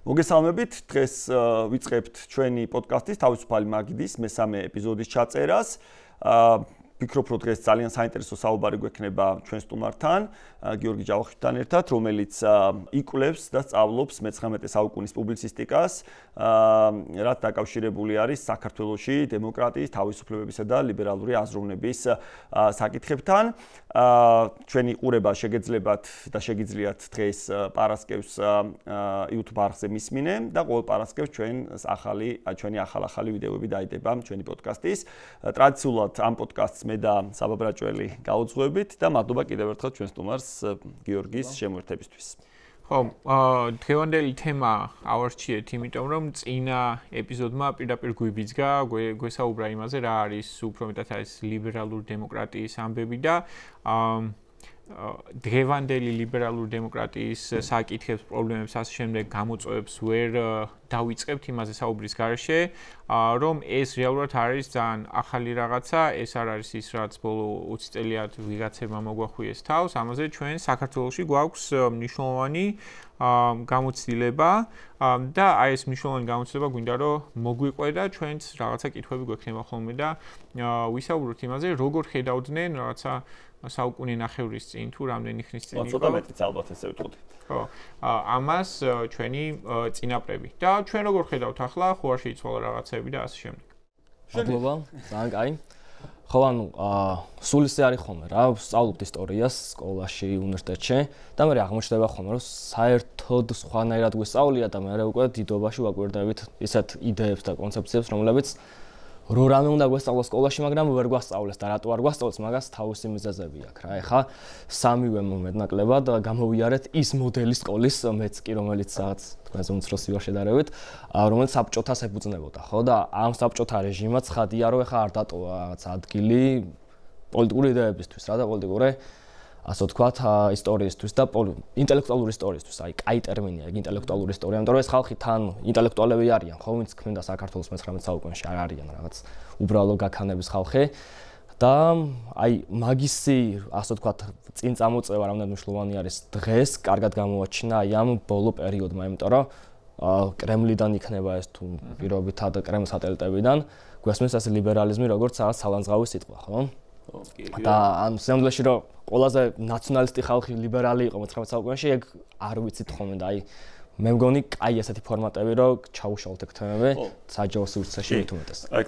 მოგესალმებით, დღეს ვიწყებთ ჩვენი პოდკასტის თავისუფალი მაგიდის მესამე ეპიზოდის ჩაწერას. ვფიქრობ, რომ დღეს ძალიან საინტერესო საუბარი გვექნება ჩვენ სტუმართან, გიორგი ჯავახიშვილთან ერთად, რომელიც იკვლევს და სწავლობს მე-19 საუკუნის პუბლიცისტიკას, რაც დაკავშირებული არის საქართველოში დემოკრატიის, თავისუფლებებისა და ლიბერალური აზროვნების საკითხებთან. ჩვენი ყურება შეგეძლებათ და შეგიძლიათ დღეს პარასკევს YouTube არხზე მისმინე და ყოველ პარასკევს ჩვენი ახალი ვიდეოები დაიდება ჩვენი პოდკასტის. ტრადიციულად ამ პოდკასტს მე და საბა ბრაჭველი გაუძღვებით და მადლობა კიდევ ერთხელ ჩვენ სტუმარს გიორგის შემოერთებისთვის. ხო, დღევანდელი თემა ავარჩიეთ, იმიტომ რომ წინა ეპიზოდმა პირდაპირ გვიბიძგა, გვესაუბრა იმაზე, რა არის უფრო მეტად არის ლიბერალური დემოკრატიის ამბები და დღევანდელი ლიბერალური დემოკრატიის საკითხებს, პრობლემებს ასე შემდეგ გამოწვევებს ვერ დავიწყებთ იმაზე საუბრის გარეშე, რომ ეს რეალურად არის ძალიან ახალი რაღაცა, ეს არ არის ის, რაც ბოლო 20 წელიწად ვიღაცებმა მოგვახვიეს თავს, ამაზე ჩვენ საქართველოში გვაქვს მნიშვნელოვანი გამოცდილება და აი ეს მნიშვნელოვანი გამოცდილება გვინდა რომ მოგვიყვე და ჩვენც რაღაცა კითხვები გვექნება ხოლმე და ვისაუბროთ იმაზე, როგორ ხედავდნენ რაღაცა საუკუნე ნახევრის წინ თუ რამდენი ხნის წინ იყო. ცოტა მეტიც ალბათ ესე ვიტყოდი. ხო. ამას ჩვენი წინაპრები. და ჩვენ როგორ ხედავთ ახლა, ხო არ შეიცვალა რაღაცები და ასე შემდეგ. მადლობა, ძალიან კაი. ხო, ანუ სულ ისე არის ხოლმე რა, ვსწავლობთ ისტორიას სკოლაში, უნივერსიტეტში და მე აღმოჩნდება ხოლმე რომ საერთოდ სხვანაირად გვესწავლია და მე უკვე დიდობაში ვაკვირდებით ისეთ იდეებს და კონცეფციებს, რომლებიც რამე უნდა გვესწავლოს სკოლაში, მაგრამ ვერ გვასწავლეს და რატო არ გვასწავლეს, მაგას თავისი მიზეზები აქვს რა. ეხლა სამივე მეტნაკლებად გამოვიარეთ ის მოდელი სკოლის, მეც კი რომელიც რაღაც თქვენზე უმცროსი ვარ შედარებით, რომელიც საბჭოთას ეფუძნებოდა, ხო და ამ საბჭოთა რეჟიმმა ცხადია, რომ ეხლა არ დატოვა რაღაც ადგილი პოლიტიკური იდეებისთვის რა და პოლიტიკური ასე ვთქვათ, ისტორიისთვის და ინტელექტუალური ისტორიისთვის. აი, კაი ტერმინია, ეგ ინტელექტუალური ისტორია, იმიტომ რომ ეს ხალხი თან ინტელექტუალები არიან, ხო, ვინც ქმნიდა საქართველოს მე-19 საუკუნეში არ არიან რაღაც უბრალო გაქანების ხალხი. და აი, მაგისი, ასე ვთქვათ, წინ წამოწევა რამდენად მნიშვნელოვანი არის დღეს, კარგად გამოაჩინა აი ამ ბოლო პერიოდმა, იმიტომ რომ კრემლიდან იქნება ეს თუ პირობითად კრემლის სატელიტებიდან, გვესმის ეს ლიბერალიზმი როგორც რაღაც სალანძღავი სიტყვა, ხო? და ამ სამდელში რომ ყველაზე ნაციონალისტი ხალხი ლიბერალი იყო მე-19 საუკუნეში, ეგ არ ვიცით ხოლმე და აი მე მგონი კაი ესეთი ფორმატები რომ ჩაუშალოთ ეგ თემები საჯარო სივრცეში მithumetes. აი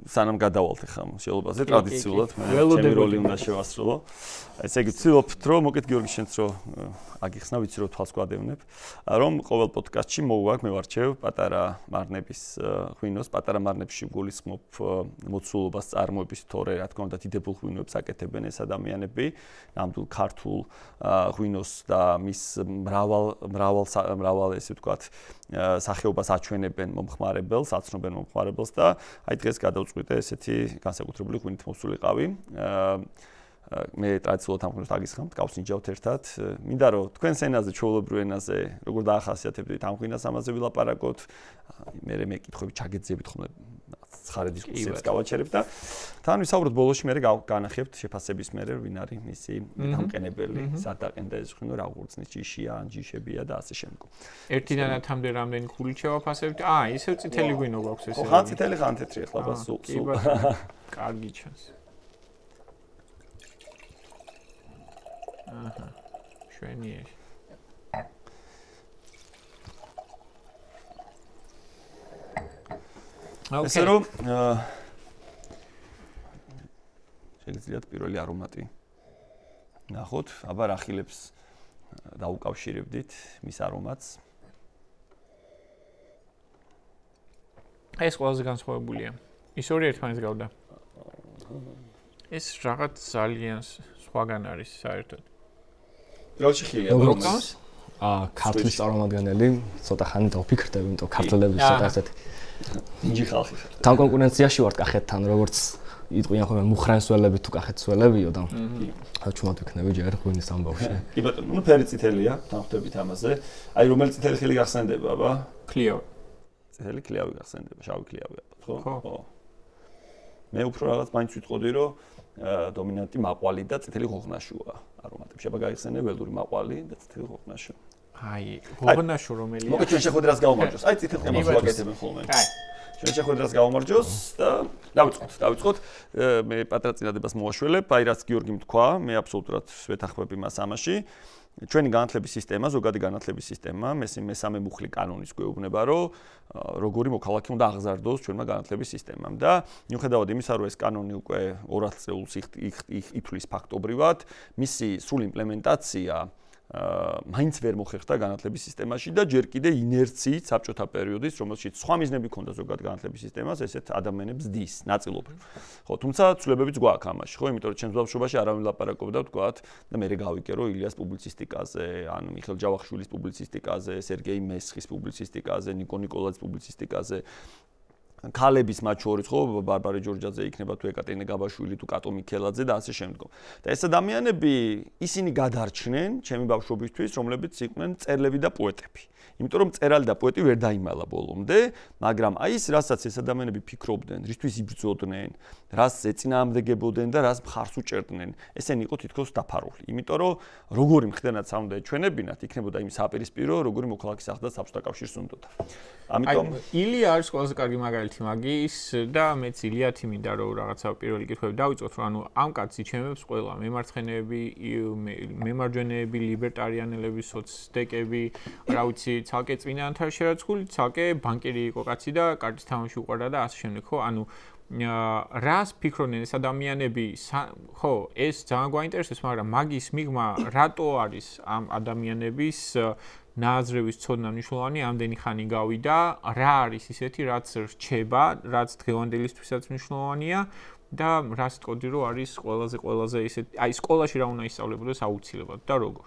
სანამ გადავალთ ახლა შეულობაზე ტრადიციულად მე ჩემი როლი უნდა შევასრულო. ესე იგი ვცდილობთ რომ მოკეთ გიორგი შენც რომ აგიხსნა ვიცი რომ თვალს გვადევნებ რომ ყოველ პოდკასტში მოვუვაგ მე ვარჩევ პატარა მარნების ღვინოს, პატარა მარნებში გულისხმობ მოცულობას წარმოების თორე რა თქმა უნდა დიდებულ ღვინოებს აკეთებენ ეს ადამიანები, ნამდვილ ქართულ ღვინოს და მის მრავალ ესე ვთქვათ სახეობას აჩვენებენ მომხმარებელს, აცნობენ მომხმარებელს და აი დღეს გადავწყვიტე ესეთი განსაკუთრებული ღვინით მოსულიყავი. მე ტრადიციულად ამ ღვინოს დაგისხამთ, გავს ნიჯავთ ერთად. მინდა რომ თქვენ ენაზე, ჩვეულებრივ ენაზე, როგორ დაახასიათებთ ამ ღვინას, ამაზე ვილაპარაკოთ. მე კითხვები ჩაგეძიებით ხოლმე ცხარე დისკუსიებს გავაჩერებ და თან ვისაუბროთ ბოლოში მე განახებთ შეფასების მერე ვინ არის მისი დამყენებელი, სად დაყენდა ეს ღვინო, რა ღურწნის ჯიშია, ან ჯიშებია და ასე შემდეგ. ერთიდან 10-მდე რამდენი ქულით შევაფასებთ? ისევ წითელი ღვინო გვაქვს ესე. ხან წითელი, ხან თეთრი ახლა ბას სულ. კარგი ჩანს. აჰა. შვენიერი. ესე რომ შეგიძლიათ პირველი არომატი ნახოთ, აბა რა ხილებს დაუკავშირებდით მის არომატს. ეს ყველაზე განსხვავებულია. ის ორი ერთმანეთს გავდა. ეს რაღაც ძალიან სხვაგან არის საერთოდ. როჩი ხილია როგორც ქართლის წარმომადგენელი, ცოტა ხანი დავფიქრდები, იმიტომ ქართლები ცოტა ასეთი ინჯი ხალხი ხარ. თან კონკურენციაში ვარ კახეთთან, როგორც იტყვიან ხოლმე მუხრანსველები თუ კახეთსველებიო და ჩუმად ვიქნები ჯერ ღვინის ამბავში. კი ბატონო, ნუ ფერი წითელია, თანხმდებით ამაზე. აი რომელი წითელი ხილი გახსენდება, აბა? ქლიავი. წითელი ქლიავი გახსენდება, შავი ქლიავი აბა, ხო? მე უფრო რაღაც მაინც ვიტყოდი, რომ დომინანტი მაყვალი და წითელი ხოხნაშუა არომატებში. აბა გაიხსენე ველური მაყვალი და წითელი ხოხნაშუ. აი, გოგონაშო რომელია. მოგეთ ჩვენ შეხვედრას გავუმარჯოს. აი წითელ თემას ვაკეთებენ ხოლმე. აი. ჩვენ შეხვედრას გავუმარჯოს და დავიწყოთ. მე პატრა წინადებას მოვაშველებ, აი რაც გიორგიმ თქვა, მე აბსოლუტურად ვეთანხმები მას ამაში. ჩვენი განათლების სისტემა, ზოგადი განათლების სისტემა, მესამე მუხლი კანონის გვეუბნება, რომ როგორი მოქალაქე უნდა აღზარდოს ჩვენმა განათლების სისტემამ და მიუხედავად იმისა, რომ ეს კანონი უკვე 200 წელს ითვლის ფაქტობრივად, მისი სრული იმპლემენტაცია მაინც ვერ მოხერხდა განათლების სისტემაში და ჯერ კიდე ინერციით საბჭოთა პერიოდის, რომელშიც სხვა მიზნები ჰქონდა ზოგად განათლების სისტემას, ესეთ ადამიანებს დის ნაწილობრივ. ხო, თუმცა ცვლილებებიც გვაქვს ამაში, ხო, იმიტომ რომ ჩემს ბავშვობაში არავინ ლაპარაკობდა, ვთქვათ, და მე გავიგე, რომ ილიას პუბლიცისტიკაზე, ან მიხეილ ჯავახიშვილის პუბლიცისტიკაზე, სერგეი მესხის პუბლიცისტიკაზე, ნიკო ნიკოლაძის პუბლიცისტიკაზე ქალების მათ შორის ხო ბარბარე ჯორჯაძე იქნება თუ ეკატერინე გაბაშვილი თუ კატო მიქელაძე და ასე შემდგომ. და ეს ადამიანები ისინი გადარჩნენ ჩემი ბავშვობისთვის, რომლებიც იყვნენ მწერლები და პოეტები. იმიტომ რომ მწერალი და პოეტი ვერ დაიმალა ბოლომდე, მაგრამ აი ეს რასაც ეს ადამიანები ფიქრობდნენ, რისთვის იბრძოდნენ, რას ეწინააღმდეგებოდნენ და რას მხარს უჭერდნენ, ესენი იყო თითქოს დაფარული. იმიტომ რომ როგორი მხდენაც არ უნდა ეჩვენებინათ, იქნებოდა იმ საპირისპირო, როგორი მოქალაქის ახდა საბჭოთა კავშირს უნდოდა. ამიტომ ილია არის ყველაზე კარგი მაგალითი მაგის და მეც ილიათი მინდა რომ რაღაცა პირველი კითხვები დავიწყოთ, რომ ანუ ამ კაცს იჩემებს ყველა მემარცხენეები, მემარჯვენეები, ლიბერტარიანელები, სოცდეკები, რა ვიცი, ცალკე წინაანთარ შერაცხული, ცალკე ბანკირი იყო კაცი და კარტის თამაში უყვარდა და ასე შემდეგ, ხო? ანუ რას ფიქრობენ ეს ადამიანები? ხო, ეს ძალიან გვაინტერესებს, მაგრამ მაგის მიღმა რატო არის ამ ადამიანების ნააზრევის ცოდნა მნიშვნელოვანი, ამდენი ხანი გავიდა, რა არის ისეთი, რაც რჩება, რაც დღევანდელისთვისაც მნიშვნელოვანია და რას თქოდი, რომ არის ყველაზე ისეთი, აი სკოლაში რა უნდა ისწავლებოდეს აუცილებლად და როგორ?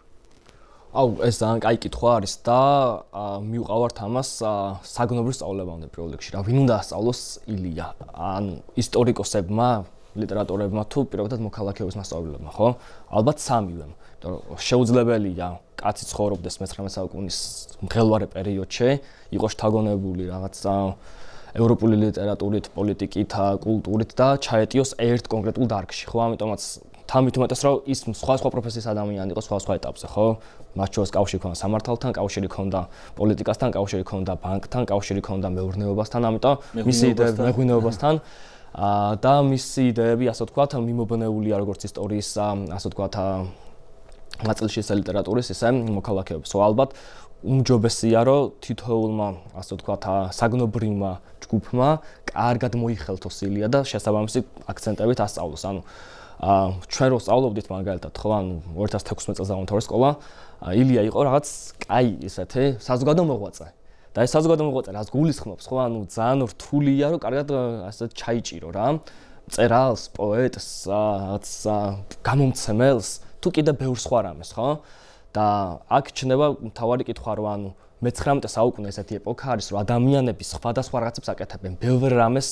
აუ, ეს ძალიან კაი კითხვა არის და მივყავართ ამას საგნობრივ სწავლებამდე პირველ რიგში. რა ვინ უნდა ასწავლოს ილია? ან ისტორიკოსებმა, ლიტერატორებმა თუ პირობითად მოქალაქეობის მასწავლებლებმა, ხო? ალბათ სამივემ. შეუძლებელია კაცი ცხოვრობდეს მე-19 საუკუნის მღელვარე პერიოდში, იყოს შთაგონებული რაღაც ევროპული ლიტერატურით, პოლიტიკით, კულტურით და ჩაეტიოს ერთ კონკრეტულ დარგში, ხო? ამიტომაც თამით უმეტეს რომ ის სხვა პროფესიის ადამიანი იყო სხვა ეტაპზე, ხო? მათ შორის კავშირი ქონდა სამართალთან, კავშირი ქონდა პოლიტიკასთან, კავშირი ქონდა ბანკთან, კავშირი ქონდა მეურნეობასთან, ამიტომ მისი იდეები მეღვინეობასთან და მისი იდეები, ასე ვთქვათ, მიმობნეულია როგორც ისტორიის, ასე ვთქვათ, ნაწილში ეს ლიტერატურის, ისე მოქალაქეობის. ალბათ უმჯობესია, რომ თითოეულმა, ასე ვთქვათ, საგნობრივმა ჯგუფმა კარგად მოიხელთოს ილია და შესაბამისი აქცენტებით ასწავლოს. ანუ ჩვენ რო სწავლობდით მაგალითად, ხო, ანუ 2016 წელს დავამთავრე სკოლა, ილია იყო რაღაც კაი ისეთი საზოგადო მოღვაწე. და ეს საზოგადო მოღვაწე რაც გულისხმობს, ხო, ანუ ძალიან რთულია, რომ კარგად ასე ჩაიჭირო რა. მწერალს, პოეტს, რაღაც გამომცემელს, თუ კიდე ბევრ სხვა რამეს, ხო? და აქ ჩნდება მთავარი კითხვა, რომ ანუ მე-19 საუკუნე ესეთი ეპოქა არის, რომ ადამიანები სხვადასხვა რაღაცებს აკეთებენ, ბევრ რამეს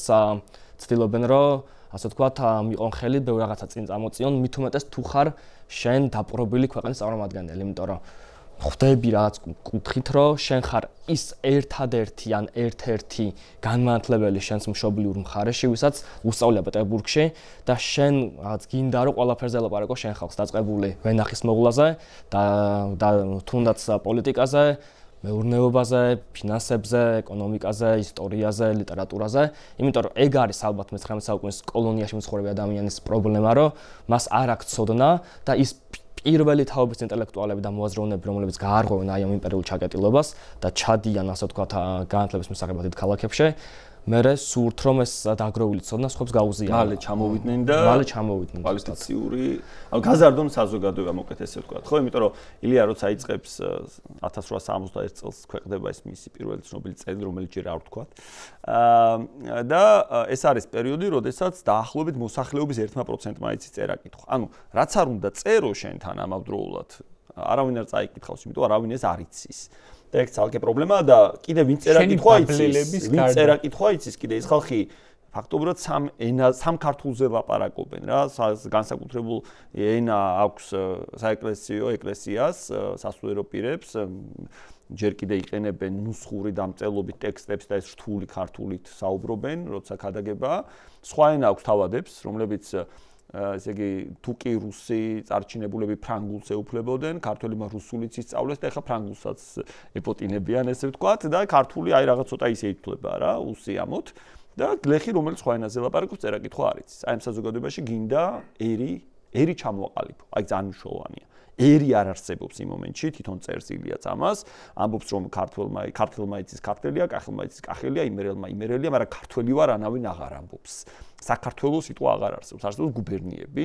ცდილობენ, რომ ასე ვთქვათ, მიყონ ხელი ბევრ რაღაცა წინ წამოწიონ, მით უმეტეს თუ ხარ შენ დაპყრობილი ქვეყნის წარმომადგენელი, იმიტომ რომ ხვდები რაღაც კუთხით, რომ შენ ხარ ის ერთადერთი ან ერთ-ერთი განმანათლებელი შენს მშობლიურ მხარეში, ვისაც უსწავლია პეტერბურგში და შენ რაღაც გინდა რომ ყველაფერზე ლაპარაკო შენ ხალხს დაწყებული ვენახის მოვლაზე და თუნდაც პოლიტიკაზე, მეურნეობაზე, ფინანსებზე, ეკონომიკაზე, ისტორიაზე, ლიტერატურაზე, იმიტომ რომ ეგ არის ალბათ მე-19 საუკუნის კოლონიაში მცხოვრები ადამიანის პრობლემა, რომ მას არ აქვს ცოდნა და ის პირველი თაობის ინტელექტუალები და მოაზროვნეები, რომლებიც გაარღვევენ აი ამ იმპერიულ ჩაკეტილობას და ჩადიან, ასე ვთქვათ, განათლების მისაღებად დიდ ქალაქებში, მერე სურთ რომ ეს დაგროვილი ცოდნა სხვებს გაუზიარონ. მალე ჩამოვიდნენ და კვალიფიციური, ანუ გაზარდონ საზოგადოება, მოკეთ ესე ვთქვათ, ხო? იმიტომ რომ ილია როცა იწყებს 1871 წელს ქვეყნდება ეს მისი პირველი ცნობილი წერილი, რომელიც ჯერ არ ვთქვათ. და ეს არის პერიოდი, როდესაც დაახლოებით მოსახლეობის 1%-მა იცის წერა კითხვა. ანუ რაც არ უნდა წერო შენთან ამავდროულად, არავინ არ წაიკითხავს, იმიტომ არავინ ეს არ იცის. და ეგ ცალკე პრობლემაა და კიდე ვინ წერა კითხვა იცის, ვინ წერა კითხვა იცის, კიდე ეს ხალხი ფაქტობრივად სამ ქართულზე ლაპარაკობენ რა, განსაკუთრებულ ენა აქვს საეკლესიო ეკლესიას, სასულიერო პირებს, ჯერ კიდე იყენებენ ნუსხური დამწერლობით ტექსტებს და ეს რთული ქართულით საუბრობენ, როცა ქადაგება. სხვა ენა აქვს თავადებს, რომლებიც ესე იგი თუკი რუსი წარჩინებულები ფრანგულს ეუფლებოდნენ, ქართველებმა რუსულიც ისწავლეს და ეხლა ფრანგულსაც ეპოტინებიან, ესე ვთქვათ, და ქართული აი რაღაც ცოტა ისე ითვლება რა, უსიამოდ და გლეხი რომელიც სხვა ენაზე ლაპარაკობს, წერა-კითხვა არ იცის. აი ამ საზოგადოებაში გინდა ერი ჩამოაყალიბო. აი ძალიან მნიშვნელოვანია. ერი არ არსებობს იმ მომენტში, თვითონ წერს ილიაც ამას, ამბობს რომ ქართველმა იცის ქართელია, კახელმა იცის კახელია, იმერელმა იმერელია, მაგრამ ქართველი ვარ ანავინ აღარ ამბობს. საქართველოს სიტყვა აღარ არსებობს, არსებობს გუბერნიები.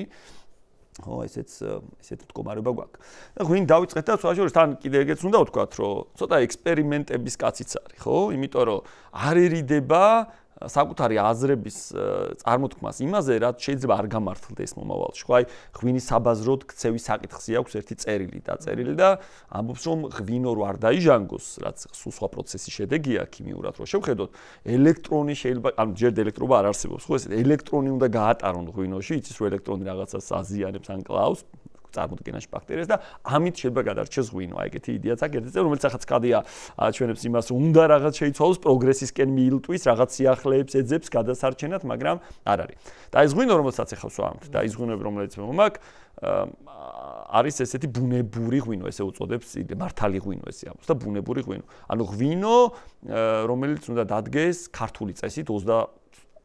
ხო, ესეთ მდგომარეობა გვაქვს. და ღვინ დავიწყეთ და სხვა შორის თან კიდე ეგეც უნდა ვთქვათ, რომ ცოტა ექსპერიმენტების კაციც არის, ხო? იმიტომ რომ არერიდება საკუთარი აზრების წარმოთქმას იმაზე, რაც შეიძლება არ გამართლდეს მომავალში. ხო, აი, ღვინის საბაზროდ ქცევის საკითხი აქვს ერთი წერილი დაწერილი და ამბობს, რომ ღვინო რო არ დაიჟანგოს, რაც სულ სხვა პროცესის შედეგია ქიმიურად რო შევხედოთ, ელექტრონი შეიძლება, ანუ ჯერ ელექტრობა არ არსებობს, ხო, ეს ელექტრონი უნდა გაატარონ ღვინოში, იცის რომ ელექტრონი რაღაცას აზიანებს ან კლავს წარმოდგენაში ბაქტერიას და ამით შეიძლება გადარჩეს ღვინო. აი ეგეთი იდეაც აქვს ერთ-ერთი, რომელიც ახაც კადია აჩვენებს იმას, რომ უნდა რაღაც შეიცვალოს პროგრესისკენ მიილტვის, რაღაც სიახლეებს ეძებს გადასარჩენად, მაგრამ არ არის. და ეს ღვინო, რომელსაც ახლა ვსვამთ და ის ღვინოები, რომელიც მომაქვს, არის ესეთი ბუნებური ღვინო, ესე უწოდებს, მართალი ღვინო ესე ამბობს და ბუნებური ღვინო. ანუ ღვინო, რომელიც უნდა დადგეს ქართული წესით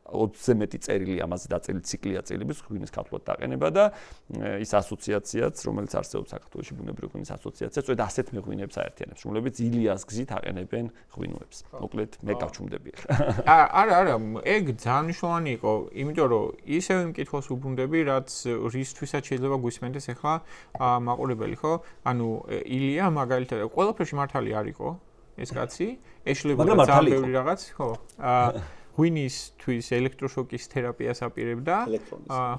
20-ზე მეტი წერილი ამაზე დაწერილი ციკლია წერილების ღვინის ქართულად დაყენება და ის ასოციაციაც, რომელიც არსებობს საქართველოში ბუნებრივი ღვინის ასოციაციაც, წვედა ასეთ მეღვინეებს აერთიანებს, რომლებიც ილიას გზით აყენებენ ღვინოებს. მოკლედ, მე გავჩუმდები ახლა. არა, ეგ ძალიან მნიშვნელოვანი იყო, იმიტომ რომ ისევ იმ კითხვას უბრუნდები, რაც რისთვისაც შეიძლება გვისმენდეს ახლა მაყურებელი, ხო? ანუ ილია მაგალითად ყველაფერში მართალი არ იყო ეს კაცი, ეშლებოდა ძალიან ბევრი რაღაც, ხო? ღვინისთვის ელექტროშოკის თერაპიას აპირებდა,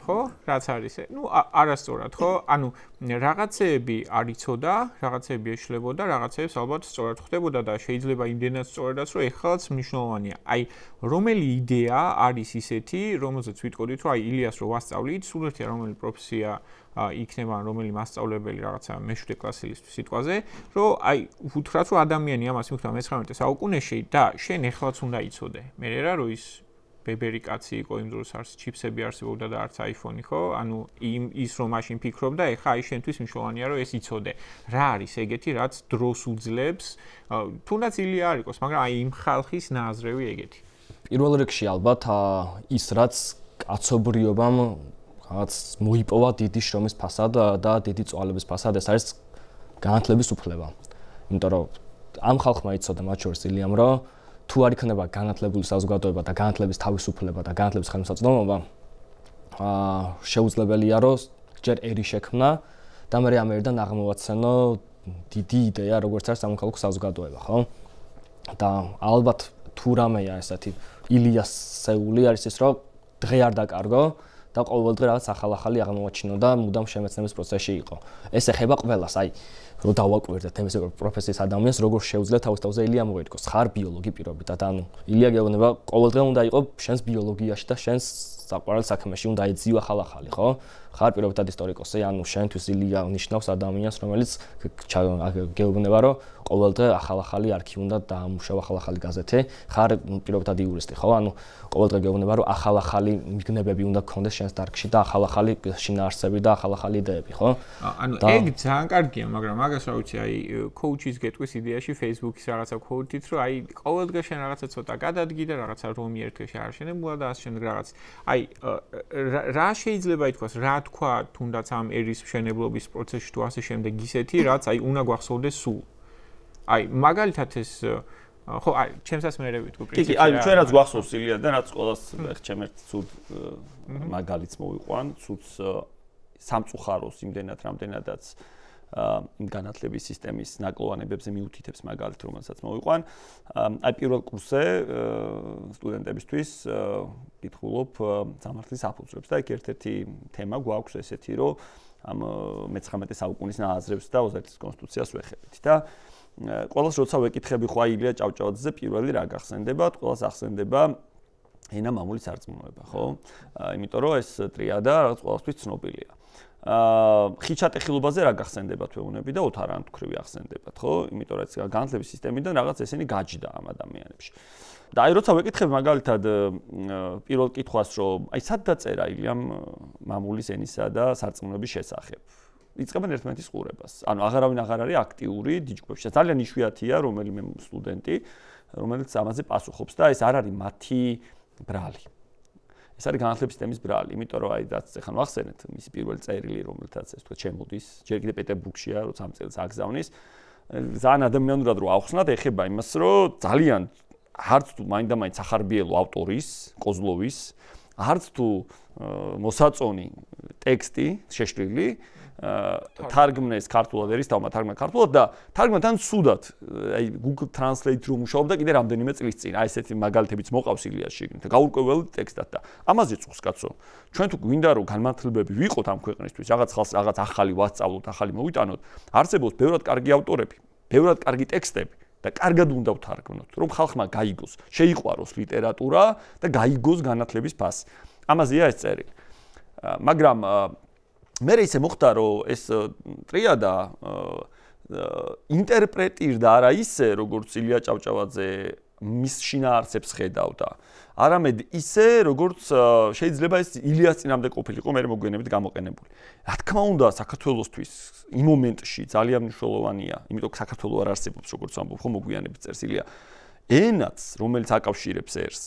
ხო? რაც არის? ნუ არასწორად, ხო? ანუ რაღაცეები არ იცოდა, რაღაცეები ეშლებოდა, რაღაცეებს ალბათ სწორად ხდებოდა და შეიძლება იმდენად სწორადაც, რომ ეხლაც მნიშვნელოვანია. აი, რომელი იდეა არის ისეთი, რომელზეც ვიტყოდით, რომ აი ილიას რო ვასწავლით, სულ ერთია რომელი პროფესია იქნება რომელი მასწავლებელი რაღაცა მე-7 კლასელისთვის სიტყვაზე, რომ აი უთხრათ რომ ადამიანი ამას მიხვდა მე-19 საუკუნეში და შენ ეხლაც უნდა იცოდე. მე რა რომ ის ბებერი კაცი იყო იმ დროს არც ჩიპსები არსებობდა და არც iPhone-ი, ხო? ანუ ის რომ მაშინ ფიქრობდა, ეხლა აი შენთვის მნიშვნელოვანია რომ ეს იცოდე. რა არის ეგეთი, რაც დროს უძლებს, თუნდაც ილია არ იყოს, მაგრამ აი იმ ხალხის ნაზრევი ეგეთი. პირველ რიგში ალბათ ის რაც კაცობრიობამ რაღაც მოიპოვა დიდი შრომის ფასად და დიდი წვალების ფასად, ეს არის განათლების უფლება. იმიტომ რომ ამ ხალხმა იცოდა მათ შორის ილიამ, რომ თუ არ იქნება განათლებული საზოგადოება და განათლების თავისუფლება და განათლების ხელმისაწვდომობა, შეუძლებელია რომ ჯერ ერი შექმნა და მე ამ ერიდან აღმოვაცენო დიდი იდეა, როგორც არის სამოქალაქო საზოგადოება, ხო? და ალბათ თუ რამეა ესეთი ილიასეული არის ის, რომ დღე არ დაკარგო და ყოველდღე რაღაც ახალ-ახალი აღმოაჩინო და მუდამ შემეცნების პროცესში იყო. ეს ეხება ყველას, აი, რომ დავაკვირდეთ ეს პროფესიის ადამიანს, როგორ შეუძლია თავის თავზე ილია მოერგოს. ხარ ბიოლოგი პირობითად, ანუ ილია გეუბნება, ყოველდღე უნდა იყო შენს ბიოლოგიაში და შენს საყვარელ საქმეში უნდა ეძიო ახალ-ახალი, ხო? ხარ პირობითად ისტორიკოსი, ანუ შენთვის ილია ნიშნავს ადამიანს, რომელიც გეუბნება, რომ ყოველდღე ახალ-ახალი არქივი უნდა დაამუშავა, ახალ-ახალი გაზეთი. ხარ პირობითად იურისტი, ხო? ანუ ყოველდღე გეუბნება, რომ ახალ-ახალი მიგნებები უნდა გქონდეს შენს დარგში და ახალ-ახალი შინაარსები და ახალ-ახალი იდეები, ხო? ანუ ეგ ძალიან კარგია, მაგრამ მაგას რა ვიცი, აი კოუჩის გეტყვის იდეაში Facebook-ის რაღაცა quote-ით, რომ აი ყოველდღე შენ რაღაცა ცოტა გადადგი და რაღაცა რომი ერქეში არ შენებულა და ასე შემდეგ რაღაც. აი რა შეიძლება ითქვას, რა თქვა თუნდაც ამ ერის მშენებლობის პროცესში თუ ასე შემდეგ ისეთი, რაც აი უნდა გვახსოვდეს სულ. აი მაგალითად ეს ხო, აი ჩემსაც მე ვიტყვი პრინციპი. კი, აი ჩვენ რაც გვახსოვს ილია და რაც ყოველას ჩემ ერთ ცუდ მაგალითს მოვიყვან, ცუდ სამწუხაროს იმდენად რამდენადაც იმ განათლების სისტემის ნაკლოვანებებზე მიუთითებს მაგალითს, რომელსაც მოვიყვან. აი პირველ კურსზე სტუდენტებისთვის კითხულობ სამართლის საფუძვლებს და იქ ერთ-ერთი თემა გვაქვს ესეთი, რომ ამ მე-19 საუკუნის ნააზრევს და 21-ის კონსტიტუციას ვეხებით და ყველას როცა ვეკითხები ხო აი ილია ჭავჭავაძეზე პირველი რა გახსენდება, ყველას ახსენდება ენა მამული სარწმუნოება, ხო? იმიტომ რომ ეს ტრიადა რაღაც ყველასთვის ცნობილია. ხიჩატეხილობაზე რა გახსენდებათ ვეუბნები და ოთარანთქვრივი ახსენდებათ, ხო? იმიტომ რომ განათლების სისტემიდან რაღაც ესენი გაჯდა ამ ადამიანებში. და აი როცა ვეკითხებ მაგალითად პირველ კითხვას რომ აი სად დაწერა ილიამ მამულის ენისა და სარწმუნოების შესახებ იწყებენ ერთმანეთის ყურებას. ანუ აღარავინ აღარ არის აქტიური დიჯგბებში. ძალიან იშვიათია რომელიმე სტუდენტი რომელიც ამაზე პასუხობს და ეს არ არის მათი ბრალი. ეს არის განათლების სისტემის ბრალი, იმიტომ რომ აი რაც ახლა ვახსენეთ მისი პირველი წერილი რომელთაც ეს თქვა ჩემოდის, ჯერ კიდევ პეტერბურგშია, როცა ამ წელს აგზავნის. ძალიან ადამიანურად რო ავხსნათ, ეხება იმას, რომ ძალიან არც თუ მაინდა-მაინც ახარბიელო ავტორის, კოზლოვის, არც თუ მოსაწონი ტექსტი შეშლილი თარგმნეს ქართულად ერისთავმა თარგმნა ქართულად და თარგმნათან სუდად აი Google Translate რომ მუშაობდა კიდე რამდენიმე წლის წინ აი ესეთი მაგალითებიც მოყავს ილიაში და გაურკვეველი ტექსტად და ამაზე წუხს კაცო ჩვენ თუ გვინდა რომ განმანათლებლები ვიყოთ ამ ქვეყნისთვის რაღაც ხალხს რაღაც ახალი ვასწავლოთ ახალი მოვიტანოთ არსებობს ბევრად კარგი ავტორები ბევრად კარგი ტექსტები და კარგად უნდა ვთარგმნოთ რომ ხალხმა გაიგოს შეიყვაროს ლიტერატურა და გაიგოს განათლების ფასი ამაზეა ეს წერილი მაგრამ მე ისე მოხდა რომ ეს ტრიადა ინტერპრეტირდა არა ისე როგორც ილია ჭავჭავაძე მის შინაარსებს ხედავდა არამედ ისე როგორც შეიძლება ეს ილიას წინამდე ყოფილიყო მე მოგვიანებით გამოყენებული რა თქმა უნდა საქართველოსთვის იმ მომენტში ძალიან მნიშვნელოვანია იმიტომ რომ საქართველოს არ არსებობს როგორც ამბობ ხო მოგვიანებით წერს ილია ენაც რომელიც აკავშირებს ერს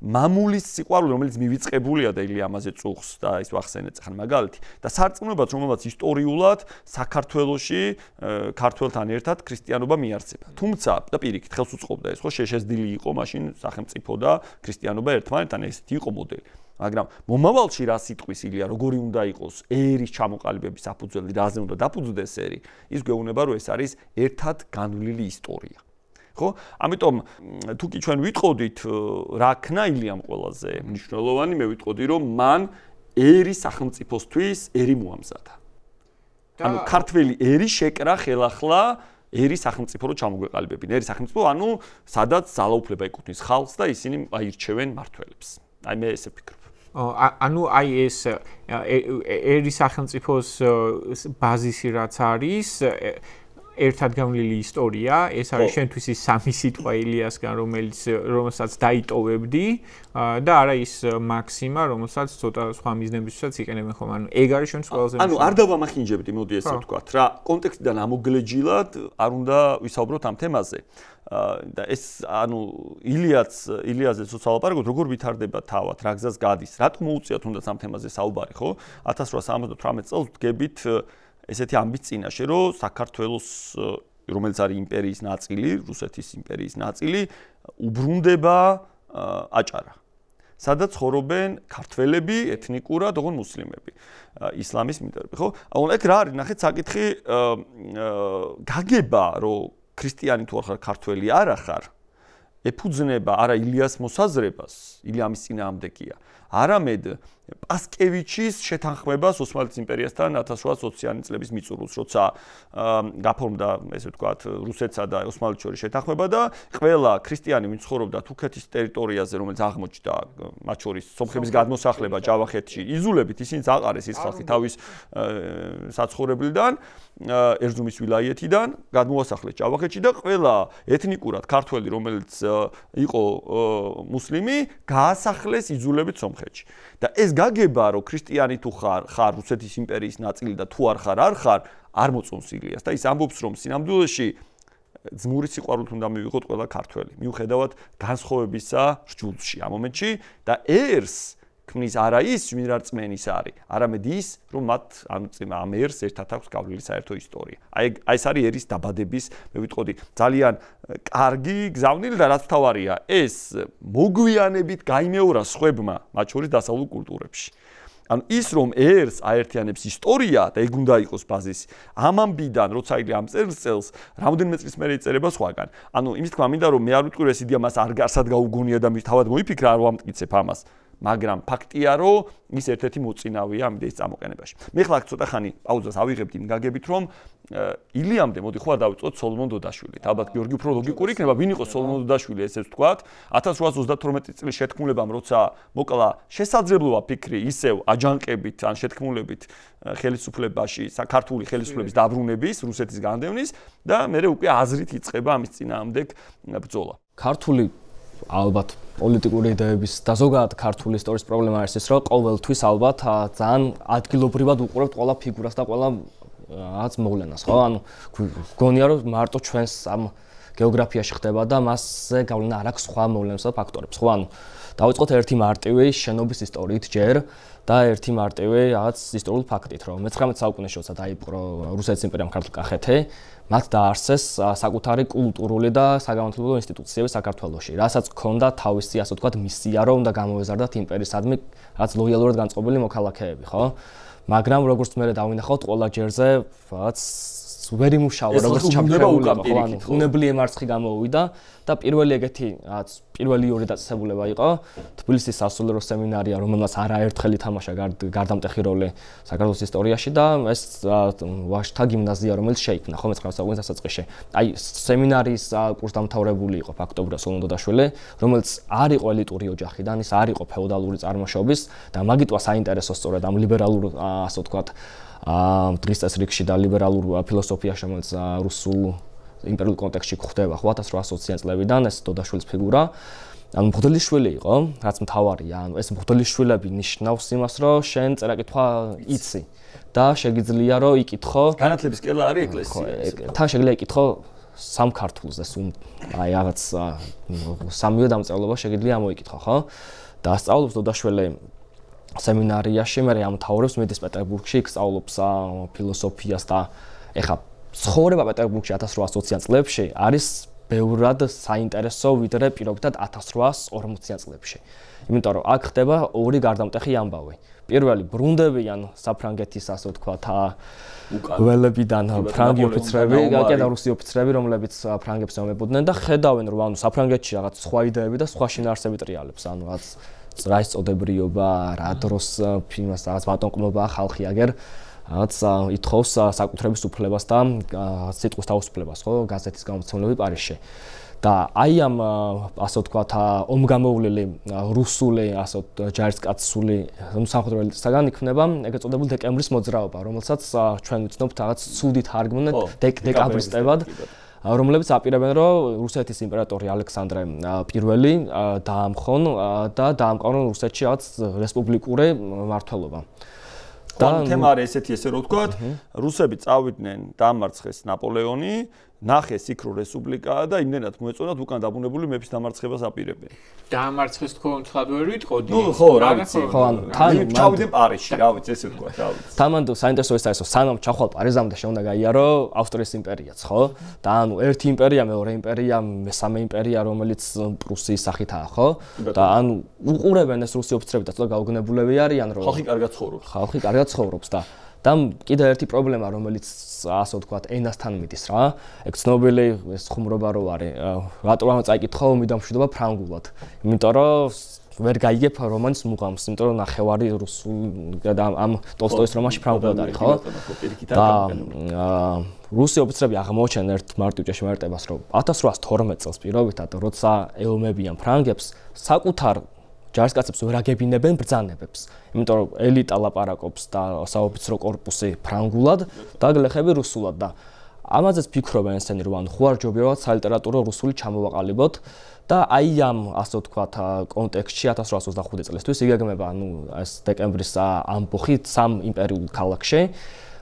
მამულის სიყვარული რომელიც მივიწყებულია და ილია ამაზე წუხს და ის ვახსენეთ ახლა მაგალითი და სარწმუნოებაც რომელმაც ისტორიულად საქართველოში ქართველთან ერთად ქრისტიანობა მიარწება თუმცა და პირიქით ხელს უწყობდა ეს ხო შეშეზდილი იყო მაშინ სახელმწიფო და ქრისტიანობა ერთმანეთთან ესეთი იყო მოდელი მაგრამ მომავალში რა სიტყვის ილია როგორი უნდა იყოს ერის ჩამოყალიბების საფუძველი რაზე უნდა დაფუძნდეს ერი ის გვეუბნება რომ ეს არის ერთად განვლილი ისტორია ხო? ამიტომ თუ კი ჩვენ ვიტყოდით რა ქნა ილიამ ყველაზე მნიშვნელოვანი მე ვიტყოდი რომ მან ერის სახელმწიფოსთვის ერი მოამზადა. ანუ ქართველი ერი შეკრა ხელახლა ერის სახელმწიფო რო ჩამოგვეყალიბებინ. ერის სახელმწიფო ანუ სადაც ძალაუფლება ეკუთვნის ხალხს და ისინი აირჩევენ მმართველებს. აი მე ესე ვფიქრობ. ანუ აი ეს ერის სახელმწიფოს ბაზისი რაც არის ერთად გამლილი ისტორია, ეს არის შენთვის ის სამი სიტყვა ილიასგან, რომელსაც დაიტოვებდი და არა ის მაქსიმა, რომელსაც ცოტა სხვა მიზნებისთვისაც იყენებენ ხომ. ანუ ეგ არის შენთვის ყველაზე ანუ არ დავამახინჯებდი, მოდი ესე ვთქვათ რა. კონტექსტიდან ამოგლეჯილად არ უნდა ვისაუბროთ ამ თემაზე. და ეს ანუ ილიაზეც ვსალაპარაკოთ, როგორ ვითარდება თავად, რა გზას გადის, რატომ მოუწია თუნდაც ამ თემაზე საუბარი, ხო? 1878 წელს ვდგებით ესეთი ამბის წინაშე, რომ საქართველოს რომელიც არის იმპერიის ნაწილი, რუსეთის იმპერიის ნაწილი, უბრუნდება აჭარა. სადაც ცხოვრობენ ქართველები, ეთნიკურად, ოღონდ მუსლიმები, ისლამის მიმდევრები, ხო? ანუ ეგ რა არის, ნახეთ საკითხი გაგება, რომ ქრისტიანი თუ ახარ ქართველი არ ახარ, ეფუძნება არა ილიას მოსაზრებას, ილიამის წინააღმდეგია, არამედ პასკევიჩის შეთანხმებას ოსმალეთის იმპერიასთან 1820-იანი წლების მიწურულს, როცა გაფორმდა, ესე ვთქვათ, რუსეთსა და ოსმალეთს შორის შეთანხმება და ყველა ქრისტიანი, ვინც ცხოვრობდა თურქეთის ტერიტორიაზე, რომელიც აღმოჩნდა, მათ შორის სომხების გადმოსახლება ჯავახეთში, იზულებით ისინი აყარეს ის ხალხი თავის საცხოვრებლიდან, ერზრუმის ვილაიეთიდან, გადმოასახლეს ჯავახეთში და ყველა ეთნიკურად ქართველი, რომელიც იყო მუსლიმი, გაასახლეს იზულებით სომხეთში. და ეს გაგება, რომ ქრისტიანი თუ ხარ რუსეთის იმპერიის ნაწილი და თუ არ ხარ, არ მოწონს ილიას და ის ამბობს, რომ სინამდვილეში ძმური სიყვარულით უნდა მივიღოთ ყველა ქართველი. მიუხედავად განსხვავებისა რჯულში ამ მომენტში და ერს ქმნის არა ის ჟმინარწმენის არის, არამედ ის, რომ მათ ამ ერს ერთად აქვს გავლილი საერთო ისტორია. აი ეს არის ერის დაბადების, მე ვიტყოდი, ძალიან კარგი გზავნილი და რაც თავარია, ეს მოგვიანებით გაიმეორა სხვებმა, მათ შორის დასავლურ კულტურებში. ანუ ის რომ ერს აერთიანებს ისტორია და ეგ უნდა იყოს ბაზისი. ამ ამბიდან, როცა იგი ამ წელს რამდენიმე წლის მერე იწერება სხვაგან. ანუ იმის თქმა მინდა რომ მე არ ვიტყვი ეს იდეა მას არ გარსად გაუგონია და მის თავად მოიფიქრა არ ვამტკიცებ ამას. მაგრამ ფაქტია რომ ის ერთ-ერთი მოწინავეა ამ იდეის წამოყენებაში. მე ხლა ცოტა ხანი პაუზას ავიღებდი იმ გაგებით რომ ილიამდე მოდი ხო არ დავიწყოთ სოლომონ დოდაშვილით. ალბათ გიორგი უფრო ლოგიკური იქნება, ვინ იყო სოლომონ დოდაშვილი, ესეც ვთქვათ. 1832 წლის შეთქმულებამ როცა მოკლა შესაძლებლობა ფიქრი ისევ აჯანყებით ან შეთქმულებით ხელისუფლებაში, საქართველოს ხელისუფლების დაბრუნების, რუსეთის განდევნის და მე უკვე აზრით იწყება ამის წინააღმდეგ ბრძოლა. ქართული ალბათ პოლიტიკური იდეების და ზოგადად ქართული ისტორიის პრობლემა არის ის, რომ ყოველთვის ალბათ ძალიან ადგილობრივად უყურებთ ყველა ფიგურას და ყველა რაღაც მოვლენას, ხო? ანუ გონია რომ მარტო ჩვენს ამ გეოგრაფიაში ხდება და მასზე გავლენა არ აქვს სხვა მოვლენებს და ფაქტორებს, ხო? ანუ დავიწყოთ ერთი მარტივი შენობის ისტორიით ჯერ და ერთი მარტივი რაღაც ისტორიულ ფაქტით, რომ მე-19 საუკუნეში როცა დაიპყრო რუსეთის იმპერიამ ქართლ-კახეთი, მათ დაარსეს საკუთარი კულტურული და საგანმანათლებლო ინსტიტუციები საქართველოში, რასაც ჰქონდა თავისი, ასე ვთქვათ, მისია, რომ უნდა გამოეზარდათ იმპერიისადმი რაც ლოიალურად განწყობილი მოქალაქეები, ხო? მაგრამ როგორც მე დავინახავთ, ყველა ჯერზე რაღაც ვერ იმუშავა, როგორც ჩამქრებულება, ხო, ანუ უნებლი ემარცხი გამოვიდა და პირველი ეგეთი პირველი ორი დაწესებულება იყო თბილისის სასულიერო სემინარია, რომელმაც არაერთხელ ითამაშა გარდამტეხი როლი საქართველოს ისტორიაში და ეს ვაშთა გიმნაზია, რომელიც შეიქმნა ხო მე-19 საუკუნის დასაწყისში. აი სემინარიის კურსდამთავრებული იყო ფაქტობრივად სოლომონ დოდაშვილი, რომელიც არ იყო ელიტური ოჯახიდან, ის არ იყო ფეოდალური წარმოშობის და მაგიტყვა საინტერესო სწორედ ამ ლიბერალურ, ასე ვთქვათ, დღის წესრიგში და ლიბერალურ ფილოსოფიაში, რომელიც რუსულ იმპერიულ კონტექსტში გვხვდება, ხო 1800-იან წლებიდან ეს დოდაშვილის ფიგურა. ანუ მღვდლიშვილი იყო, რაც მთავარია, ანუ ეს მღვდლიშვილები ნიშნავს იმას, რომ შენ წერა-კითხვა იცი და შეგიძლია რომ იკითხო. განათლების კელა არის ეკლესია. თან შეგიძლია იკითხო სამ ქართულზე, აი რაღაც სამივე დამწერლობა შეგიძლია მოიკითხო, ხო? და სწავლობს დოდაშვილი სემინარიაში, მე ამთავრებს მედის პეტერბურგში, იქ სწავლობს ფილოსოფიას და ეხა ცხოვრება პეტერბურგში 1820-იან წლებში არის ბევრად საინტერესო ვიდრე პირობითად 1840-იან წლებში. იმიტომ რომ აქ ხდება ორი გარდამტეხი ამბავი. პირველი ბრუნდებიან საფრანგეთის, ასე ვთქვათ, ველებიდან ფრანგი ოფიცრები, და რუსი ოფიცრები, რომლებიც ფრანგებს ემებოდნენ და ხედავენ რომ ანუ საფრანგეთში რაღაც სხვა იდეები და სხვა შინაარსები ტრიალებს, ანუ რაღაც ზრაის წოდებრიობა, რა დროს იმას რაღაც ბატონყმობა ხალხი აგერ რაც ითხოვს საკუთრების უფლებას და სიტყვის თავისუფლებას, ხო, გაზეთის გამოცემლები პარიზში. და აი ამ ასე ვთქვათ, ომგამოვლილი რუსული, ასე ჯარისკაცული სამხედრო ელიტისგან იქნება ეგრეთ წოდებული დეკემბრის მოძრაობა, რომელსაც ჩვენ ვიცნობთ რაღაც ცუდი თარგმნით დეკაბრისტებად, რომლებიც აპირებენ, რომ რუსეთის იმპერატორი ალექსანდრე პირველი დაამხონ და დაამყარონ რუსეთში რაღაც რესპუბლიკური მმართველობა. და თემა არის ესეთი, ესე რომ ვთქვათ, რუსები წავიდნენ, დამარცხეს ნაპოლეონი, ნახეს იქ რო რესპუბლიკაა და იმდენად მოეწონათ უკან დაბრუნებული მეფის დამარცხებას აპირებენ. დაამარცხეს თქო თლად ვერ ვიტყოდი. ნუ ხო, რა ვიცი. ხო, ანუ თან ჩავიდნენ პარიზში, რა ვიცი, ესე ვთქვათ, რა ვიცი. თამანდ საინტერესო ის არის, რომ სანამ ჩახვალ პარიზამდე შეუნდა გაიარო ავსტრიის იმპერიაც, ხო? და ანუ ერთი იმპერია, მეორე იმპერია, მესამე იმპერია, რომელიც პრუსიის სახითაა, ხო? და ანუ უყურებენ ეს რუსი ოფიცრები და ცოტა გაუგნებულები არიან, რომ ხალხი კარგად ცხოვრობს. ხალხი კარგად ცხოვრობს და კიდევ ერთი პრობლემა, რომელიც ასე ვთქვათ, ენასთან მიდის რა. ეგ ცნობილი ეს ხუმრობა რო არის, რატომ წაიკითხო მიდამშვიდობა ფრანგულად. იმიტომ რომ ვერ გაიგებ რომანის მუღამს, იმიტომ რომ ნახევარი რუსულ და ამ ტოლსტოის რომანში ფრანგულად არის, ხო? და რუსი ოფიცრები აღმოჩენ ერთ მარტივ ჭეშმარიტებას, რომ 1812 წელს პირობითად, როცა ეომებიან ფრანგებს, საკუთარ ჯარისკაცებს ვერ აგებინებენ ბრძანებებს. იმიტომ რომ ელიტა ლაპარაკობს და საოფიცრო კორპუსი ფრანგულად და გლეხები რუსულად და ამაზეც ფიქრობენ ესენი, რომ ანუ ხო არ ჯობირავად სალიტერატურო რუსული ჩამოვაყალიბოთ და აი ამ ასე ვთქვათ კონტექსტში 1825 წლისთვის იგეგმება ანუ ეს დეკემბრის ამბოხი სამ იმპერიულ ქალაქში,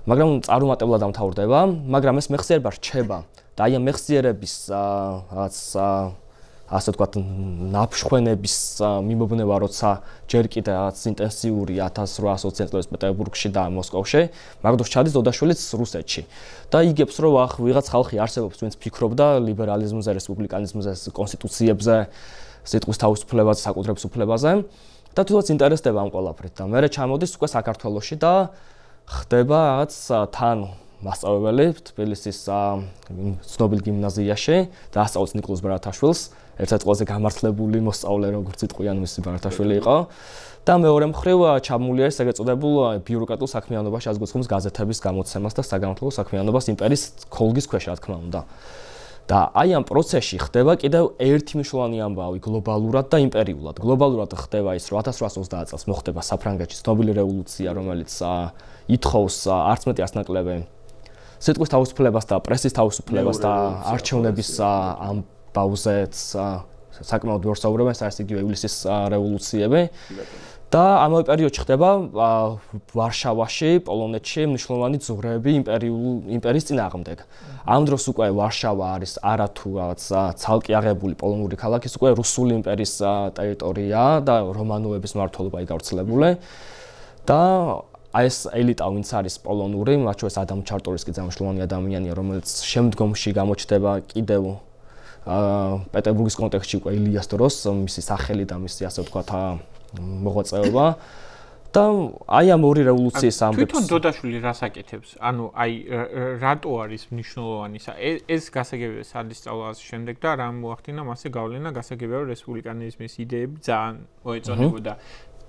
მაგრამ წარუმატებლად დამთავრდება, მაგრამ ეს მეხსიერება რჩება და აი ამ მეხსიერების რაღაც ასე ვთქვათ, ნაფშვენების მიმობნება, როცა ჯერ კიდევ რაღაც ინტენსიური 1820 წლების პეტერბურგში და მოსკოვში, მაგდროს ჩადის დოდაშვილიც რუსეთში. და იგებს, რომ ახ ვიღაც ხალხი არსებობს, ვინც ფიქრობდა ლიბერალიზმზე, რესპუბლიკანიზმზე, კონსტიტუციებზე, სიტყვის თავისუფლებაზე, საკუთრების უფლებაზე და თუნდაც ინტერესდება ამ ყველაფრით და მერე ჩამოდის უკვე საქართველოში და ხდება რაღაც თან მასწავლებელი თბილისის ცნობილ გიმნაზიაში და ასწავლის ნიკოლოზ ბარათაშვილს, ერთ-ერთი ყველაზე გამართლებული მოსწავლე, როგორც იტყვიან, მისი ბარათაშვილი იყო. და მეორე მხრივ ჩამული არის ეგრეთ წოდებულ ბიუროკრატიულ საქმიანობაში, აზგოცხუმის გაზეთების გამოცემას და საგანმანათლებლო საქმიანობას იმპერიის ხოლგის ქვეშ, რა თქმა უნდა. და აი ამ პროცესში ხდება კიდევ ერთი მნიშვნელოვანი ამბავი გლობალურად და იმპერიულად. გლობალურად ხდება ის, რომ 1830 წელს მოხდება საფრანგეთში ცნობილი რევოლუცია, რომელიც ითხოვს არც მეტი არც ნაკლები სიტყვის თავისუფლებას და პრესის თავისუფლებას და არჩევნების ამბავზეც საკმაოდ ბევრს საუბრობენ, ეს არის იგივე ივლისის რევოლუციები. და ამავე პერიოდში ხდება ვარშავაში, პოლონეთში მნიშვნელოვანი ძღვრები იმპერიის წინააღმდეგ. ამ დროს უკვე ვარშავა არის არათუ რაღაც ცალკე აღებული პოლონური ქალაქის უკვე რუსული იმპერიის ტერიტორია და რომანოვების მმართველობა გავრცელებული. და აი ეს ელიტა ვინც არის პოლონური, მათ შორის ადამ ჩარტორისკი ძალიან ადამიანია, რომელიც შემდგომში გამოჩნდება კიდევ პეტერბურგის კონტექსტში უკვე ილიას დროს, მისი სახელი და მისი ასე ვთქვათ მოღვაწეობა და აი ამ ორი რევოლუციის ამბებს თვითონ დოდაშვილი რას აკეთებს? ანუ აი რატო არის მნიშვნელოვანი ეს გასაგებია სადისწავლოს შემდეგ და რა მოახდინა მასე გავლენა გასაგებია რესპუბლიკანიზმის იდეები ძალიან მოეწონებოდა.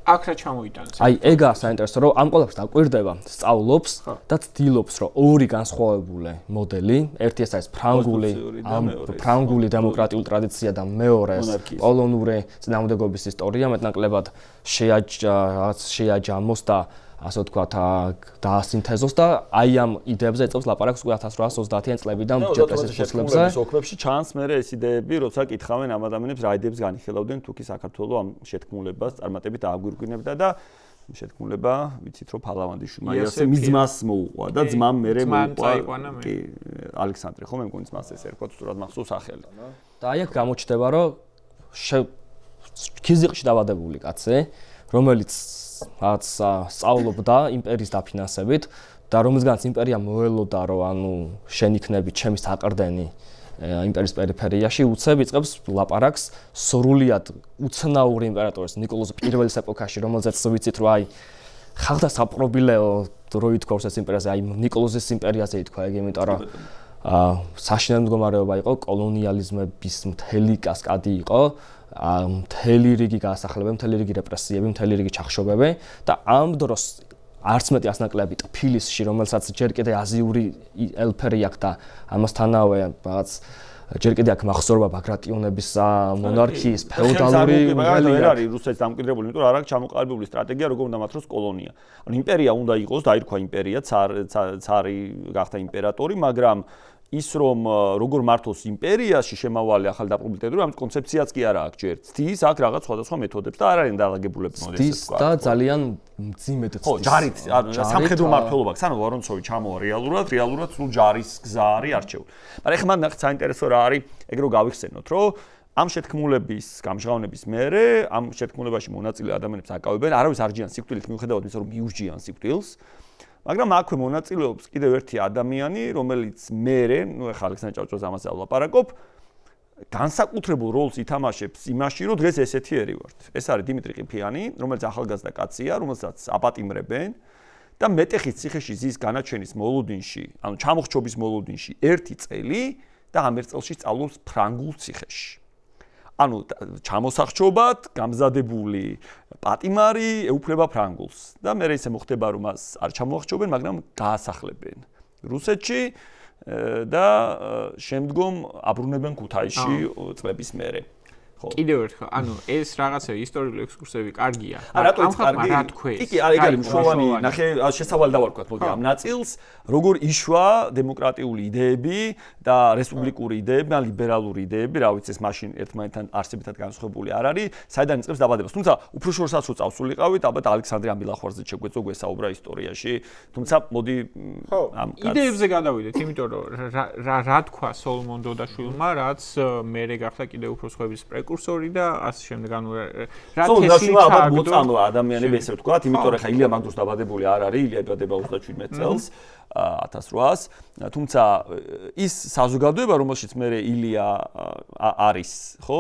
აქ რა ჩამოიტანს? აი ეგაა საინტერესო რომ ამ ყველაფერს დაკვირდება, სწავლობს და ცდილობს რომ ორი განსხვავებული მოდელი, ერთი ეს არის ფრანგული დემოკრატიული ტრადიცია და მეორე პოლონური წინააღმდეგობის ისტორია, მეტნაკლებად შეაჯამოს და ასე ვთქვათ დაასინთეზოს და აი ამ იდეებზე ეწევს ლაპარაკს უკვე 1830-იან წლებიდან ჯეპესის ფოსლებზე. ოქმებში ჩანს მე ეს იდეები, როცა კითხავენ ამ ადამიანებს რა იდეებს განიხილავდნენ თუკი საქართველოს ამ შეთქმულებას წარმატებით აგვირგვინებდა და შეთქმულება ვიცით რომ ფალავანდიშვილმა ასე მიზმას მოუყვა და ძმამ მერე მოუყვა კი ალექსანდრე ხო მე მგონი ძმას ეს ერქვა სწორად მახსოვს სახელი. და აი აქ გამოჩნდება რომ ქიზიყში დავადებული კაცი რომელიც რაც სწავლობდა იმპერიის დაფინანსებით და რომელზეც იმპერია მოელოდა რომ ანუ შენ იქნები ჩემი საყრდენი იმპერიის პერიფერიაში უცებ იწყებს ლაპარაკს სრულად უცნაური იმპერატორის ნიკოლოზ პირველის ეპოქაში რომელზეც ვიცით რომ აი ხალხთა საპყრობილეო რო ითქვას ეს იმპერიაზე აი ნიკოლოზის იმპერიაზე ითქვა ეგ იმიტომ რომ საშინელი მდგომარეობა იყო კოლონიალიზმების მთელი კასკადი იყო მთელი რიგი გაასახლებები, მთელი რიგი რეპრესიები, მთელი რიგი ჩახშობები და ამ დროს არც მეტი ასნაკლები თბილისში, რომელსაც ჯერ კიდე აზიური ელფერი აქვს და ამასთანავე რაღაც ჯერ კიდე აქვს მახსოვრობა ბაგრატიონების მონარქიის ფეოდალური ვერ არის რუსეთს დამკვიდრებული, იმიტომ რომ არ აქვს ჩამოყალიბებული სტრატეგია, როგორ უნდა მართლოს კოლონია. ანუ იმპერია უნდა იყოს, დაირქვა იმპერია, ცარი გახდა იმპერატორი, მაგრამ ის რომ როგორ მართოს იმპერიაში შემავალი ახალ დაპყრობილი ტერიტორია, ამ კონცეფციაც კი არა აქვს ჯერ. ცდის აქ რაღაც სხვადასხვა მეთოდებს და არ არის დაალაგებულები მოდესებს თქვა. და ძალიან მძიმედ ცდის. ხო, ჯარით, ანუ სამხედრო მმართველობა, ანუ ვორონცოვი ჩამოვა რეალურად სულ ჯარის გზა არის არჩეული. მაგრამ ეხლა მან ნახეთ საინტერესო რა არის, ეგ რო გავიხსენოთ, რომ ამ შეთქმულების გამჟღავნების მერე ამ შეთქმულებაში მონაწილე ადამიანებს აკავებენ, არავის არ ჯიან სიკვდილით მიუხედავად იმისა, რომ მიურჯიან სიკვდილს. მაგრამ აქვე მონაწილეობს კიდევ ერთი ადამიანი, რომელიც მერე, ნუ ეხლა ალექსანდრე ჭავჭავაძე ამაზე ვლაპარაკობ, განსაკუთრებულ როლს ითამაშებს იმაში, რომ დღეს ესეთიერი ვართ. ეს არის დიმიტრი ყიფიანი, რომელიც ახალგაზრდა კაცია, რომელსაც აპატიმრებენ და მეტეხის ციხეში ზის განაჩენის მოლოდინში, ანუ ჩამოხრჩობის მოლოდინში 1 წელი და ამ 1 წელში სწავლობს ფრანგულ ციხეში. ანუ ჩამოსახჩობად გამზადებული პატიმარი ეუფლება ფრანგულს და მე ისე მოხდება რომ მას არ ჩამოახჩობენ, მაგრამ გაასახლებენ რუსეთში და შემდგომ აბრუნებენ ქუთაისში წლების მერე. კიდევ ერთხელ, ანუ ეს რაღაცა ისტორიული ექსკურსები კარგია. ამ ხალხმა რა თქვეს? კი, ეგ არის მშვენიერი, ნახე, შესავალი დავარქვათ, მოდი ამ ნაწილს, როგორ იშვა დემოკრატიული იდეები და რესპუბლიკური იდეები, ან ლიბერალური იდეები, რა ვიცი, ეს მაშინ ერთმანეთთან არსებითად განსხვავებული არ არის, საიდან იწყებს დაბადებას. თუმცა უფრო შორსაც რო წავსულიყავით, ალბათ ალექსანდრე ამბილახვარზე შეგვეწო გვესაუბრა ისტორიაში. თუმცა მოდი ამ იდეებზე გადავიდეთ, იმიტომ რომ რა თქვა სოლომონ დოდაშვილმა, რაც მერე გახდა კიდევ უფრო სხვების კურსორი და ასე შემდეგ ანუ რა თესლი ალბათ მოწამლა ადამიანები ესე ვთქვათ, იმიტომ რომ ხა ილია მაგდროს დაბადებული არ არის, ილია დაბადება 37 წელს 1800, თუმცა ის საზოგადოება, რომელშიც მე ილია არის, ხო,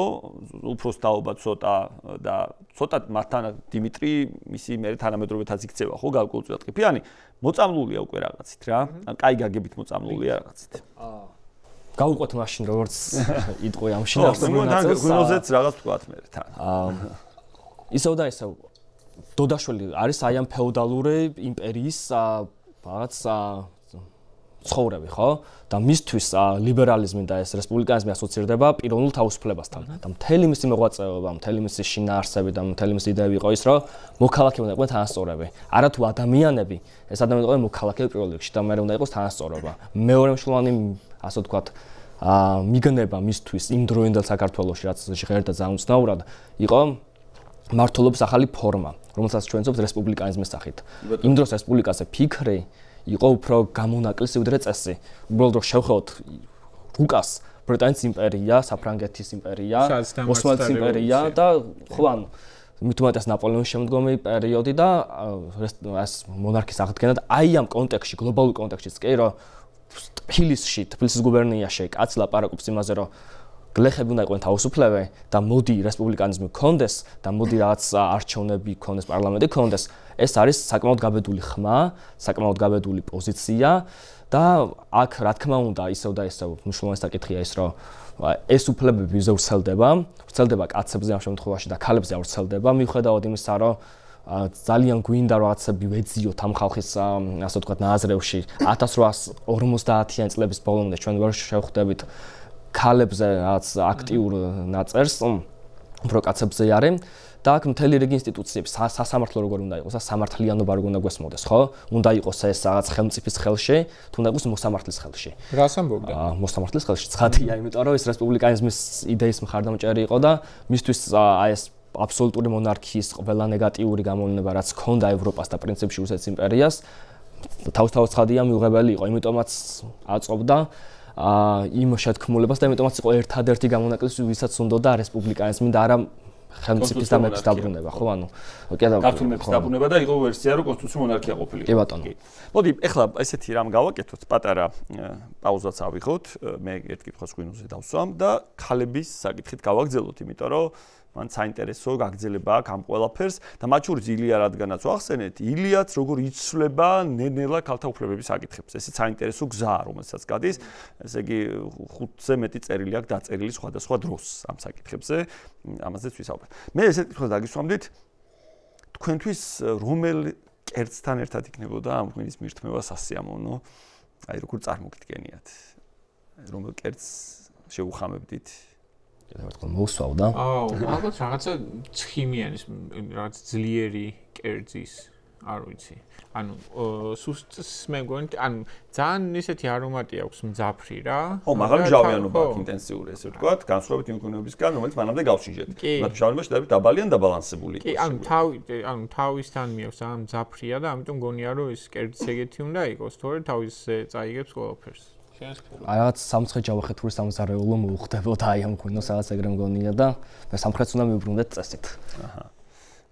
უფროს თაობა ცოტა და ცოტა მათთან დიმიტრი მისი მე თანამედროვეთაც იქცევა, ხო, გარკვეულწილად ყიფიანი, მოწამლულია უკვე რაღაცით რა, ან კაი გაგებით მოწამლულია რაღაცით. გავუყვეთ მაშინ როგორც იტყვი ამ შინაარსებრივ ნაწილს. გუნოზეც რაღაც ვთქვათ მე თან. ისევ და ისევ დოდაშვილი არის აი ამ феодаლური იმპერიის რაღაც ცხოვრები, ხო? და მისთვის ლიბერალიზმი და ეს რესპუბლიკანიზმი ასოცირდება პიროვნულ თავისუფლებასთან. და მთელი მისი მოღვაწეობა, მთელი მისი შინაარსები და მთელი მისი იდეები იყო ის, რომ მოქალაქეები უნდა იყვნენ თანასწორები. არათუ ადამიანები, ეს ადამიანები იყვნენ მოქალაქეები პირველ რიგში და მე უნდა იყოს თანასწორობა. მეორე მნიშვნელოვანი, ასე ვთქვათ, მიგნება მისთვის იმ დროინდელ საქართველოში, რაც ჟღერდა ძალიან უცნაურად, იყო მართლობის ახალი ფორმა, რომელსაც ჩვენ ვცნობთ რესპუბლიკანიზმის სახით. იმ დროს რესპუბლიკაზე ფიქრი იყო უფრო გამონაკლისი ვიდრე წესი. უბრალოდ რომ შევხედოთ რუკას ბრიტანეთის იმპერია, საფრანგეთის იმპერია, ოსმალეთის იმპერია და ხო ანუ მით უმეტეს ნაპოლეონის შემდგომი პერიოდი და ეს მონარქიის აღდგენა და აი ამ კონტექსტში, გლობალურ კონტექსტშიც კი რომ თბილისის გუბერნიაში კაცი ლაპარაკობს იმაზე რომ გლეხები უნდა იყვნენ თავისუფლები და მოდი რესპუბლიკანიზმი გქონდეს და მოდი რაღაც არჩევნები გქონდეს, პარლამენტი გქონდეს, ეს არის საკმაოდ გაბედული ხმა, საკმაოდ გაბედული პოზიცია და აქ რა თქმა უნდა ისევ და ისევ მნიშვნელოვანი საკითხია ის რომ ეს უფლებები ვიზე ვრცელდება კაცებზე ამ შემთხვევაში და ქალებზე არ ვრცელდება მიუხედავად იმისა რომ ძალიან გვინდა რაღაცები ვეძიოთ ამ ხალხის ასე ვთქვათ ნაზრევში 1850-იან წლების ბოლომდე ჩვენ ვერ შევხვდებით ქალებზე რაც აქტიურ ნაწერს უფრო კაცებზე არის და აქ მთელი რიგი ინსტიტუციები სასამართლო როგორ უნდა იყოს და სამართლიანობა როგორ უნდა გვესმოდეს ხო უნდა იყოს ეს რაღაც ხელმწიფის ხელში თუ უნდა იყოს მოსამართლის ხელში რას ამბობდა მოსამართლის ხელში ცხადია იმიტომ რომ ეს რესპუბლიკანიზმის იდეის მხარდამჭერი იყო და მისთვის აი ეს აბსოლუტური მონარქიის ყველა ნეგატიური გამოვლენა რაც ჰქონდა ევროპას და პრინციპში რუსეთის იმპერიას თავისთავად ცხადია მიუღებელი იყო იმიტომაც აწობდა იმ შეთქმულებას და იმიტომაც იყო ერთადერთი გამონაკლისი ვისაც უნდოდა რესპუბლიკანიზმი და არა ხელმწიფის და მეფის დაბრუნება ხო ანუ ქართული მეფის დაბრუნება და იყო ვერსია რომ კონსტიტუციური მონარქია ყოფილიყო კი ბატონო მოდი ეხლა ესეთი რამ გავაკეთოთ პატარა პაუზაც ავიღოთ მე ერთ კითხვას გვინუზე დავსვამ და ქალების საკითხით გავაგრძელოთ იმიტომ რომ მან საინტერესო გაგრძელება აქვს ამ ყველაფერს და მათ შორის ილია რადგანაც ვახსენეთ ილიაც როგორ იცვლება ნელ-ნელა ქალთა უფლებების საკითხებს ესეც საინტერესო გზაა რომელსაც გადის ესე იგი 5-ზე მეტი წერილი აქვს დაწერილი სხვადასხვა დროს ამ საკითხებზე ამაზეც ვისაუბრებთ მე ესეთ კითხვას დაგისვამდით თქვენთვის რომელ კერძთან ერთად იქნებოდა ამ ღვინის მირთმევა სასიამოვნო აი როგორ წარმოგიდგენიათ რომელ კერძს შევუხამებდით და მოსვავ და ალბათ რაღაცა ცხიმიანის რაღაც ძლიერი კერძის არ ვიცი ანუ სუსტს მე მგონი ანუ ძალიან ისეთი არომატი აქვს მძაფრი რა ხო მაგრამ მჟავიანობა აქვს ინტენსიური ესე ვთქვათ განსხვავებით იმ გონებისგან რომელიც მანამდე გავშინჯეთ მათ მჟავიანობა შეიძლება დაბალი ან დაბალანსებული კი ანუ თავისთან მიაქვს ძალიან მძაფრია და ამიტომ მგონია რომ ეს კერძიც ეგეთი უნდა იყოს თორე თავისზე წაიგებს ყველაფერს აი რაღაც სამცხე ჯავახეთური სამზარეულო მოუხდებოდა აი ამ ღვინოს რაღაც ეგრე მგონია და მე სამხრეთს უნდა მივუბრუნდეთ წესით. აჰა.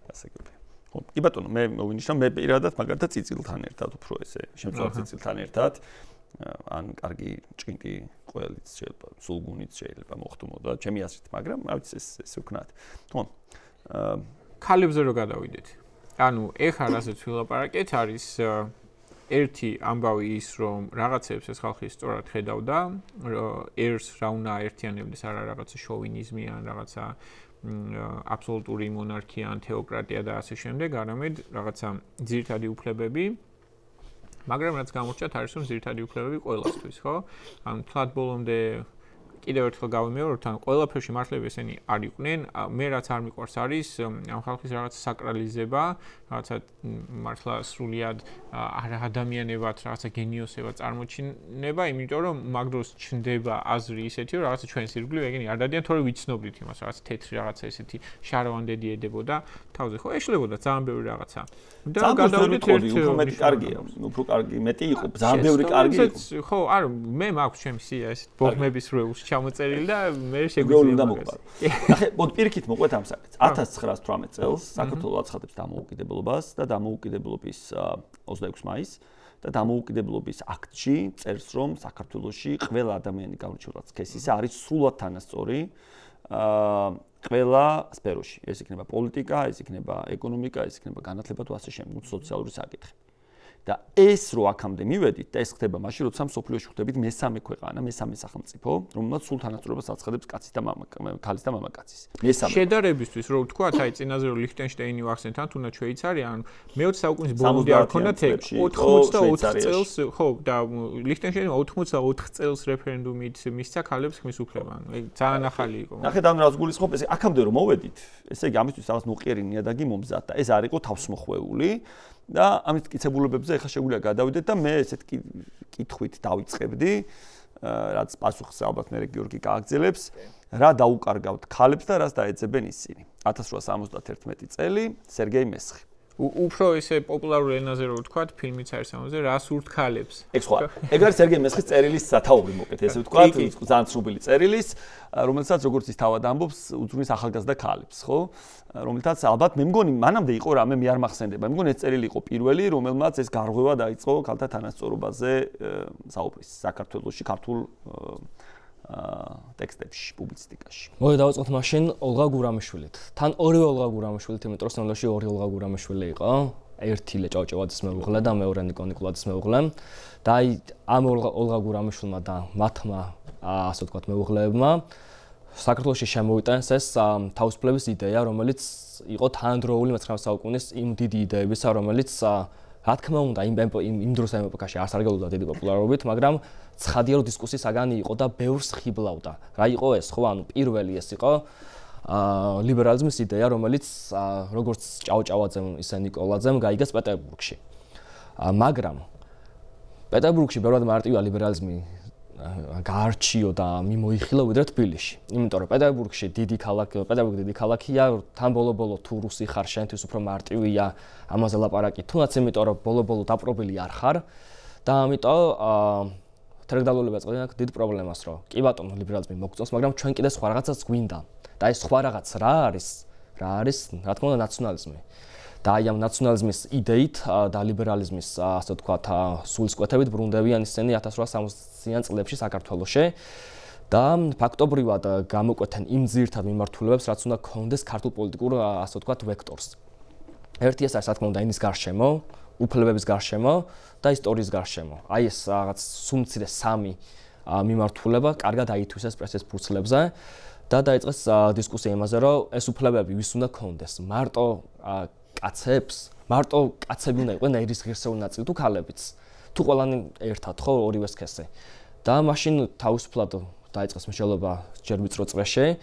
გასაგებია. ხო, კი ბატონო, მე მოვინიშნა მე პირადად მაგალითად წიწილთან ერთად უფრო ესე, შემწვარ წიწილთან ერთად ან კარგი ჭკინტი ყველიც შეიძლება, სულგუნიც შეიძლება მოხდომოდა, ჩემი აზრით, მაგრამ რა ვიცი ეს ვქნათ. ხო. ქალებზე რო გადავიდეთ. ანუ ეხლა რასაც ვილაპარაკეთ არის ერთი ამბავი ის რომ რაღაცებს ეს ხალხი სწორად ხედავდა ერს რა უნდა აერთიანებდეს არა რაღაცა შოვინიზმი ან რაღაცა აბსოლუტური მონარქია ან თეოკრატია და ასე შემდეგ არამედ რაღაცა ძირითადი უფლებები მაგრამ რაც გამორჩათ არის რომ ძირითადი უფლებები ყველასთვის ხო ან თლად ბოლომდე კიდევ ერთხელ გავიმეორებთ ან ყველაფერში მართლები ესენი არ იყვნენ მე რაც არ მიყვარს არის ამ ხალხის რაღაც საკრალიზება რაღაცა მართლა სრულიად არა ადამიანებად რაღაცა გენიოსებად წარმოჩინება იმიტომ რომ მაგდროს ჩნდება აზრი ისეთი რომ რაღაცა ჩვენს ირგვლივ ეგენი არ დადიან თორე ვიცნობდით იმას რაღაც თეთრი რაღაცა ესეთი შაროვანდედი ედებოდა თავზე ხო ეშლებოდა ძალიან ბევრი რაღაცა და გადავიდეთ უფრო მეტი კარგია უფრო კარგი მეტი იყო ძალიან ბევრი კარგი იყო ხო არ მე მაქვს ჩემი სია ეს ბოხმების როულში ჩამოწერილი და მე შეგვიძლია მაგას. ნახე, მოდი პირიქით მოყვეთ ამ საკითხს. 1918 წელს საქართველოს აცხადებს დამოუკიდებლობას და დამოუკიდებლობის 26 მაისს და დამოუკიდებლობის აქტში წერს რომ საქართველოში ყველა ადამიანი გავრჩეულად სქესისა არის სრულად თანასწორი ყველა სფეროში. ეს იქნება პოლიტიკა, ეს იქნება ეკონომიკა, ეს იქნება განათლება თუ ასე შემდეგ, სოციალური საკითხი. და ეს რო აქამდე მივედით და ეს ხდება მაშინ როცა მსოფლიოში ხდებით მესამე ქვეყანა, მესამე სახელმწიფო, რომელმაც სულ თანასწორობას აცხადებს კაცის და ქალის და მამაკაცის. მესამე. შედარებისთვის რო ვთქვათ, აი წინაზე რო ლიხტენშტეინი ვახსენეთ, ან თუნდაც შვეიცარია, ან მე-20 საუკუნის ბოლომდე არ ქონდათ 84 წელს, ხო, და ლიხტენშტეინი 84 წელს რეფერენდუმით მისცა ქალებს ხმის უფლება. აი ძალიან ახალი იყო. ნახეთ ამ რას გულისხმობ, ეს აქამდე რო მოვედით, ესე იგი ამისთვის რაღაც ნუყიერი ნიადაგი მომზადდა. ეს არ იყო თავსმოხვეული. და ამის მტკიცებულებებზე ახლა შეგვიძლია გადავიდეთ და მე ესეთ კითხვით დავიწყებდი რაც პასუხს ალბათ მე გიორგი გააგრძელებს, რა დაუკარგავთ ქალებს და რას დაეძებენ ისინი. 1871 წელი, სერგეი მესხი. უფრო ისე პოპულარულ ენაზე რო ვთქვათ, ფილმიც არის ამაზე, რას ურთ ქალებს. ეგ სხვა. ეგ არის სერგეი მესხის წერილის სათაური მოკეთ, ესე ვთქვათ, ძალიან ცნობილი წერილის, რომელსაც როგორც ის თავად ამბობს, უძღვნის ახალგაზრდა ქალებს, ხო? რომელთაც ალბათ მე მგონი მანამდე იყო რამე მე არ მახსენდება. მე მგონი ეს წერილი იყო პირველი, რომელმაც ეს გარღვევა დაიწყო ქალთა თანასწორობაზე საუბრის საქართველოში, ქართულ ტექსტებში, პუბლიცისტიკაში. მოდი დავიწყოთ მაშინ ოლღა გურამიშვილით. თან ორივე ოლღა გურამიშვილით, იმიტომ რომ სინამდვილეში ორი ოლღა გურამიშვილი იყო. ერთი ჭავჭავაძის მეუღლე და მეორე ნიკო ნიკოლაძის მეუღლე. და აი ამ ოლღა გურამიშვილმა და მათმა ასე ვთქვათ მეუღლეებმა საქართველოში შემოიტანეს ეს თავისუფლების იდეა, რომელიც იყო თანადროული 19 საუკუნის იმ დიდი იდეებისა, რომელიც რა თქმა უნდა იმ დროს ამ ეპოქაში არ სარგებლობდა დიდი პოპულარობით, მაგრამ ცხადია რომ დისკუსიის საგანი იყო და ბევრს ხიბლავდა. რა იყო ეს, ხო, ანუ პირველი ეს იყო ლიბერალიზმის იდეა, რომელიც როგორც ჭავჭავაძემ ისე ნიკოლაძემ გაიგეს პეტერბურგში. მაგრამ პეტერბურგში ბევრად მარტივია ლიბერალიზმი გაარჩიო და მიმოიხილა ვიდრე თბილისში. იმიტომ რომ პეტერბურგში დიდი ქალაქია, თან ბოლო-ბოლო თუ რუსი ხარ, შენთვის უფრო მარტივია ამაზე ლაპარაკი, თუნდაც იმიტომ რომ ბოლო-ბოლო დაპყრობილი არ ხარ და ამიტომ თერგდალულება წყვეტენ აქ დიდ პრობლემას, რომ კი ბატონო ლიბერალიზმი მოგწონს, მაგრამ ჩვენ კიდე სხვა რაღაცას გვინდა. და ეს სხვა რაღაც რა არის? რა თქმა უნდა ნაციონალიზმი. და აი ამ ნაციონალიზმის იდეით და ლიბერალიზმის ასე ვთქვათ სულისკვეთებით ბრუნდებიან ისინი 1860-იან წლებში საქართველოში და ფაქტობრივად გამოკვეთენ იმ ძირითად მიმართულებებს, რაც უნდა ქონდეს ქართულ პოლიტიკურ ასე ვთქვათ ვექტორს. ერთი ეს არის რა თქმა უნდა ენის გარშემო, უფლებების გარშემო და ისტორიის გარშემო. აი ეს რაღაც სუმცირე სამი მიმართულება კარგად აითვისეს პრესის ფურცლებზე და დაიწყეს დისკუსია იმაზე, რომ ეს უფლებები ვის უნდა ქონდეს. მარტო კაცები უნდა იყვნენ ერის ღირსეული ნაწილი თუ ქალებიც. თუ ყველანი ერთად ხო ორივე სქესე. და მაშინ თავისუფლად დაიწყეს მსჯელობა ჯერ ვიწრო წრეში,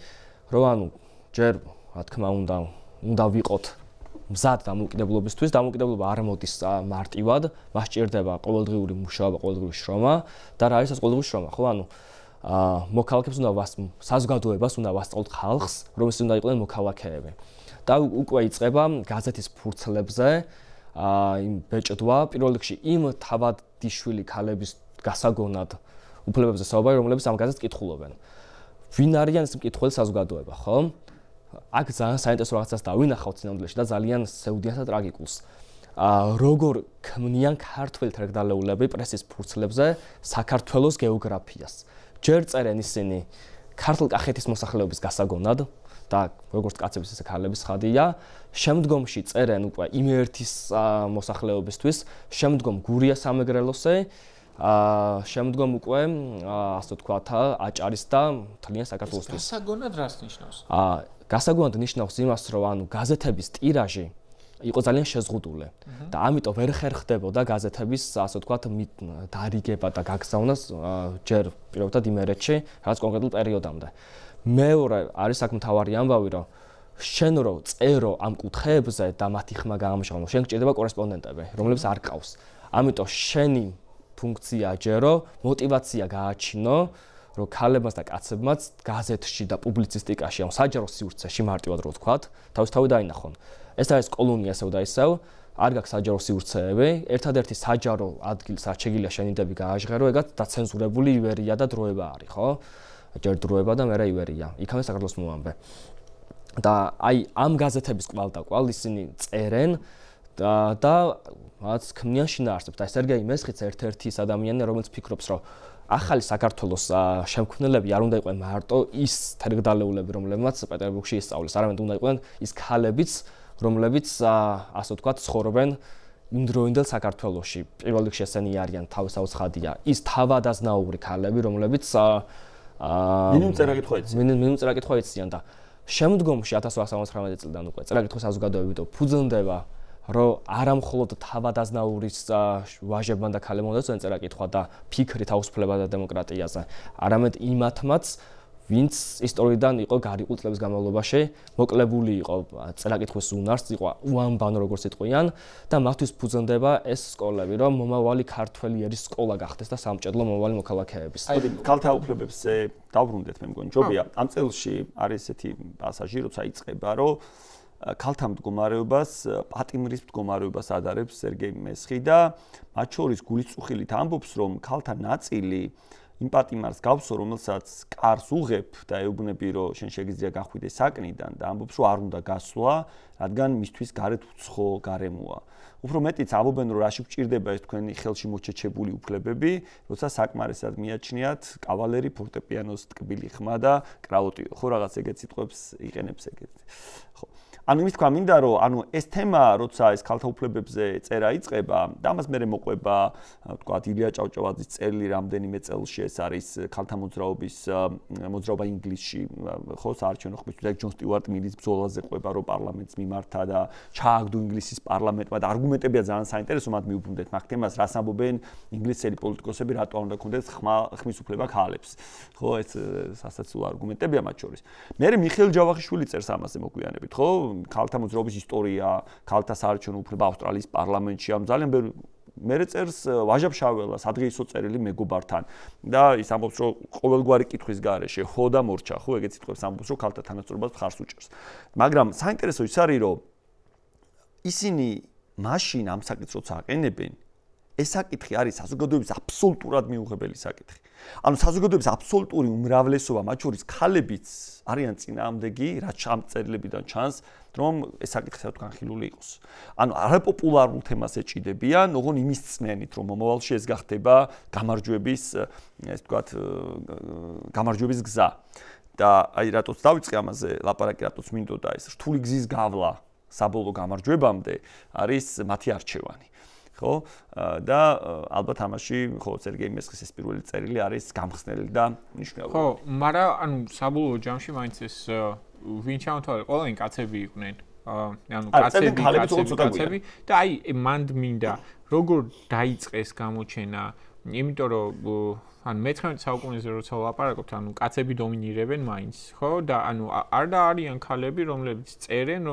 რომ ანუ ჯერ რა თქმა უნდა ვიყოთ მზად დამოუკიდებლობისთვის, დამოუკიდებლობა არ მოდის მარტივად, მას სჭირდება ყოველდღიური მუშაობა, ყოველდღიური შრომა და რა არის ეს ყოველდღიური შრომა, ხო? ანუ მოქალაქეებს უნდა საზოგადოებას უნდა ვასწავლოთ ხალხს, რომელსაც უნდა იყვნენ მოქალაქეები. და უკვე იწყება გაზეთის ფურცლებზე იმ ბეჭდვა, პირველ რიგში იმ თავადიშვილი ქალების გასაგონად უფლებებზე საუბარი, რომლებიც ამ გაზეთს კითხულობენ. ვინ არიან ეს მკითხველი საზოგადოება, ხო? აქ ძალიან საინტერესო რაღაცას დავინახავთ სინამდვილეში და ძალიან სევდიან და ტრაგიკულს. როგორ ქმნიან ქართველი თერგდალეულები პრესის ფურცლებზე საქართველოს გეოგრაფიას. ჯერ წერენ ისინი ქართლ-კახეთის მოსახლეობის გასაგონად და როგორც კაცების ისე ქალების ხადია, შემდგომში წერენ უკვე იმერთის მოსახლეობისთვის, შემდგომ გურიას სამეგრელოსე, შემდგომ უკვე ასე ვთქვათ, აჭარის და მთლიან საქართველოსთვის. გასაგონად რას ნიშნავს? გასაგონად ნიშნავს იმას, რომ ანუ გაზეთების ტირაჟი იყო ძალიან შეზღუდული და ამიტომ ვერ ხერხდებოდა გაზეთების ასე ვთქვათ დარიგება და გაგზავნას ჯერ პირველად იმერეთში, რაც კონკრეტულ პერიოდამდე. მეორე არის აქ მთავარი ამბავი, რომ შენ რო წერო ამ კუთხეებზე და მათი ხმა გაამჟღავნო, შენ გჭირდება კორესპონდენტები, რომლებიც არ ყავს. ამიტომ შენი ფუნქცია ჯერო, мотиваცია გააჩინო, რომ ქალებმაც და კაცებმაც გაზეთში და პუბლიცისტიკაში, ან საჯარო სივრცეში მარტივად რო ვთქვათ, თავისთავად დაინახონ. ეს არის კოლონია ესეო და ისევ, არ გაქვს საჯარო სივრცეები, ერთადერთი საჯარო ადგილი საჩეგილია შენიდები გააჟღერო, ეგაც დაცენზურებული ივერია და დროება არის, ხო? ჯერ დროება და მერე ივერია. იქამდე საქართველოს მოამბე. და აი ამ გაზეთების კვალ ისინი წერენ და მათ ქმნიან შინაარსებს. და სერგეი მესხიც ერთ-ერთი ის ადამიანი, რომელიც ფიქრობს, რომ ახალი საქართველოს შემქმნელები არ უნდა იყვნენ მარტო ის თერგდალეულები, რომლებმაც პეტერბურგში ისწავლეს, არამედ უნდა იყვნენ ის ქალებიც, რომლებიც ასე ვთქვათ, ცხოვრობენ იმ დროინდელ საქართველოში. პირველ რიგში ესენი არიან თავისაუც ხადია, ის თავადაზნაური ქალები, რომლებიც მინიმუმ წერა-კითხვა იციან და შემდგომში 1879 წლიდან უკვე წერა-კითხვის საზოგადოებები ფუძნდება, რომ არა მხოლოდ თავადაზნაურის ვაჟებმა და ქალებმა უნდა წერა-კითხვა და ფიქრი თავისუფლება და დემოკრატიაზე, არამედ იმათმაც, ვინც ისტორიიდან იყო გარიყულ წლების განმავლობაში, მოკლებული იყო წერა-კითხვის უნარს, იყო უამბანო როგორც იტყვიან და მათთვის ფუძემდება ეს სკოლები, რომ მომავალი ქართველი ერის სკოლა გახდეს და სამჭედლო მომავალი მოქალაქეების. აი, ქალთა უფლებებს დავბრუნდეთ, მე მგონი, ჯობია. ამ წელში არის ესეთი პასაჟი, როცა იწყება, რომ ქალთა მდგომარეობას, პატიმრის მდგომარეობას ადარებს სერგეი მესხი და მათ შორის გულიწუხილით ამბობს, რომ ქალთა ნაწილი იმ პატიმარს გავსო, რომელსაც კარს უღებ და ეუბნები, რომ შენ შეგიძლია გახვიდე საკნიდან და ამბობს, რომ არ უნდა გასვლა, რადგან მისთვის გარეთ უცხო გარემოა. უფრო მეტიც ამბობენ, რომ რაში გვჭირდება ეს თქვენი ხელში მოჩეჩებული უფლებები, როცა საკმარისად მიაჩნიათ კავალერი ფორტეპიანოს ტკბილი ხმა და კრაუტიო. ხო, რაღაც ეგეთ სიტყვებს იყენებს ეგეთ. ხო. ანუ იმის თქვა მინდა რომ ანუ ეს თემა როცა ეს ქალთა უფლებებზე წერა იწყება და ამას მე მოყვება თქვა ილია ჭავჭავაძის წერილი რამდენიმე წელში ეს არის ქალთა მოძრაობა ინგლისში ხო საარჩევნო ხმის და ჯონ სტიუარტ მილის ბრძოლაზე ყვება რომ პარლამენტს მიმართა და ჩააგდო ინგლისის პარლამენტმა და არგუმენტებია ძალიან საინტერესო მათ მიუბრუნდეთ მაგ თემას რას ამბობენ ინგლისელი პოლიტიკოსები რატო არ უნდა ქონდეს ხმის უფლება ქალებს ხო ეს სასაცილო არგუმენტებია მათ შორის მე მიხეილ ჯავახიშვილი წერს ამაზე მოგვიანებით ხო ქალთა მოძრაობის ისტორია, ქალთა საარჩევნო უფლება ავსტრალიის პარლამენტში, ამ ძალიან ბევრი მე წერს ვაჟა-ფშაველას ადრეისო წერილი მეგობართან და ის ამბობს რომ ყოველგვარი კითხვის გარეშე ხო და მორჩა, ხო ეგეთ სიტყვებს ამბობს რომ ქალთა თანასწორობას მხარს უჭერს. მაგრამ საინტერესო ის არის რომ ისინი მაშინ ამ საკითხს როცა აყენებენ ეს საკითხი არის საზოგადოების აბსოლუტურად მიუღებელი საკითხი. ანუ საზოგადოების აბსოლუტური უმრავლესობა, მათ შორის ქალებიც არიან წინააღმდეგი, რაც ამ წერილებიდან ჩანს, რომ ეს საკითხი საერთოდ განხილული იყოს. ანუ არაპოპულარულ თემას ეჭიდებიან, ოღონ იმის წნენით, რომ მომავალში ეს გახდება გამარჯვების, ეს ვთქვათ, გამარჯვების გზა. და აი რატოც დავიწყე ამაზე ლაპარაკი, რატოც მინდოდა ეს რთული გზის გავლა საბოლოო გამარჯვებამდე არის მათი არჩევანი. ხო და ალბათ ამაში ხო სერგეი მესხის ეს პირველი წერილი არის გამხსნელი და მნიშვნელოვანი. ხო, მაგრამ ანუ საბოლოო ჯამში მაინც ეს ვინ ჩამოთვალე ყველანი კაცები იყვნენ. ანუ კაცები და აი მანდ მინდა როგორ დაიწყეს გამოჩენა, იმიტომ რომ ანუ მე-19 საუკუნეზე როცა ვლაპარაკობთ, ანუ კაცები დომინირებენ მაინც, ხო? და ანუ არ და არიან ქალები, რომლებიც წერენ,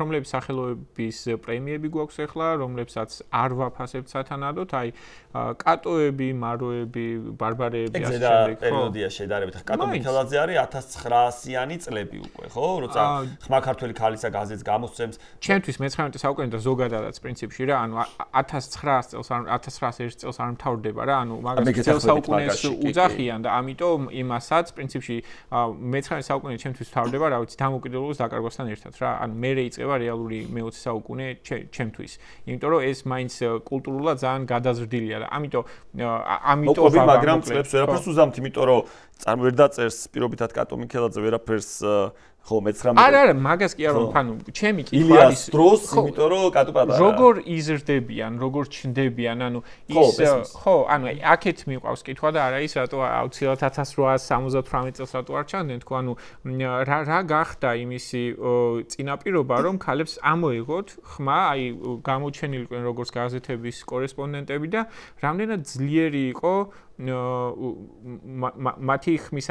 რომლებიც სახელოების პრემიები გვაქვს ახლა, რომლებსაც არ ვაფასებთ სათანადოდ, აი კატოები, მაროები, ბარბარეები ასე შემდეგ, ხო? პერიოდია შედარებით. კატო მიქელაძე არის 1900-იანი წლები უკვე, ხო? როცა ხმა ქართველი ქალისა გაზეთს გამოსცემს. ჩემთვის მე-19 საუკუნე და ზოგადადაც პრინციპში რა, ანუ 1900 წელს ან 1901 წელს არ მთავრდება რა, ანუ მაგას წელს საუკუნეს უძახიან და ამიტომ იმასაც პრინციპში მე-19 საუკუნე ჩემთვის მთავრდება, რა ვიცი, დამოუკიდებლობის დაკარგვასთან ერთად რა, ანუ მე იწყება რეალური მე-20 საუკუნე ჩემთვის. იმიტომ რომ ეს მაინც კულტურულად ძალიან გადაზრდილია და ამიტომ მაგრამ წლებს ვერაფერს უზამთ, იმიტომ რომ ვერ დაწერს პირობითად კატო მიქელაძე ვერაფერს ხო მე-19 არა მაგას კი არ ვამბობ ანუ ჩემი კითხვა არის დროს იმიტომ რომ კატო პატარა როგორ იზრდებიან როგორ ჩნდებიან ანუ ის ხო ანუ აქეთ მიყვავს კითხვა და არა ის რატო აუცილებლად 1878 წელს რატო არ ჩანდნენ თქო ანუ რა გახდა იმისი წინაპირობა რომ ქალებს ამოიღოთ ხმა აი გამოჩენილიყვნენ როგორც გაზეთების კორესპონდენტები და რამდენად ძლიერი იყო მათი ხმის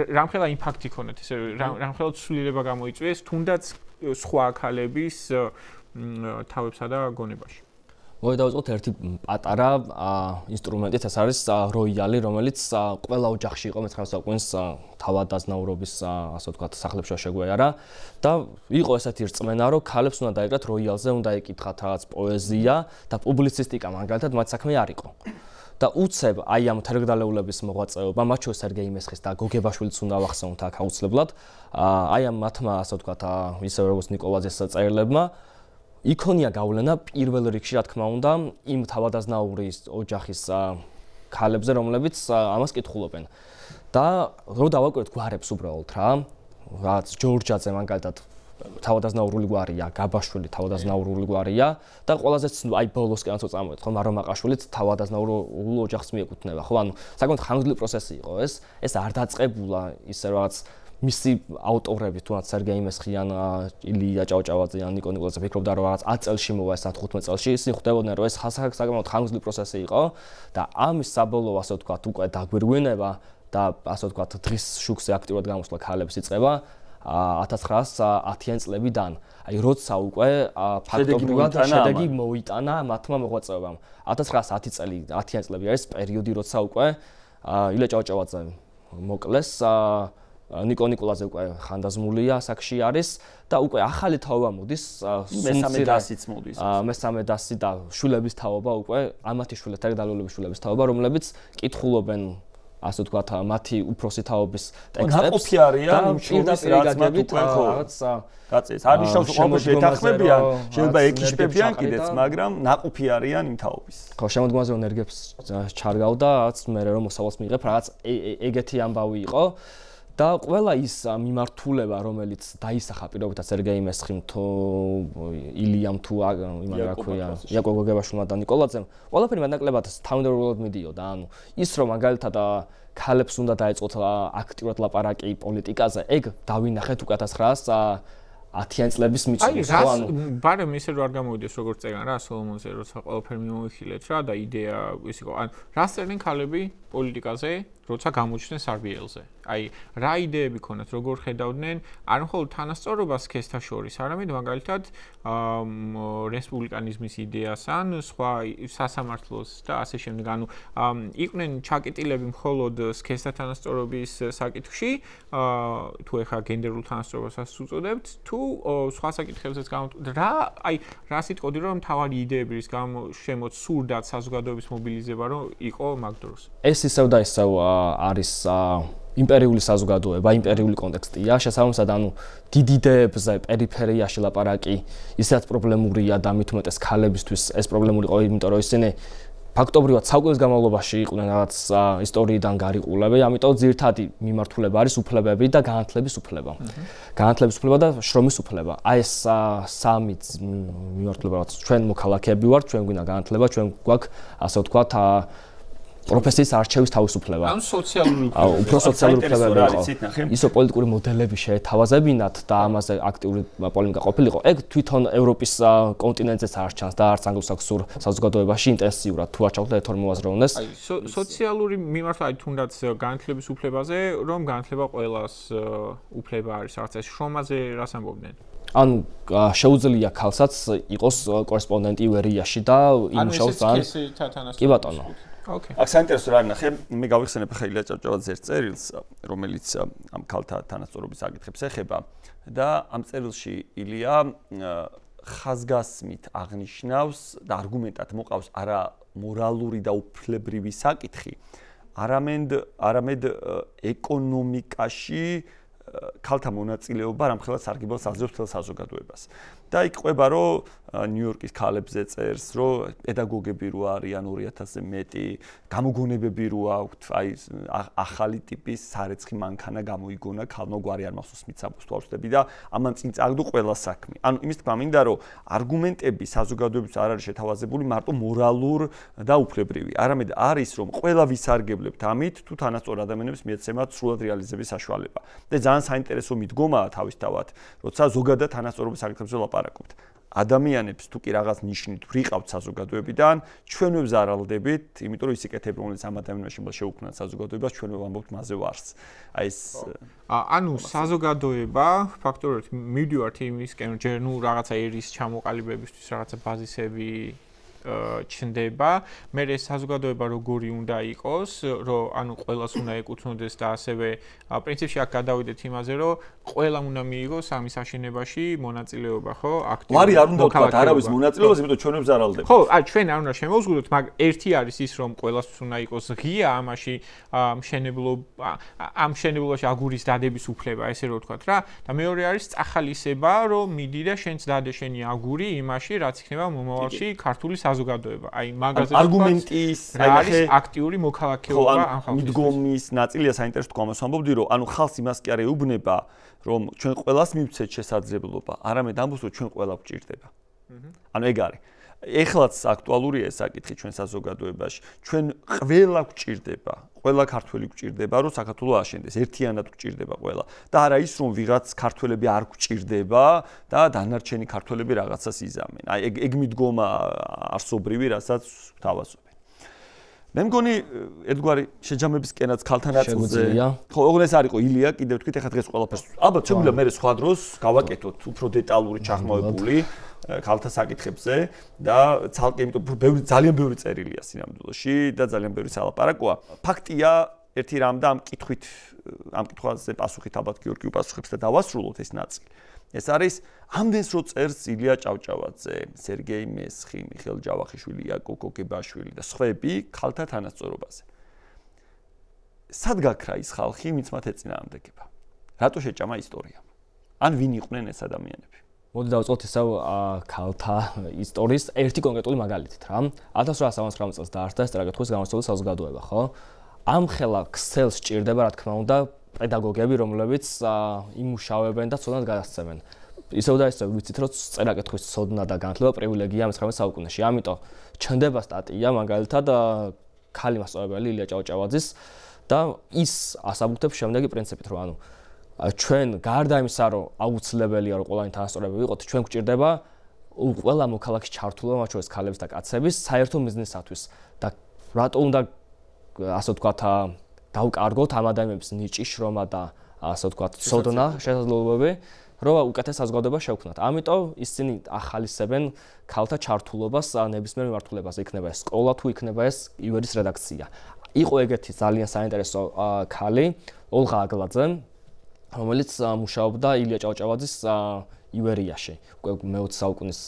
რამხელა იმპაქტი ქონდათ ესე რამხელა ცვლილება გამოიწვიეს თუნდაც სხვა ქალების თავებსა და გონებაში. მოვიდავწყოთ ერთი პატარა ინსტრუმენტით, ეს არის როიალი, რომელიც ყველა ოჯახში იყო მე-19 საუკუნის თავადაზნაურობის, ასე ვთქვათ, სახლებში შეგვეარა და იყო ესეთი რწმენა, რომ ქალებს უნდა დაეკრათ როიალზე, უნდა ეკითხათ რაღაც პოეზია და პუბლიცისტიკა, მაგალითად, მათ საქმე არ იყო. და უცებ აი ამ თერგდალეულების მოღვაწეობა, მათ შორის სერგეი მესხის და გოგებაშვილიც უნდა ვახსენოთ აქ აუცილებლად, აი ამ მათმა, ასე ვთქვათ, ისე როგორც ნიკოლაძეს წერილებმა იქონია გავლენა პირველ რიგში, რა თქმა უნდა, იმ თავადაზნაურის ოჯახის ქალებზე, რომლებიც ამას კითხულობენ. და რო დავაკვირდეთ გვარებს უბრალოდ რა, რაც ჯორჯაძე მაგალითად თავადაზნაურული გვარია, გაბაშვილი თავადაზნაურული გვარია და ყველაზე აი ბოლოსკენაც წამოვედი ხო, მარომაყაშვილიც თავადაზნაურულ ოჯახს მიეკუთვნება, ხო? ანუ საკმაოდ ხანგრძლივი პროცესი იყო ეს არ დაწყებულა ისე რაღაც მისი ავტორები თუნდაც სერგეი მესხიან, ილია ჭავჭავაძე, ნიკო ნიკოლაძე ფიქრობდა რომ რაღაც 10 წელში მოვა ეს 15 წელში, ისინი ხვდებოდნენ რომ ეს საკმაოდ ხანგრძლივი პროცესი იყო და ამის საბოლოო ასე ვთქვათ უკვე დაგვირგვინება და ასე ვთქვათ, დღის შუქზე აქტიურად გამოსვლა ქალებს იწყება 1910-იან წლებიდან. აი როცა უკვე ფაქტობრივად შედეგი მოიტანა მათმა მოღვაწეობამ. 1910 წელი, 10-იან წლები არის პერიოდი, როცა უკვე ილია ჭავჭავაძე მოკლეს, ნიკო ნიკოლაძე უკვე ხანდაზმულია ასაკში არის და უკვე ახალი თაობა მოდის, მესამე დასიც მოდის. მესამე დასი და შვილების თაობა უკვე ამათი შვილებთან დალოლების შვილების თაობა, რომლებიც კითხულობენ ასე ვთქვათ, მათი უფროსი თაობის ტექსტებს. ნაყოფი არიან იმ შვილების რაც მათ უკვე რაღაცა გაწეს. არ ნიშნავს ყოველთვის ეთანხმებიან, შეიძლება ეკიშებიან კიდეც, მაგრამ ნაყოფი არიან იმ თაობის. ხო, შემოდგომაზე ენერგიებს ჩარგავდა, რაც მე რომ მოსავალს მიიღებ, რაღაც ეგეთი ამბავი იყო. და ყველა ის მიმართულება, რომელიც დაისახა პირობითად სერგეი მესხიმ თუ ილიამ თუ იმან რა ქვია, იაკობ გოგებაშვილმა და ნიკოლაძემ, ყველაფერი მეტნაკლებად თავდაპირველად მიდიოდა. ანუ ის რომ მაგალითად ქალებს უნდა დაეწყოთ აქტიურად ლაპარაკი პოლიტიკაზე, ეგ დავინახეთ უკვე 1910-იან წლების მიწურულს, ხო, ანუ ბარემ ისე რომ არ გამოვიდეს როგორც წეგან რა, სოლომონზე როცა ყველაფერი მიმოიხილეთ რა და იდეა ის იყო, ან რას წერდნენ ქალები პოლიტიკაზე, როცა გამოჩნდნენ სარბიელზე. აი, რა იდეები ქონათ, როგორ ხედავდნენ, არ მხოლოდ თანასწორობას სქესთა შორის, არამედ მაგალითად რესპუბლიკანიზმის იდეას ან სხვა სასამართლოს და ასე შემდეგ. ანუ იყვნენ ჩაკეტილები მხოლოდ სქესთა თანასწორობის საკითხში, თუ ეხა გენდერულ თანასწორობასაც უწოდებთ, თუ სხვა საკითხებზეც რა, აი, რა სიტყოდი რომ თავარი იდეები რის გამო შემოც სურდათ საზოგადოების მობილიზება რომ იყო მაგ დროს. ეს ისევ და ისევ არის იმპერიული საზოგადოება, იმპერიული კონტექსტია, შესაბამისად, ანუ დიდ იდეებზე პერიფერიაში ლაპარაკი ისედაც პრობლემურია და მით უმეტეს ქალებისთვის ეს პრობლემური იყო, იმიტომ რომ ისინი ფაქტობრივად საუკუნის განმავლობაში იყვნენ რაღაც ისტორიიდან გარიყულები, ამიტომ ძირითადი მიმართულება არის უფლებები და განათლების უფლება. განათლების უფლება და შრომის უფლება. აი ეს სამი მიმართულება, რაც ჩვენ მოქალაქეები ვართ, ჩვენ გვინდა განათლება, ჩვენ გვაქვს ასე ვთქვათ პროფესიის არჩევის თავისუფლება. ანუ სოციალური უფლება. უფრო სოციალური უფლებები იყო. ისო პოლიტიკური მოდელები შეეთავაზებინათ და ამაზე აქტიური პოლემიკა ყოფილიყო. ეგ თვითონ ევროპის კონტინენტზეც არ ჩანს და არც ანგლოსაქსონურ საზოგადოებაში ინტენსიურად თუ არ ჩავდა ეთორმე მოაზროვნეს. აი სოციალური მიმართვა აი თუნდაც განათლების უფლებაზე, რომ განათლება ყველას უფლება არის, რაღაც ეს შრომაზე რას ამბობდნენ? ანუ შეუძლია ქალსაც იყოს კორესპონდენტი ვერიაში და იმუშაოს ან კი ბატონო. Okay. აქ საინტერესო რა ნახე, მე გავიხსენებ ხა ილია ჭავჭავაძეს ერთ წერილს, რომელიც ამ ქალთა თანასწორობის საკითხებს ეხება და ამ წერილში ილია ხაზგასმით აღნიშნავს და არგუმენტად მოყავს არა მორალური და უფლებრივი საკითხი, არამედ ეკონომიკაში ქალთა მონაწილეობა რამხელა სარგებელს აძლევს მთელ საზოგადოებას. და იქ ყვება რომ ნიუ-იორკის ქალებზე წერს, რომ პედაგოგები რო არიან 2000-ზე მეტი, გამოგონებები რო აქვთ, აი ახალი ტიპის სარეცხი მანქანა გამოიგონა, ქალმა გვარი არ მახსოვს მიცაბოს თუ არ ვწდები და ამან წინ წაგდო ყველა საქმე. ანუ იმის თქმა მინდა რომ არგუმენტები საზოგადოების არ არის შეთავაზებული მარტო მორალურ და უფლებრივი, არამედ არის რომ ყველა ვისარგებლებთ ამით თუ თანასწორ ადამიანებს მიეცემათ სრულად რეალიზების საშუალება. და ძალიან საინტერესო მიდგომაა თავისთავად, როცა ზოგადად თანასწორობის საკითხებზე ლაპარაკობთ. ადამიანებს თუ კი რაღაც ნიშნით ვიყავთ საზოგადოებიდან, ჩვენვე ვზარალდებით, იმიტომ რომ ის სიკეთეები, რომელიც ამ ადამიანებში შეუქმნათ საზოგადოებას, ჩვენვე ვამბობთ მასზე ვარს. აი ეს ანუ საზოგადოება ფაქტობრივად მივდივართ იმისკენ, ჯერ ნუ რაღაცა ერის ჩამოყალიბებისთვის რაღაცა ბაზისები ჩნდება, მე ეს საზოგადოება როგორი უნდა იყოს, რომ ანუ ყველას უნდა ეკუთვნოდეს და ასევე პრინციპში აქ გადავიდეთ იმაზე, რომ ყველამ უნდა მიიღოს ამის აშენებაში მონაწილეობა, ხო? აქტიური. ვარი არ უნდა ვთქვათ არავის მონაწილეობას, იმიტომ ჩვენ ვზარალდებით. ხო, აი ჩვენ არ უნდა შემოვზღუდოთ, მაგრამ ერთი არის ის, რომ ყველასთვის უნდა იყოს ღია ამაში ამ მშენებლობაში აგურის დადების უფლება, ესე რომ ვთქვათ რა. და მეორე არის წახალისება, რომ მიდი და შენც დადე შენი აგური იმაში, რაც იქნება მომავალში ქართული საზოგადოება. აი მაგაზე არგუმენტის არის აქტიური მოქალაქეობა ამ ხალხის. მიდგომის ნაწილია საინტერესო თქო ამას ვამბობდი, რომ ანუ ხალხს იმას კი არ ეუბნება, რომ ჩვენ ყველას მივცეთ შესაძლებლობა, არამედ ამბობს, რომ ჩვენ ყველა გვჭირდება. ანუ ეგ არის. ეხლაც აქტუალურია ეს საკითხი ჩვენ საზოგადოებაში. ჩვენ ყველა გვჭირდება, ყველა ქართველი გვჭირდება, რომ საქართველო აშენდეს, ერთიანად გვჭირდება ყველა. და არა ის, რომ ვიღაც ქართველები არ გვჭირდება და დანარჩენი ქართველები რაღაცას იზამენ. აი ეგ მიდგომა არსობრივი, რასაც ვთავაზობენ. მე მგონი ერთგვარი შეჯამების კენაც ქალთან ნაწილზე. ხო, ოღონდ ეს არისო ილია, კიდევ თქვით, ეხლა დღეს ყველაფერს. ალბათ შეგვიძლია მე სხვა დროს გავაკეთოთ უფრო დეტალური ჩახმოვებული ქალთა საკითხებზე და ცალკე, იმიტომ რომ ძალიან ბევრი წერილია სინამდვილეში და ძალიან ბევრი სალაპარაკოა. ფაქტია, ერთი რამ და ამ კითხვაზე პასუხით ალბათ გიორგი უპასუხებს და დავასრულოთ ეს ნაწილი. ეს არის ამდენს რო წერს ილია ჭავჭავაძე, სერგეი მესხი, მიხეილ ჯავახიშვილი, იაკობ გოგებაშვილი და სხვები ქალთა თანასწორობაზე. სად გაქრა ის ხალხი, ვინც მათ ეწინააღმდეგება? რატო შეჭამა ისტორია? ან ვინ იყვნენ ეს ადამიანები? მოდი დავწყოთ ისევ ქალთა ისტორიის ერთი კონკრეტული მაგალითით რა. 1899 წელს დაარსდა სტრაგეთქვის გამოსწორებული საზოგადოება, ხო? ამ ხელა ქსელს ჭირდება, რა თქმა უნდა, პედაგოგები, რომლებიც იმუშავებენ და ცოდნად გადასცემენ. ისევ და ისევ ვიცით, რომ წერა-კითხვის ცოდნა და განათლება პრივილეგია მე-19 საუკუნეში. ამიტომ ჩნდება სტატია მაგალითად ქალი მასწავლებელი ილია ჭავჭავაძის და ის ასაბუთებს შემდეგი პრინციპით, რომ ჩვენ გარდა იმისა, რომ აუცილებელია, რომ ყველანი თანასწორები ვიყოთ, ჩვენ გვჭირდება ყველა მოქალაქის ჩართულობა, მათ შორის ქალების და კაცების საერთო მიზნისათვის და რატო უნდა ასე ვთქვათ დავკარგოთ ამ ადამიანების ნიჭი, შრომა და ასე ვთქვათ ცოდნა, შესაძლებლობები, რომ უკეთეს საზოგადოება შევქმნათ. ამიტომ ისინი ახალისებენ ქალთა ჩართულობას ნებისმიერ მიმართულებაზე, იქნება ეს სკოლა თუ იქნება ეს ივერის რედაქცია. იყო ეგეთი ძალიან საინტერესო ქალი, ოლღა აგლაძე, რომელიც მუშაობდა ილია ჭავჭავაძის ივერიაში, უკვე მე-20 საუკუნის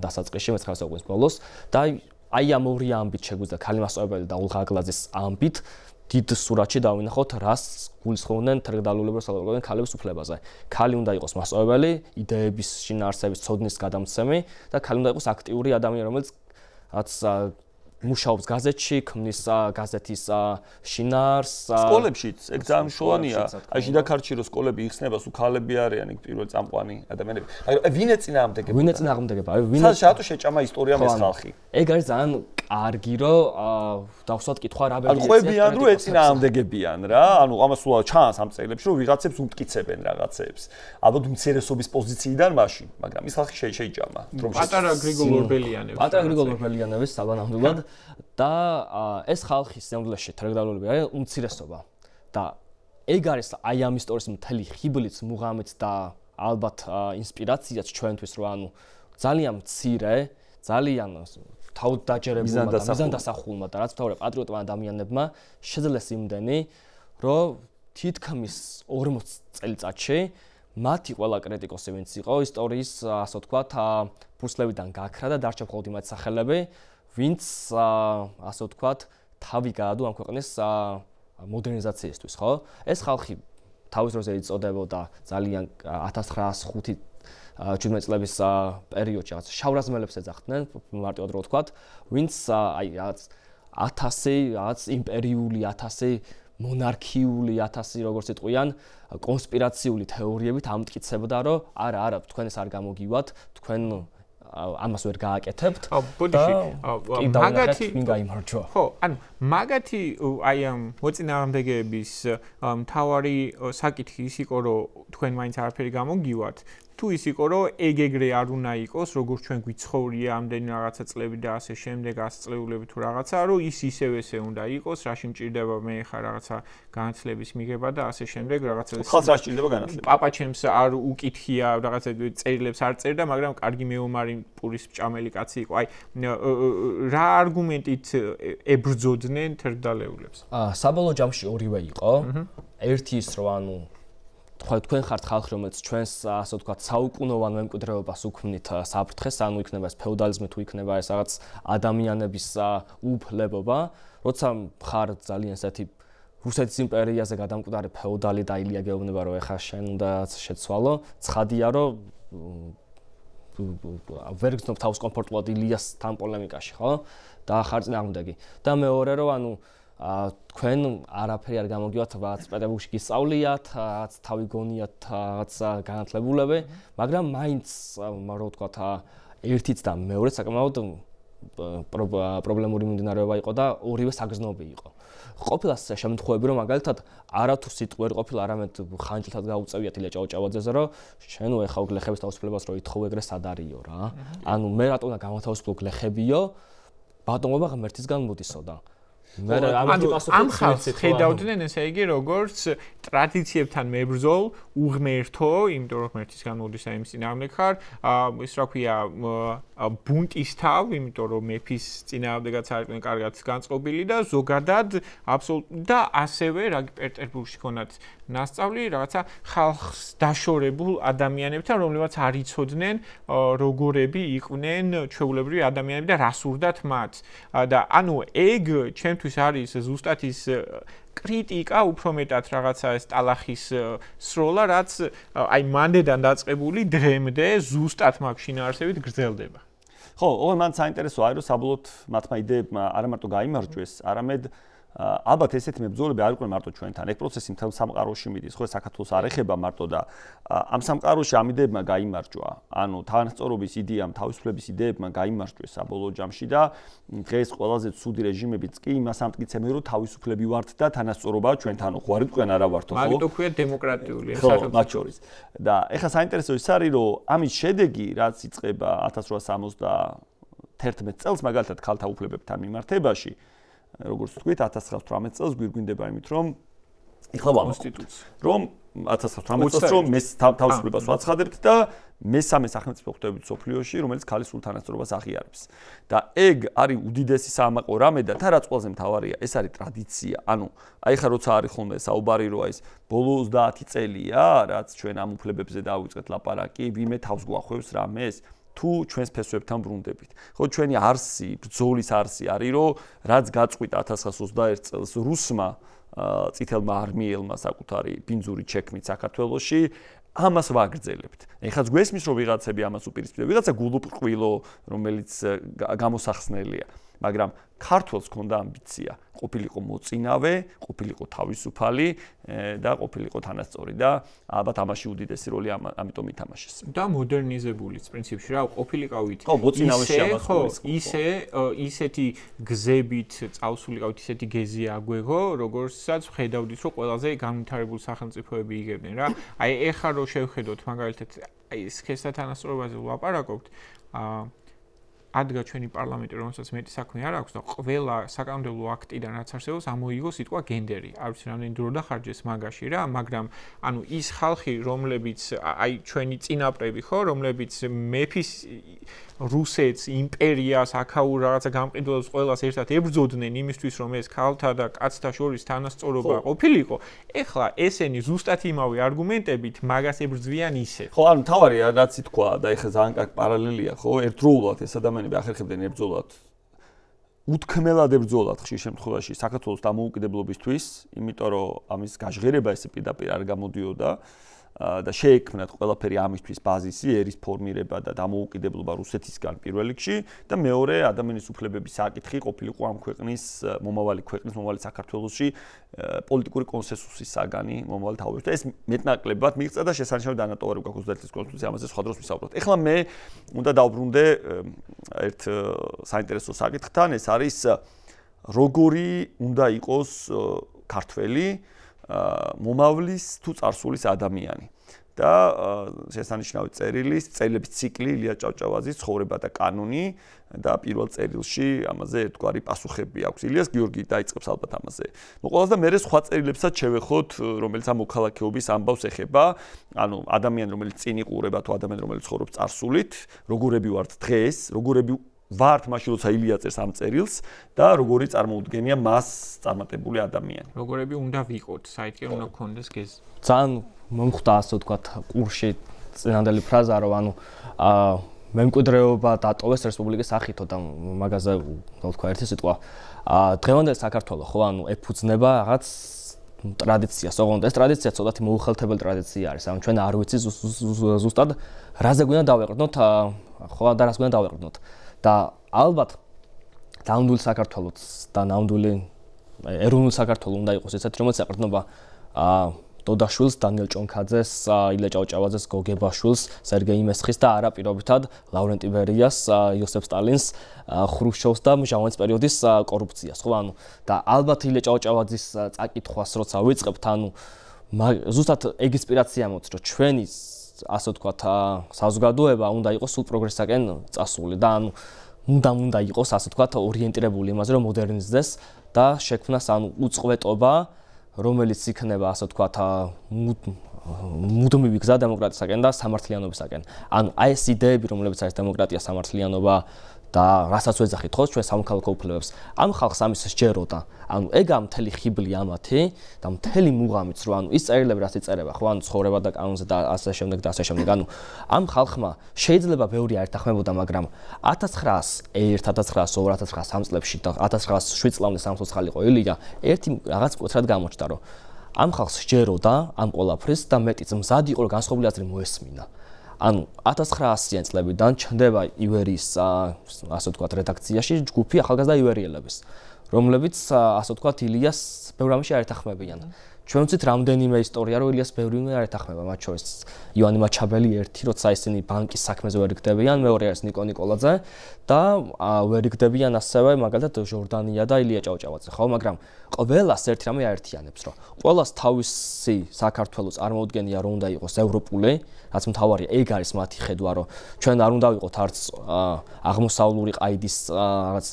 დასაწყისში, მე-19 საუკუნის ბოლოს და აი ამ ორი ამბით შეგვიძლია ქალი მასწავლებელი და ოლღა აგლაძის ამბით დიდ სურათში დავინახოთ, რას გულისხმობდნენ თერგდალულებრო სალაპარაკობდნენ ქალების უფლებაზე. ქალი უნდა იყოს მასწავლებელი, იდეების შინაარსების ცოდნის გადამცემი და ქალი უნდა იყოს აქტიური ადამიანი, რომელიც რაც მუშაობს გაზეთში, ქმნის გაზეთის შინაარსს. სკოლებშიც ეგ ძალიან მნიშვნელოვანია. აი შიდა ქართლში რო სკოლები იხსნება, სულ ქალები არიან იქ პირველ წამყვანი ადამიანები. მაგრამ ვინ ეწინააღმდეგება? ვინ ეწინააღმდეგება? ვინ რატო შეჭამა ისტორიამ ეს ხალხი? ეგ არის ძალიან კარგი, რომ დავსვათ კითხვა რა ბედი ყვებიან, რომ ეწინააღმდეგებიან რა. ანუ ამას სულ ჩანს ამ წერილებში, რომ ვიღაცებს უმტკიცებენ რაღაცებს. ალბათ უმცირესობის პოზიციიდან მაშინ, მაგრამ ის ხალხი შეიჭამა. პატარა გრიგოლ ორბელიანების. პატარა გრიგოლ ორბელიანების საბანამდებლად და ეს ხალხის სამდვილეში თერგდალულები არის უმცირესობა და ეგ არის აი ამ ისტორიის მთელი ხიბლიც, მუღამით და ალბათ ინსპირაციაც ჩვენთვის, რომ ანუ ძალიან მცირე, ძალიან თავდაჯერებულმა და მიზანდასახულმა და რაც თავრე პატრიოტმა ადამიანებმა შეძლეს იმდენი, რომ თითქმის 40 წელიწადში მათი ყველა კრიტიკოსი ვინც იყო ისტორიის, ასე ვთქვათ, ფურცლებიდან გაქრა და დარჩა მხოლოდ იმათ სახელები, ვინც ასე ვთქვათ, თავი გაადო ამ ქვეყნის მოდერნიზაციისთვის, ხო? ეს ხალხი თავის დროზე იწოდებოდა ძალიან 1905 17 წლების პერიოდში რაღაც შავრაზმელებს ეძახდნენ, მარტივად რო ვთქვათ, ვინც აი რაღაც 1000 რაღაც იმპერიული 1000 მონარქიული 1000 როგორც იტყვიან, კონსპირაციული თეორიებით ამტკიცებდა, რომ არა, თქვენ ეს არ გამოგივათ, თქვენ ამას ვერ გააკეთებთ. ბოდიში, მაგათი ვინ გაიმარჯვა. ხო, ანუ მაგათი აი ამ მოწინააღმდეგეების მთავარი საკითხი ის იყო, რომ თქვენ მაინც არაფერი გამოგივათ. თუ ის იყო, რომ ეგ-ეგრე არ უნდა იყოს, როგორც ჩვენ გვიცხოვრია ამდენი რაღაცა წლები და ასე შემდეგ, 100 წლეულები თუ რაღაცა, რომ ის ისევ ესე უნდა იყოს, რაში მჭირდება მე ხა რაღაცა განათლების მიღება და ასე შემდეგ, რაღაცა ხალხს რა სჭირდება განათლება? პაპაჩემს არ უკითხია, რაღაცა წერილებს არ წერდა, მაგრამ კარგი მეომარი პურის მჭამელი კაცი იყო. აი რა არგუმენტით ებრძოდნენ თერგდალეულებს? საბოლოო ჯამში ორივე იყო. ერთი ის რომ ანუ თქვენ ხართ ხალხი, რომელიც ჩვენს ასე ვთქვათ საუკუნოვან მემკვიდრეობას უქმნით საფრთხეს, ანუ იქნება ეს ფეოდალიზმი თუ იქნება ეს რაღაც ადამიანების უფლებობა, როცა ხარ ძალიან ესეთი რუსეთის იმპერიაზე გადამკვდარი ფეოდალი და ილია გეუბნება, რომ ეხა შენ უნდა შეცვალო, ცხადია, რომ ვერ გძნობ თავს კომფორტულად ილიასთან პოლემიკაში, ხო? და ხარ წინააღმდეგი. და მეორე რომ ანუ თქვენ არაფერი არ გამოგივათ, რაც პეტერბურგში გისწავლიათ, რაც თავი გონიათ, რაც განათლებულები, მაგრამ მაინც რო ვთქვათ, ერთიც და მეორეც საკმაოდ პრობლემური მიმდინარეობა იყო და ორივე საგრძნობი იყო. ყოფილა შემთხვევები, რომ მაგალითად არათუ სიტყვა ვერ ყოფილა, არამედ ხანჯლთან გაუწევიათ ილია ჭავჭავაძეზე, რომ შენ ეხა გლეხების თავისუფლებას რო ითხოვე, ეგრე სად არისო რა. ანუ მე რატო უნდა გამათავისუფლო გლეხებიო? ბატონობა ღმერთისგან მოდისოდა. ამ ხალხს ხედავდნენ ესე იგი როგორც ტრადიციებთან მებრძოლ უღმერთო, იმიტომ რომ ღმერთის განმოდის აი იმ წინააღმდეგ ხარ, ის რა ქვია ბუნტის თავ, იმიტომ რომ მეფის წინააღმდეგაც არ იყვნენ კარგად განწყობილი და ზოგადად აბსოლუტურად და ასევე რა პეტერბურგში ქონათ ნასწავლი რაღაცა ხალხს დაშორებულ ადამიანებთან, რომლებიც არ იცოდნენ როგორები იყვნენ ჩვეულებრივი ადამიანები და რა სურდათ მათ. და ანუ ეგ ჩემთვის არის ზუსტად ის კრიტიკა უფრო მეტად რაღაცა ეს ტალახის სროლა, რაც აი მანდედან დაწყებული დღემდე ზუსტად მაგ შინაარსებით გრძელდება. ხო, ოღონდ მან საინტერესო არის, რომ საბოლოოდ მათმა იდეებმა არა მარტო გაიმარჯვეს, არამედ ალბათ ესეთი მებრძოლები არ იყვნენ მარტო ჩვენთან. ეგ პროცესი მთელ სამყაროში მიდის, ხო, საქართველოს არ ეხება მარტო და ამ სამყაროში ამ იდეებმა გაიმარჯვა. ანუ თანასწორობის იდეამ, თავისუფლების იდეებმა გაიმარჯვეს საბოლოო ჯამში და დღეს ყველაზე ცუდი რეჟიმებიც კი იმას ამტკიცებენ, რომ თავისუფლები ვართ და თანასწორობა ჩვენთან, ხო, არ იყვნენ არა ვართო, ხო? მაგიტო ქვია დემოკრატიული სახელმწიფო. მათ შორის. და ეხლა საინტერესო ის არის, რომ ამის შედეგი, რაც იწყება 1871 წელს, მაგალითად ქალთა უფლებებთან მიმართებაში, როგორც თქვით 1918 წელს გვირგვინდება იმით რომ ეხლა კონსტიტუცია რომ 1918 წელს რომ მე თავისუფლებას ვაცხადებთ და მესამე სახელმწიფო ხვდებით სოფლიოში რომელიც ქალის სრულ თანასწორობას აღიარებს და ეგ არის უდიდესი საამაყო რამე და რაც ყველაზე მთავარია ეს არის ტრადიცია ანუ აი ხა როცა არის ხოლმე საუბარი რომ აი ეს ბოლო 30 წელია რაც ჩვენ ამ უფლებებზე დავიწყეთ ლაპარაკი ვინმე თავს გვახვევს რამეს თუ ჩვენს ფესვებთან ბრუნდებით. ხო ჩვენი არსი, ბრძოლის არსი არის, რომ რაც გაწყვიტა 1921 წელს რუსმა წითელმა არმიელმა საკუთარი ბინძური ჩექმით საქართველოში, ამას ვაგრძელებთ. ეხლა გვესმის რომ ვიღაცები ამას უპირისპირდება, ვიღაცა გულუბრყვილო, რომელიც გამოსახსნელია, მაგრამ ქართველს ჰქონდა ამბიცია, ყოფილიყო მოწინავე, ყოფილიყო თავისუფალი და ყოფილიყო თანასწორი და ალბათ ამაში უდიდესი როლი ამიტომ ითამაშეს. და მოდერნიზებულიც პრინციპში რა ყოფილიყავით. ხო, მოწინავეში ამას ისეთი გზებით წავსულიყავით, ისეთი გეზი აგვეგო, როგორცაც ხედავდით, რომ ყველაზე განვითარებული სახელმწიფოები იგებდნენ რა. აი ეხლა რო შევხედოთ მაგალითად აი ეს ქესთა თანასწორობაზე ვლაპარაკობთ, ადგა ჩვენი პარლამენტი, რომელსაც მეტი საქმე არ აქვს და ყველა საკანონმდებლო აქტიდან რაც არსებობს, ამოიღო სიტყვა გენდერი. არ ვიცი რამდენი დრო დახარჯეს მაგაში რა, მაგრამ ანუ ის ხალხი, რომლებიც აი ჩვენი წინაპრები ხო, რომლებიც მეფის რუსეთს, იმპერიას, აქაურ რაღაცა გამყიდველებს ყველას ერთად ებრძოდნენ იმისთვის, რომ ეს ქალთა და კაცთა შორის თანასწორობა ყოფილიყო. ეხლა ესენი ზუსტად იმავე არგუმენტებით მაგას ებრძვიან ისე. ხო, ანუ თავარია რაც ითქვა და ეხლა ძალიან კარგი პარალელია, ხო, ერთდროულად ეს ადამიანები ახერხებდნენ ებრძოლათ უთქმელად ებრძოლათ ხშირ შემთხვევაში საქართველოს დამოუკიდებლობისთვის, იმიტომ რომ ამის გაჟღერება ესე პირდაპირ არ გამოდიოდა და შეექმნათ ყველაფერი ამისთვის ბაზისი, ერის ფორმირება და დამოუკიდებლობა რუსეთისგან პირველ რიგში და მეორე ადამიანის უფლებების საკითხი ყოფილიყო ამ ქვეყნის მომავალი საქართველოსში პოლიტიკური კონსენსუსის საგანი მომავალი თაობებში და ეს მეტნაკლებად მიღწევა და შესანიშნავი დანატოვარი გვაქვს 21 წლის კონსტიტუცია ამაზე სხვა დროს ვისაუბროთ. ეხლა მე უნდა დავბრუნდე ერთ საინტერესო საკითხთან, ეს არის როგორი უნდა იყოს ქართველი მომავლის თუ წარსულის ადამიანი და შესანიშნავი წერილების ციკლი ილია ჭავჭავაძის ცხოვრება და კანონი და პირველ წერილში ამაზე ერთგვარი პასუხები აქვს. ილიას გიორგი დაიწყებს ალბათ ამაზე. მოყოლას და მე სხვა წერილებსაც შევეხოთ, რომელიც ამ მოქალაქეობის ამბავს ეხება, ანუ ადამიანი რომელიც წინ იყურება თუ ადამიანი რომელიც ცხოვრობს წარსულით, როგორები ვართ დღეს, როგორები ვართ მაშინ როცა ილია წერს ამ წერილს და როგორი წარმოუდგენია მას წარმატებული ადამიანი. როგორები უნდა ვიყოთ, საერთოდ უნდა გქონდეს გეზი. ძალიან მომხვდა ასე ვთქვათ კურსში წინანდელი ფრაზა რომ ანუ მემკვიდრეობა დატოვეს რესპუბლიკის სახითო და მაგაზე თქვა ერთი სიტყვა. დღევანდელი საქართველო ხო ანუ ეფუძნება რაღაც ტრადიციას, ოღონდ ეს ტრადიცია ცოტათი მოუხელთებელი ტრადიცია არის. ანუ ჩვენ არ ვიცი ზუსტად რაზე გვინდა დავეყრდნოთ, ხო და რას გვინდა დავეყრდნოთ. და ალბათ ნამდვილი საქართველოს და ნამდვილი ეროვნული საქართველო უნდა იყოს ესეთ რომელიც ეყრდნობა დოდაშვილს, დანიელ ჭონქაძეს, ილია ჭავჭავაძეს, გოგებაშვილს, სერგეი მესხის და არა პირობითად ლავრენტი ბერიას, იოსებ სტალინს, ხრუშჩოვს და ჟავანის პერიოდის კორუფციას, ხო ანუ და ალბათ ილია ჭავჭავაძის წაკითხვას როცა ვიწყებთ, ანუ ზუსტად ეგ ინსპირაცია მოწ, რომ ჩვენი ასე ვთქვათ საზოგადოება უნდა იყოს სულ პროგრესსაკენ წასული და ანუ უნდა იყოს ასე თქვა ორიენტირებული იმაზე რომ მოდერნიზდეს და შექმნას ანუ უწყვეტობა რომელიც იქნება ასე თქვა მუდმივი გზა დემოკრატიასაკენ და სამართლიანობისაკენ. ანუ აი ეს იდეები რომლებიც არის დემოკრატია, სამართლიანობა და რასაც ვეძახით ხო ჩვენ სამოქალაქო უფლებებს ამ ხალხს ამის სჯეროდა. ანუ ეგა მთელი ხიბლი ამათი და მთელი მუღამიც რო ანუ ის წერილები რაც იწერება ხო ანუ ცხოვრება და კანონზე და ასე შემდეგ და ასე შემდეგ. ანუ ამ ხალხმა შეიძლება ბევრი არ ეთანხმებოდა, მაგრამ 1901, 1902, 1903 წლებში და 1907 წლამდე სამწუხაროდ იყო ილია ერთი რაღაც მკვეთრად გამოჩნდა რომ ამ ხალხს სჯეროდა ამ ყველაფრის და მეტიც მზად იყო რომ განსხვავებული აზრი მოესმინა. ანუ 1900-იან წლებიდან ჩნდება ივერიის ასე ვთქვათ რედაქციაში ჯგუფი ახალგაზრდა ივერიელების, რომლებიც ასე ვთქვათ ილიას ბევრ რამში არ ეთანხმებიან. ჩვენ ვიცით რამდენიმე ისტორია რომ ილიას ბევრიმე არ ეთანხმება, მათ შორის ივანე მაჩაბელი ერთი, როცა ისინი ბანკის საქმეზე ვერ იგდებიან, მეორე არის ნიკო ნიკოლაძე და ვერ იგდებიან ასევე მაგალითად ჟორდანია და ილია ჭავჭავაძე, ხო, მაგრამ ყველას ერთ რამე აერთიანებს, რომ ყველას თავისი საქართველოს წარმოუდგენია რომ უნდა იყოს ევროპული, რაც მთავარია, ეგ არის მათი ხედვა, რომ ჩვენ არ უნდა ვიყოთ არც აღმოსავლური ყაიდის რაღაც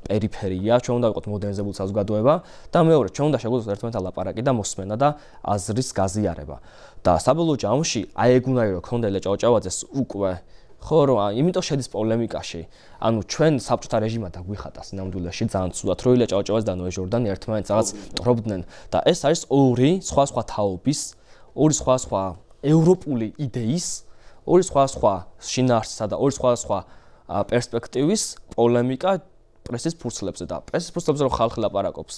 პერიფერია, ჩვენ უნდა ვიყოთ მოდერნიზებული საზოგადოება და მეორე, ჩვენ უნდა შეგვიძლია ერთმანეთთან ლაპარაკი და მოსმენა და აზრის გაზიარება. და საბოლოო ჯამში აი ეგ უნდა რომ ქონდა ილია ჭავჭავაძეს უკვე ხო რომ იმიტომ შედის პოლემიკაში. ანუ ჩვენ საბჭოთა რეჟიმმა დაგვიხატა სინამდვილეში ძალიან ცუდად რომ ილია ჭავჭავაძე და ნოე ჟორდანი ერთმანეთს რაღაც მტრობდნენ და ეს არის ორი სხვა თაობის, ორი სხვა ევროპული იდეის, ორი სხვა შინაარსისა და ორი სხვა პერსპექტივის პოლემიკა პრესის ფურცლებზე და პრესის ფურცლებზე რომ ხალხი ლაპარაკობს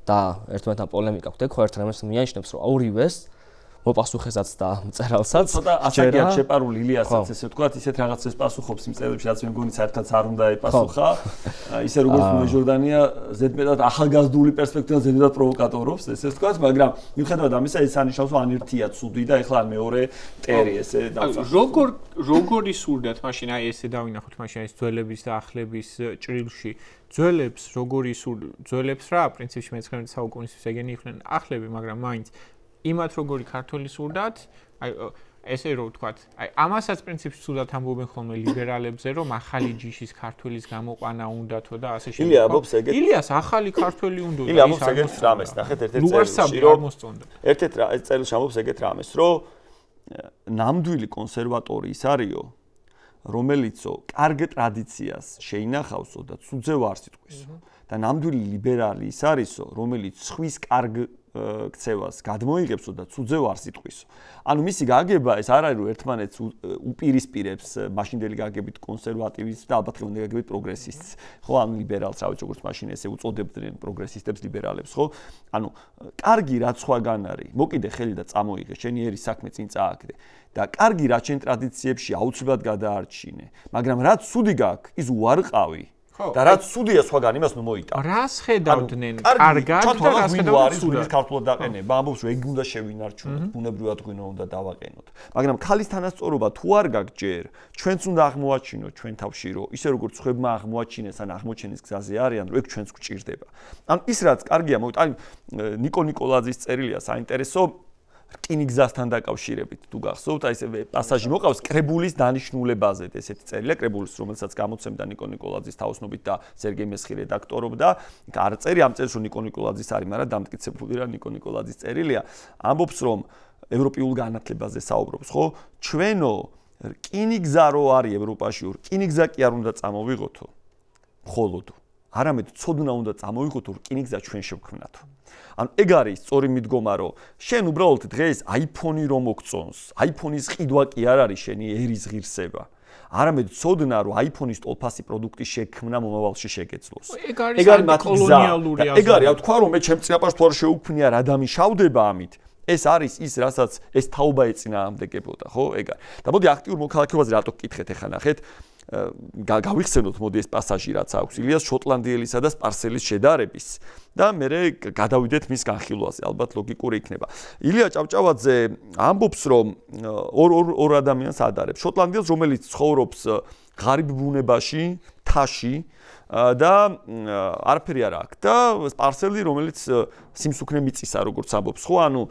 და ერთმანეთთან პოლემიკა გვქონდა, ხო ერთ რამეს მიანიშნებს რომ ორივეს მოპასუხესაც და მწერალსაც ცოტა ასაკი აქვს შეპარული ილიასაც ესე ვთქვათ, ისეთ რაღაცებს პასუხობს იმ წერილებში, რაც მე მგონი საერთოდ არ უნდა ეპასუხა. ისე როგორც ნოე ჟორდანია ზედმეტად ახალგაზრდული პერსპექტივიდან ზედმეტად პროვოკატორობს, ესე ვთქვათ, მაგრამ მიუხედავად ამისა ეს ანიშნავს რომ ან ერთია ცუდი და ეხლა მეორე მტერი ესე დავწახ. როგორი სურდათ მაშინ აი ესე დავინახოთ მაშინ ეს ძველების და ახლების ჭრილში ძველებს ძველებს რა პრინციპში მე-19 საუკუნისთვის ეგენი იყვნენ ახლები, მაგრამ მაინც იმათ როგორი ქართველი სურდათ, აი ესე რომ ვთქვათ, აი ამასაც პრინციპში სურდათ ამბობენ ხოლმე ლიბერალებზე, რომ ახალი ჯიშის ქართველის გამოყვანა უნდათო და ასე შემდეგ. ილია ამბობს ეგეთ. ილიას ახალი ქართველი უნდოდა. ილია ამბობს ეგეთ რამეს, ნახეთ ერთ-ერთ წერილში რომ ერთ-ერთ წერილში ამბობს ეგეთ რამეს, რომ ნამდვილი კონსერვატორი ის არისო, რომელიცო კარგ ტრადიციას შეინახავსო და ცუძე ვარ სიტყვისო. და ნამდვილი ლიბერალი ის არისო, რომელიც ხვის კარგ ქცევას გადმოიღებსო და ცუძე ვარ სიტყვისო. ანუ მისი გაგება ეს არ არის რომ ერთმანეთს უპირისპირებს მაშინდელი გაგებით კონსერვატივისტს და ალბათ უნდა გაგებით პროგრესისტს. ხო, ანუ ლიბერალს რავი როგორც მაშინ ესე უწოდებდნენ პროგრესისტებს ლიბერალებს, ხო? ანუ კარგი რაც სხვაგან არის, მოკიდე ხელი და წამოიღე, შენი ერის საქმე წინ წააგდე. და კარგი რაც შენ ტრადიციებში აუცილებლად გადაარჩინე, მაგრამ რაც ცუდი გაქვს, ის უარყავი. და რაც ცუდია სხვაგან იმას ნუ მოიტან. რას ხედავდნენ კარგად და რას ხედავდნენ ცუდად? ქართულად დაყენება, ამბობს რომ ეგ უნდა შევინარჩუნოთ, ბუნებრივად გვინო უნდა დავაყენოთ. მაგრამ ქალის თანასწორობა თუ არ გაქვს ჯერ, ჩვენც უნდა აღმოაჩინოთ ჩვენ თავში, რომ ისე როგორც ხვებმა აღმოაჩინეს ან აღმოჩენის გზაზე არიან, რომ ეგ ჩვენც გვჭირდება. ან ის რაც კარგია, მოვიტან ნიკო ნიკოლაძის წერილია საინტერესო რკინიგზასთან დაკავშირებით თუ გახსოვთ, აი ესე პასაჟი მოყავს კრებულის დანიშნულებაზე, ესეთი წერილია კრებულის, რომელსაც გამოცემდა ნიკო ნიკოლაძის თაოსნობით და სერგეი მესხი რედაქტორობდა. არ წერი ამ წერილს რომ ნიკო ნიკოლაძის არის, მაგრამ დამტკიცებული რა ნიკო ნიკოლაძის წერილია. ამბობს რომ ევროპულ განათლებაზე საუბრობს, ხო? ჩვენო რკინიგზა რო არის ევროპაში, რკინიგზა კი არ უნდა წამოვიღოთო. მხოლოდ არამედ ცოდნა უნდა წამოვიღოთო, რკინიგზა ჩვენ შევქმნათო. ანუ ეგ არის სწორი მიდგომა, რომ შენ უბრალოდ დღეს iPhone-ი რომ მოგწონს, iPhone-ის ყიდვა კი არ არის შენი ერის ღირსება. არამედ ცოდნა, რომ iPhone-ის ტოლფასი პროდუქტი შექმნა მომავალში შეგეძლოს. ეგ არის კოლონიალური აზრი. ეგ არის, თქვა რომ მე ჩემ წინაპარს თუ არ შეუქმნია რა დამიშავდება ამით. ეს არის ის, რასაც ეს თაობა ეწინააღმდეგებოდა, ხო? ეგ არის. და მოდი აქტიურ მოქალაქეობაზე რატო გკითხეთ ახლა ნახეთ. გავიხსენოთ მოდი ეს პასაჟი რაც აქვს ილიას შოტლანდიელისა და სპარსელის შედარების და მე გადავიდეთ მის განხილვაზე, ალბათ ლოგიკური იქნება. ილია ჭავჭავაძე ამბობს რომ ორ ადამიანს ადარებს. შოტლანდიელს, რომელიც ცხოვრობს ღარიბ ბუნებაში, თაში და არაფერი არ აქვს და სპარსელი, რომელიც სიმსუქნე მიწისა, როგორც ამბობს, ხო, ანუ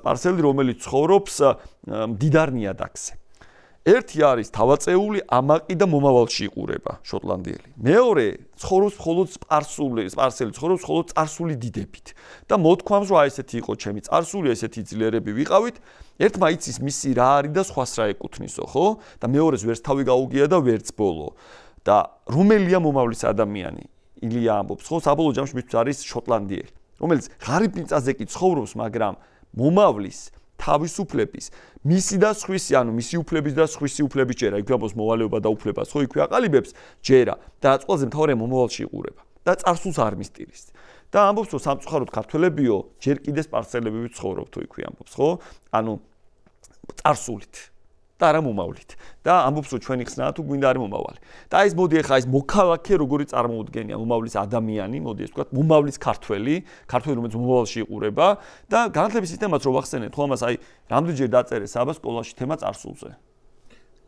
სპარსელი, რომელიც ცხოვრობს მდიდარ ნიადაგზე. ერთი არის თავაწეული, ამაყი და მომავალში იყურება შოტლანდიელი. მეორე ცხოვრობს მხოლოდ სპარსელი ცხოვრობს მხოლოდ წარსული დიდებით. და მოთქვამს, რომ აი ესეთი იყო ჩემი წარსული, ესეთი ძლიერები ვიყავით, ერთმა იცის მისი რა არის და სხვას რა ეკუთვნისო, ხო? და მეორეს ვერც თავი გაუგია და ვერც ბოლო. და რომელია მომავლის ადამიანი? ილია ამბობს, ხო, საბოლოო ჯამში მისთვის არის შოტლანდიელი, რომელიც ღარიბ მიწაზე კი ცხოვრობს, მაგრამ მომავლის თავისუფლების, მისი და სხვისი, ანუ მისი უფლების და სხვისი უფლების ჯერა, იქ ამბობს მოვალეობა და უფლებას, ხო, იქვე აყალიბებს ჯერა და ყველაზე მთავარია მომავალში იყურება და წარსულს არ მისტირის. და ამბობს, რომ სამწუხაროდ ქართველებიო, ჯერ კიდე სპარსელები ვიცხოვრობთ, იქვე ამბობს, ხო? ანუ წარსულით და არა მომავლით. და ამბობს, რომ ჩვენი ხსნა თუ გვინდა არის მომავალი. და ეს მოდი ახლა ეს მოქალაქე როგორი წარმოუდგენია მომავლის ადამიანი, მოდი ეს ვთქვათ, მომავლის ქართველი, რომელიც მომავალში იყურება და განათლების სისტემაც რო ვახსენეთ, ხო ამას აი რამდენჯერ დაწერე საბა სკოლაში თემა წარსულზე.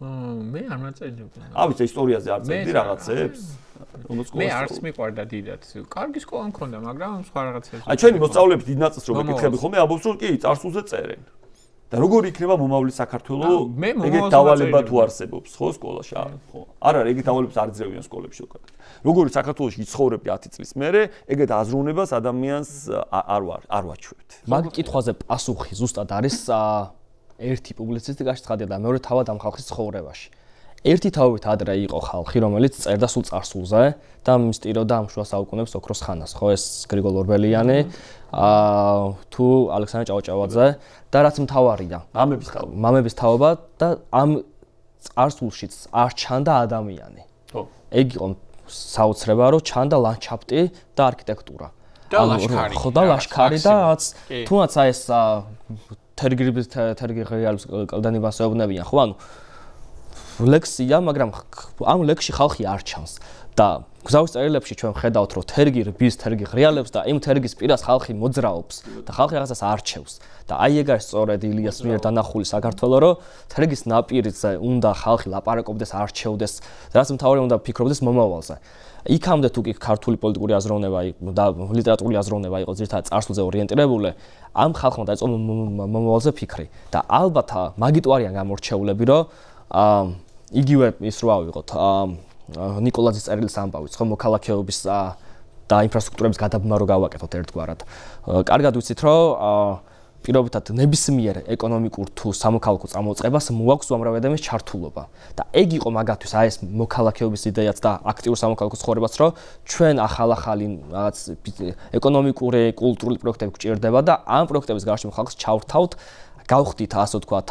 მე არ მაწერდი. ავიც ისტორიაზე არ წერდი რაღაცებს. მე არც მიყვარდა დიდად. კარგი სკოლა მქონდა, მაგრამ სხვა რაღაცებს. აი ჩვენი მოსწავლეები დიდ ნაწილს რო მეკითხები ხოლმე, ამბობს, რომ კი, წარსულზე წერენ. და როგორი იქნება მომავლის საქართველოს? ეგეთ დავალება თუ არსებობს, ხო, სკოლაში? ხო. არა, ეგეთ დავალებას არ ძრევიან სკოლებში უკან. როგორი საქართველოში იცხოვრებდი 10 წლის მერე, ეგეთ აზროვნებას ადამიანს არ ვაჩვევთ. მაგ კითხვაზე პასუხი ზუსტად არის ერთი პუბლიცისტიკაში ცხადია და მეორე თავად ამ ხალხის ცხოვრებაში. ერთი თავით ადრე იყო ხალხი, რომელიც წერდა სულ წარსულზე და მისტიროდა ამ შუა საუკუნეების ოქროს ხანას, ხო, ეს გრიგოლ ორბელიანი, თუ ალექსანდრე ჭავჭავაძე და რაც მთავარია, მამების თაობა და ამ წარსულშიც არ ჩანდა ადამიანი. ხო. ეგ იყო საოცრება, რომ ჩანდა ლანდშაფტი და არქიტექტურა. და ლაშქარი. ხო, და ლაშქარი და რაც თუნდაც აი ეს თერგი რეალს კლდანი მასეობნებიან, ხო, ანუ ლექსია, მაგრამ ამ ლექსში ხალხი არ ჩანს და გზავის წერილებში ჩვენ ხედავთ, რომ თერგი რბის, თერგი ღრიალებს და იმ თერგის პირას ხალხი მოძრაობს და ხალხი რაღაცას არჩევს და აი ეგ არის სწორედ ილიას მიერ დანახული საქართველო, რომ თერგის ნაპირზე უნდა ხალხი ლაპარაკობდეს, არჩევდეს და რაც მთავარი უნდა ფიქრობდეს მომავალზე. იქამდე თუ კი ქართული პოლიტიკური აზროვნება და ლიტერატურული აზროვნება იყო ზირთად წარსულზე ორიენტირებული, ამ ხალხმა დაიწყო მომავალზე ფიქრი და ალბათ მაგით არიან გამორჩეულები, რომ იგივე ის რო ავიღოთ ნიკოლაძის წერილის ამბავიც, ხო, მოქალაქეობის და ინფრასტრუქტურების გადაბმა რო გავაკეთოთ ერთგვარად. კარგად ვიცით, რომ პირობითად ნებისმიერ ეკონომიკურ თუ სამოქალაქო წამოწყებას მოაქვს უამრავი ადამიანის ჩართულობა. და ეგ იყო მაგათთვის აი ეს მოქალაქეობის იდეაც და აქტიურ სამოქალაქო ცხოვრებაც, რომ ჩვენ ახალ-ახალი რაღაც ეკონომიკური, კულტურული პროექტები გვჭირდება და ამ პროექტების გარშემო ხალხს ჩავრთავთ, გავხდით ასე ვთქვათ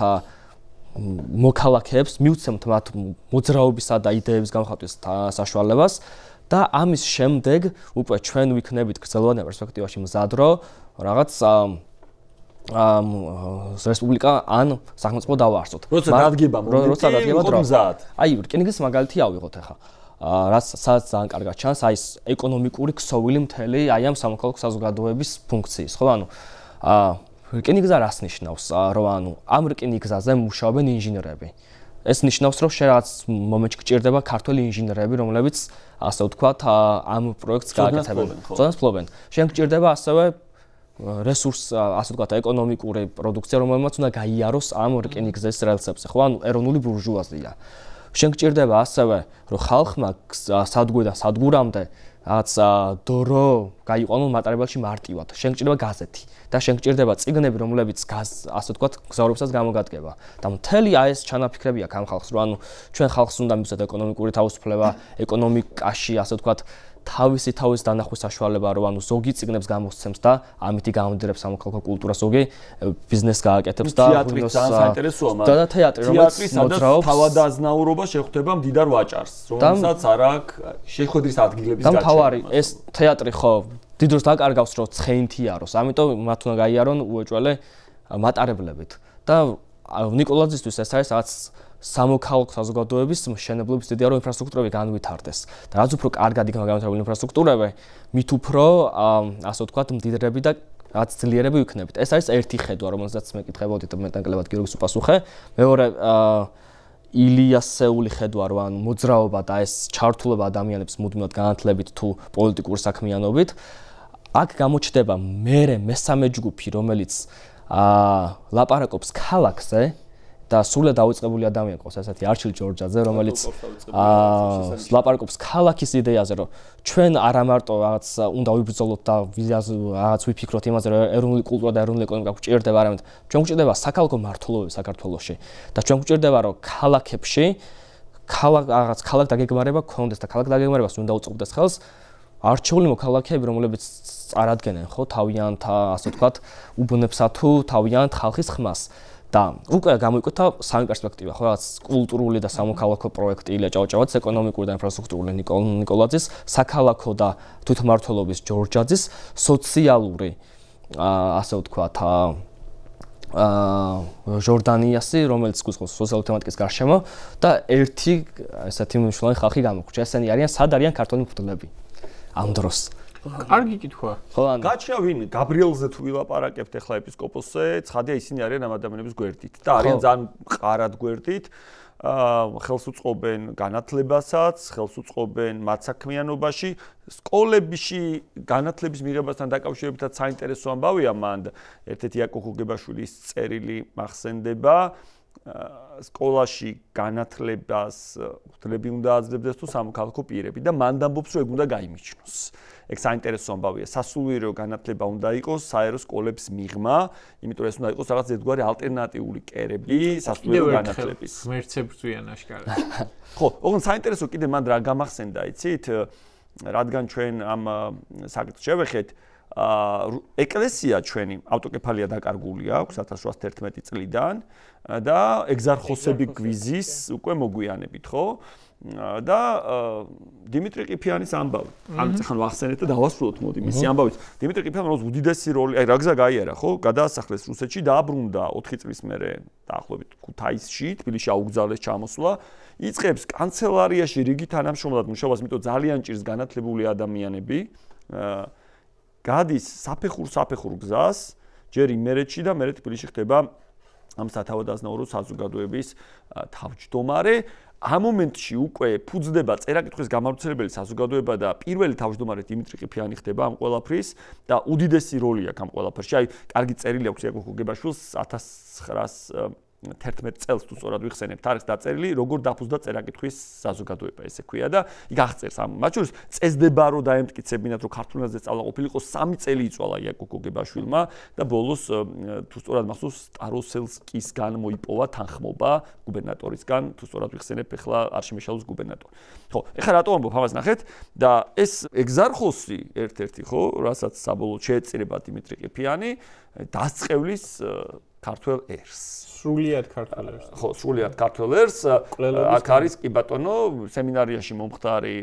მოქალაქეებს, მივცემთ მათ მოძრაობისა და იდეების გამხატვის საშუალებას და ამის შემდეგ უკვე ჩვენ ვიქნებით გრძელვადიან პერსპექტივაში მზად, რომ რაღაც რესპუბლიკა ან სახელმწიფო დავაარსოთ. როცა დადგება მზად. აი, რკინიგზის მაგალითი ავიღოთ ახლა. რაც ძალიან კარგად ჩანს, აი ეს ეკონომიკური ქსოვილი მთელი აი ამ სამოქალაქო საზოგადოების ფუნქციის, ხო, ანუ რკინიგზა რას ნიშნავს, რომ ანუ ამ რკინიგზაზე მუშაობენ ინჟინერები. ეს ნიშნავს, რომ შენ რაღაც მომენტში გჭირდება ქართველი ინჟინერები, რომლებიც ასე ვთქვათ, ამ პროექტს გააკეთებენ. ზონას ფლობენ. შენ გჭირდება ასევე რესურს, ასე ვთქვათ, ეკონომიკური პროდუქცია, რომელმაც უნდა გაიაროს ამ რკინიგზის რელსებზე, ხო, ანუ ეროვნული ბურჟუაზია. შენ გჭირდება ასევე, რომ ხალხმა სადგურიდან სადგურამდე რაც დრო გაიყვანონ მატარებელში მარტივად. შენ გჭირდება გაზეთი და შენ გჭირდება წიგნები, რომლებიც ასე ვთქვათ, გზავრობსაც გამოგადგება. და მთელი აი ეს ჩანაფიქრები აქვს ამ ხალხს, რომ ანუ ჩვენ ხალხს უნდა მივცეთ ეკონომიკური თავისუფლება, ეკონომიკაში ასე ვთქვათ, თავის დანახვის საშუალება, რომ ანუ ზოგი წიგნებს გამოსცემს და ამითი გამოდირებს სამოქალაქო კულტურას, ზოგი ბიზნესს გააკეთებს და თეატრის საინტერესოა მაგრამ და თეატრი, რომელიც მოძრაობს, თავადაზნაურობა შეხვდება მდიდარ ვაჭარს, რომელსაც არ აქვს შეხვედრის ადგილების გაჩენა. და მთავარი ეს თეატრი ხო დიდროს დაკარგავს, რომ ცხენითი იაროს, ამიტომ მათ უნდა გაიარონ უეჭველე მატარებლებით. და ნიკოლაძისთვის ეს არის რაღაც სამოქალაქო საზოგადოების მშენებლობის იდეა, რომ ინფრასტრუქტურები განვითარდეს. და რაც უფრო კარგად იქნება განვითარებული ინფრასტრუქტურები, მით უფრო ასე ვთქვათ, მდიდრები და რაც ძლიერები ვიქნებით. ეს არის ერთი ხედვა, რომელსაც მეკითხებოდით მეტნაკლებად გიორგის უპასუხე. მეორე ილიასეული ხედვა, რომ ანუ მოძრაობა და ეს ჩართულობა ადამიანებს მუდმივად განათლებით თუ პოლიტიკური საქმიანობით. აქ გამოჩნდება მესამე ჯგუფი, რომელიც ლაპარაკობს ქალაქზე და სრულად დაუწყებული ადამიანი ყავს ესეთი არჩილ ჯორჯაძე, რომელიც ლაპარაკობს ქალაქის იდეაზე, რომ ჩვენ არა მარტო რაღაც უნდა ვიბრძოლოთ და რაღაც ვიფიქროთ იმაზე, რომ ეროვნული კულტურა და ეროვნული ეკონომიკა გვჭირდება, არამედ ჩვენ გვჭირდება საქალაქო მმართველობები საქართველოში და ჩვენ გვჭირდება, რომ ქალაქებში ქალაქ დაგეგმარება გქონდეს და ქალაქ დაგეგმარებას უნდა უწყობდეს ხელს არჩეული მოქალაქეები, რომლებიც წარადგენენ ხო თავიანთ ასე ვთქვათ უბნებსა თუ თავიანთ ხალხის ხმას და უკვე გამოიკვეთა სამი პერსპექტივა ხო რაღაც კულტურული და სამოქალაქო პროექტი ილია ჭავჭავაძის, ეკონომიკური და ინფრასტრუქტურული ნიკოლაძის, საქალაქო და თვითმმართველობის ჯორჯაძის, სოციალური ასე ვთქვათ ჟორდანიასი, რომელიც გულისხმობს სოციალური თემატიკის გარშემო და ერთი ესეთი მნიშვნელოვანი ხალხი გამოგვჭა. ესენი არიან სად არიან ქართული მღვდლები ამ დროს. კარგი კითხვა. ხო ან გაჩნია ვინ გაბრიელზე თუ ვილაპარაკებთ ახლა ეპისკოპოსზე, ცხადია ისინი არიან ამ ადამიანების გვერდით და არიან ძალიან მყარად გვერდით. ხელს უწყობენ განათლებასაც, ხელს უწყობენ მათსაქმიანობაში, სკოლებში განათლების მიღებასთან დაკავშირებითაც საინტერესო ამბავია მან ერთ-ერთი იაკობ გოგებაშვილის წერილი მახსენდება. სკოლაში განათლებას მღვდლები უნდა აძლევდეს თუ სამოქალაქო პირები და მან ამბობს, რომ ეგ უნდა გაიმიჩნოს. ეგ საინტერესო ამბავია. სასულიერო განათლება უნდა იყოს საერო სკოლებს მიღმა, იმიტომ რომ ეს უნდა იყოს რაღაც ერთგვარი ალტერნატიული კერები სასულიერო განათლების. ღმერთებრძვიან აშკარად. ხო, ოღონდ საინტერესო კიდე მან რა გამახსენდა, იცით, რადგან ჩვენ ამ საკითხს შევეხეთ, ეკლესია ჩვენი ავტოკეფალია დაკარგული აქვს 1811 წლიდან და ეგზარხოსები გვიზის უკვე მოგვიანებით, ხო? და დიმიტრი ყიფიანის ამბავი. ამით ახლა ვახსენეთ და დავასრულოთ მოდი მისი ამბავით. დიმიტრი ყიფიანი როგორც უდიდესი როლი, აი რა გზა გაიარა, ხო? გადაასახლეს რუსეთში, დააბრუნდა 4 წლის მერე დაახლოებით ქუთაისში, თბილისში აუგზავნეს ჩამოსვლა. იწყებს კანცელარიაში რიგი თანამშრომლად მუშაობას, იმიტომ ძალიან ჭირს განათლებული ადამიანები. გადის საფეხურ გზას, ჯერ იმერეთში და მერე თბილისში ხდება ამ სათავადაზნაურო საზოგადოების თავმჯდომარე. ამ მომენტში უკვე ფუძდება წერა-კითხვის გამავრცელებელი საზოგადოება და პირველი თავმჯდომარე დიმიტრი ყიფიანი ხდება ამ ყველაფრის და უდიდესი როლი აქვს ამ ყველაფერში. აი, კარგი წერილი აქვს იაკობ გოგებაშვილს 1911 წელს თუ სწორად ვიხსენებთ, არის დაწერილი, როგორ დაფუძნდა წერა-კითხვის საზოგადოება, ესე ქვია და იქ აღწერს ამ მათ შორის წესდება რომ დაემტკიცებინათ, რომ ქართულენაზე სწავლა ყოფილიყო 3 წელი იწვალა იაკობ გოგებაშვილმა და ბოლოს თუ სწორად მახსოვს სტაროსელსკისგან მოიპოვა თანხმობა გუბერნატორისგან, თუ სწორად ვიხსენებ, ახლა არშემეშალოს გუბერნატორი. ხო, ეხლა რატო ამბობ ამას ნახეთ და ეს ეგზარხოსი ერთ-ერთი ხო, რასაც საბოლოოდ შეეწირება დიმიტრი ყიფიანი, დასწევლის ქართველ ერს. სრულიად ქართველ ერს. ხო, სრულიად ქართველ ერს. აქ არის კი ბატონო, სემინარიაში მომხდარი,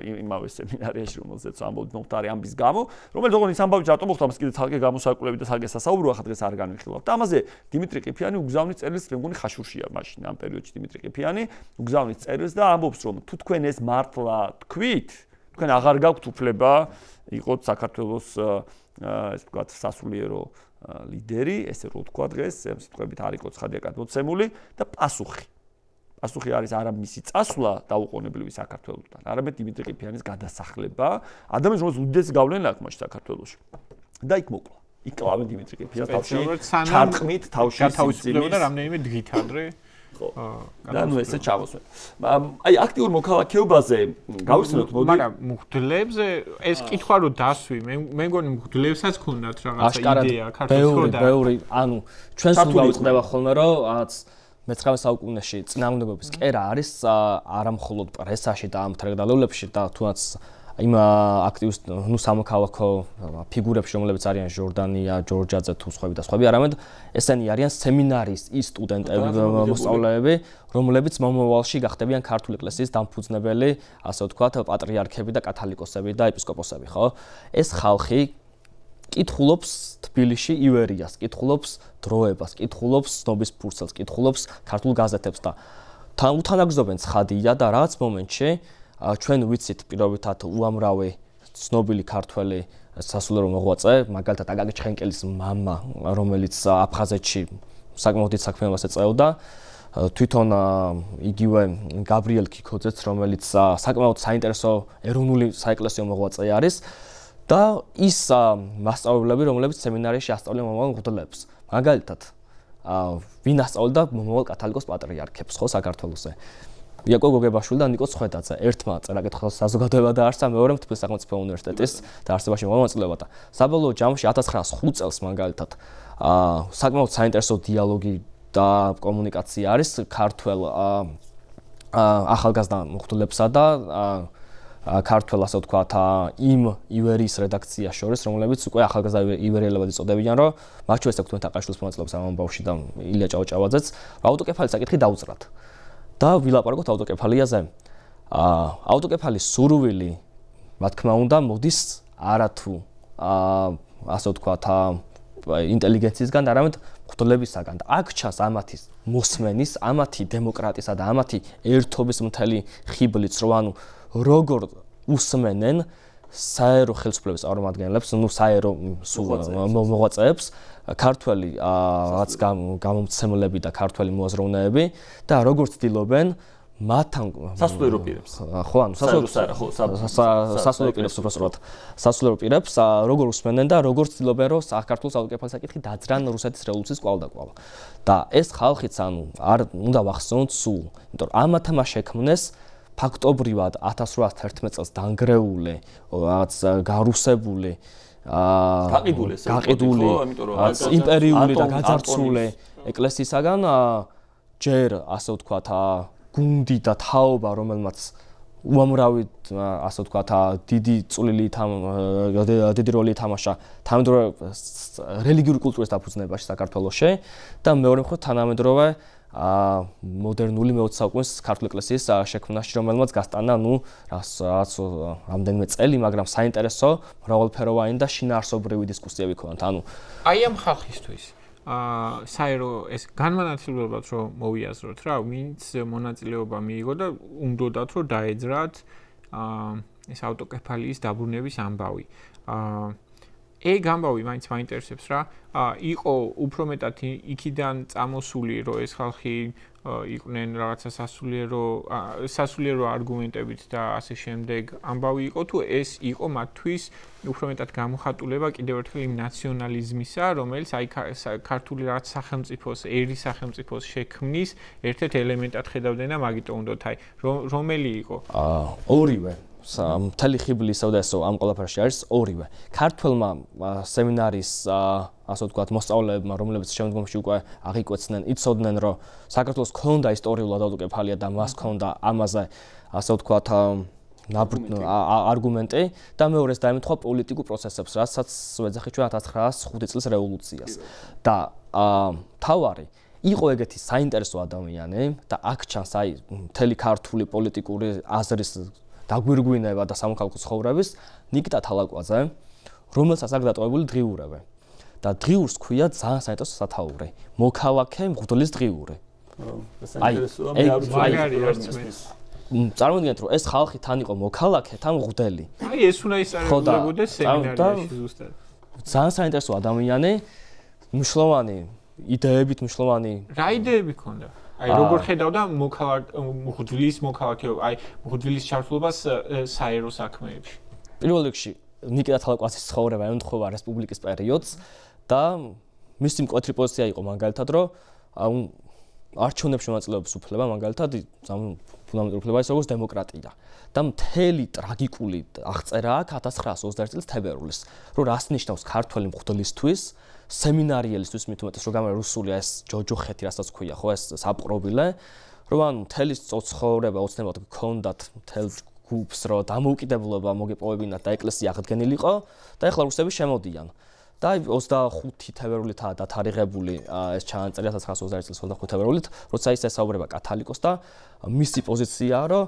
იმავე სემინარიაში, რომელზეც ამბობთ მომხდარი ამბის გამო, რომელიც ოღონდ ის ამბავი რატომ მოხდა, მას კიდე თალკე გამოსაკვლევი და თალკე სასაუბრო ახლა დღეს არ განვიხილავთ. და ამაზე დიმიტრი ყიფიანი უგზავნის წერილს, მე მგონი ხაშურშია მაშინ ამ პერიოდში დიმიტრი ყიფიანი უგზავნის წერილს და ამბობს, რომ თუ თქვენ ეს მართლა თქვით, თქვენ აღარ გაქვთ უფლება იყოთ საქართველოს ეს ვთქვათ სასულიერო ლიდერი, ესე რო თქვა დღეს, ამ სიტყვებით არ იყო ცხადია გადმოცემული და პასუხი არის არა მისი წასვლა დაუყოვნებლივი საქართველოსთან, არამედ დიმიტრი ყიფიანის გადასახლება, ადამიანს რომელსაც უდიდესი გავლენა აქვს მაშინ საქართველოში. და იქ მოკლა. იქ კლავენ დიმიტრი ყიფიანს თავში ჩარტყმით, თავში გათავისუფლება და რამდენიმე დღით ადრე. და ნუ ესე ჩავოსვენ. აი აქტიურ მოქალაქეობაზე გავიხსენოთ მოდი. მაგრამ მღვდლებზე ეს კითხვა რო დასვი, მე მგონი მღვდლებსაც ქონდათ რაღაცა იდეა ქართულში და ბევრი, ანუ ჩვენ სულ დავიწყდება ხოლმე რომ რაღაც მე-19 საუკუნეში წინააღმდეგობის კერა არის არა მხოლოდ პრესაში და ამ თერგდალეულებში და თუნდაც იმ აქტივისტ ნუ სამოქალაქო ფიგურებში, რომლებიც არიან ჟორდანია, ჯორჯაძე თუ სხვები და სხვები, არამედ ესენი არიან სემინარის ის სტუდენტები, მოსწავლეები, რომლებიც მომავალში გახდებიან ქართული ეკლესიის დამფუძნებელი, ასე ვთქვათ, პატრიარქები და კათალიკოსები და ეპისკოპოსები, ხო? ეს ხალხი კითხულობს თბილისში ივერიას, კითხულობს დროებას, კითხულობს ცნობის ფურცელს, კითხულობს ქართულ გაზეთებს და უთანაგზობენ ცხადია და რაღაც მომენტში ჩვენ ვიცით პირობითად უამრავი ცნობილი ქართველი სასულიერო მოღვაწე, მაგალითად აკაკი ჩხენკელის მამა, რომელიც აფხაზეთში საკმაოდ დიდ საქმიანობას ეწეოდა, თვითონ იგივე გაბრიელ ქიქოძეც, რომელიც საკმაოდ საინტერესო ეროვნული საეკლესიო მოღვაწე არის და ის მასწავლებლები, რომლებიც სემინარიაში ასწავლიან მომავალ მღვდლებს. მაგალითად ვინ ასწავლდა მომავალ კათოლიკოს პატრიარქებს ხო საქართველოსზე. იაკო გოგებაშვილი და ნიკო ცხედაძე ერთმა წერა-კითხვის საზოგადოება დაარსა, მეორემ თბილისის სახელმწიფო უნივერსიტეტის დაარსებაში მომაწილეობა და საბოლოო ჯამში 1905 წელს მაგალითად საკმაოდ საინტერესო დიალოგი და კომუნიკაცია არის ქართველ ახალგაზრდა მღვდლებსა და ქართველ ასე ვთქვათ იმ ივერიის რედაქცია შორის, რომლებიც უკვე ახალგაზრდა ივერიელებად იწოდებიან, რომ მათ შორის ექვთიმე თაყაშვილის მონაწილეობს ამ ამბავში და ილია ჭავჭავაძეც ავტოკეფალის საკითხი დაუძრათ. და ვილაპარაკოთ ავტოკეფალიაზე. ავტოკეფალის სურვილი, რა თქმა უნდა, მოდის არათუ ასე ვთქვათ ინტელიგენციისგან, არამედ მღვდლებისაგან. და აქ ჩანს ამათი მოსმენის, ამათი დემოკრატისა და ამათი ერთობის მთელი ხიბლიც, რომ ანუ როგორ უსმენენ საერო ხელისუფლების წარმომადგენლებს, საერო მოღვაწეებს, ქართველი რაც გამომცემლები და ქართველი მოაზროვნეები და როგორ ცდილობენ მათთან სასულიერო პირებს. ხო, ანუ სასულიერო პირებს უბრალოდ სასულიერო პირებს როგორ უსმენენ და როგორ ცდილობენ რომ საქართველოს ავტოკეფალის საკითხი დაძრან რუსეთის რევოლუციის კვალდაკვალ. და ეს ხალხიც ანუ არ უნდა ვახსენოთ სულ, იმიტომ რომ ამათმა შექმნეს ფაქტობრივად 1811 წელს დანგრეული, რაც გარუსებული გაყიდული იმპერიული და გაძარცული ეკლესიისაგან ჯერ ასე ვთქვათ გუნდი და თაობა, რომელმაც უამრავი ასე ვთქვათ დიდი წვლილი დიდი როლი ითამაშა თანამედროვე რელიგიური კულტურის დაფუძნებაში საქართველოში და მეორე მხრივ თანამედროვე მოდერნული მე-20 საუკუნის ქართული ეკლესიის შექმნაში, რომელმაც გასტანა რაც რამდენიმე წელი, მაგრამ საინტერესო, მრავალფეროვანი და შინაარსობრივი დისკუსიები ქონდათ. ანუ აი ამ ხალხისთვის საერო ეს განმანათლებლად რომ მოვიაზროთ რა, ვინც მონაწილეობა მიიღო და უნდათ რომ დაეძრათ ეს ავტოკეფალიის დაბრუნების ამბავი. ეგ ამბავი მაინც მაინტერესებს რა. იყო უფრო მეტად იქიდან წამოსული, რომ ეს ხალხი იყვნენ რაღაცა სასულიერო არგუმენტებით და ასე შემდეგ ამბავი იყო, თუ ეს იყო მათთვის უფრო მეტად გამოხატულება კიდევ ერთხელ იმ ნაციონალიზმისა, რომელიც აი ქართული რაღაც სახელმწიფოს, ერის სახელმწიფოს შექმნის ერთ-ერთ ელემენტად ხედავდნენ და მაგიტო უნდათ აი რომელი იყო? ორივე. მთელი ხიბლი ისევ და ესეო ამ ყველაფერში არის ორივე. ქართველმა სემინარის ასე ვთქვათ მოსწავლეებმა, რომლებიც შემდგომში უკვე აღიკვეცნენ, იცოდნენ, რომ საქართველოს ქონდა ისტორიულად ავტოკეფალია და მას ქონდა ამაზე ასე ვთქვათ არგუმენტი და მეორეს დაემთხვა პოლიტიკურ პროცესებს, რასაც ვეძახით ჩვენ 1905 წლის რევოლუციას. და თავარი იყო ეგეთი საინტერესო ადამიანი და აქ ჩანს აი მთელი ქართული პოლიტიკური აზრის დაგვირგვინება და სამოქალაქო ცხოვრების ნიკიტა თალაკვაძე, რომელსაც აქ დატოვებული დღიურები. და დღიურს ქვია ძალიან საინტერესო სათაური. მოქალაქე მღვდლის დღიური. საინტერესოა, მე არ ვიცი. წარმოგიდგენთ, რომ ეს ხალხი თან იყო მოქალაქე, თან მღვდელი. აი ეს უნდა ისარგებლობოდეს სემინარიაში ზუსტად. ძალიან საინტერესო ადამიანი, მნიშვნელოვანი იდეებით, მნიშვნელოვანი. რა იდეები ქონდა? აი როგორ ხედავდა მღვდლის მოქალაქეობა, აი მღვდლის ჩართულობას საერო საქმეებში. პირველ რიგში ნიკიტა თალაკვაძის ცხოვრება ემთხვევა რესპუბლიკის პერიოდს და მისი მკვეთრი პოზიცია იყო მაგალითად, რომ არჩევნებში მონაწილეობის უფლება მაგალითად ფუნდამენტური უფლება ის როგორც დემოკრატია. და მთელი ტრაგიკული აღწერა აქვს 1921 წლის თებერვლის, რომ რას ნიშნავს ქართველი მღვდლისთვის, სემინარიელისთვის მით უმეტეს რომ გამარა რუსულია ეს ჯოჯოხეთი, რასაც ქვია, ხო ეს საპყრობილე, რომ ანუ მთელი ცხოვრება ოცნებად გქონდათ მთელ გუბს, რომ დამოუკიდებლობა მოგეპოვებინათ და ეკლესია აღდგენილიყო და ეხლა რუსები შემოდიან. და 25 თებერვლითაა დათარიღებული ეს ჩანაწერი 1921 წლის 25 თებერვლით, როცა ის ესაუბრება კათალიკოს და მისი პოზიციაა, რომ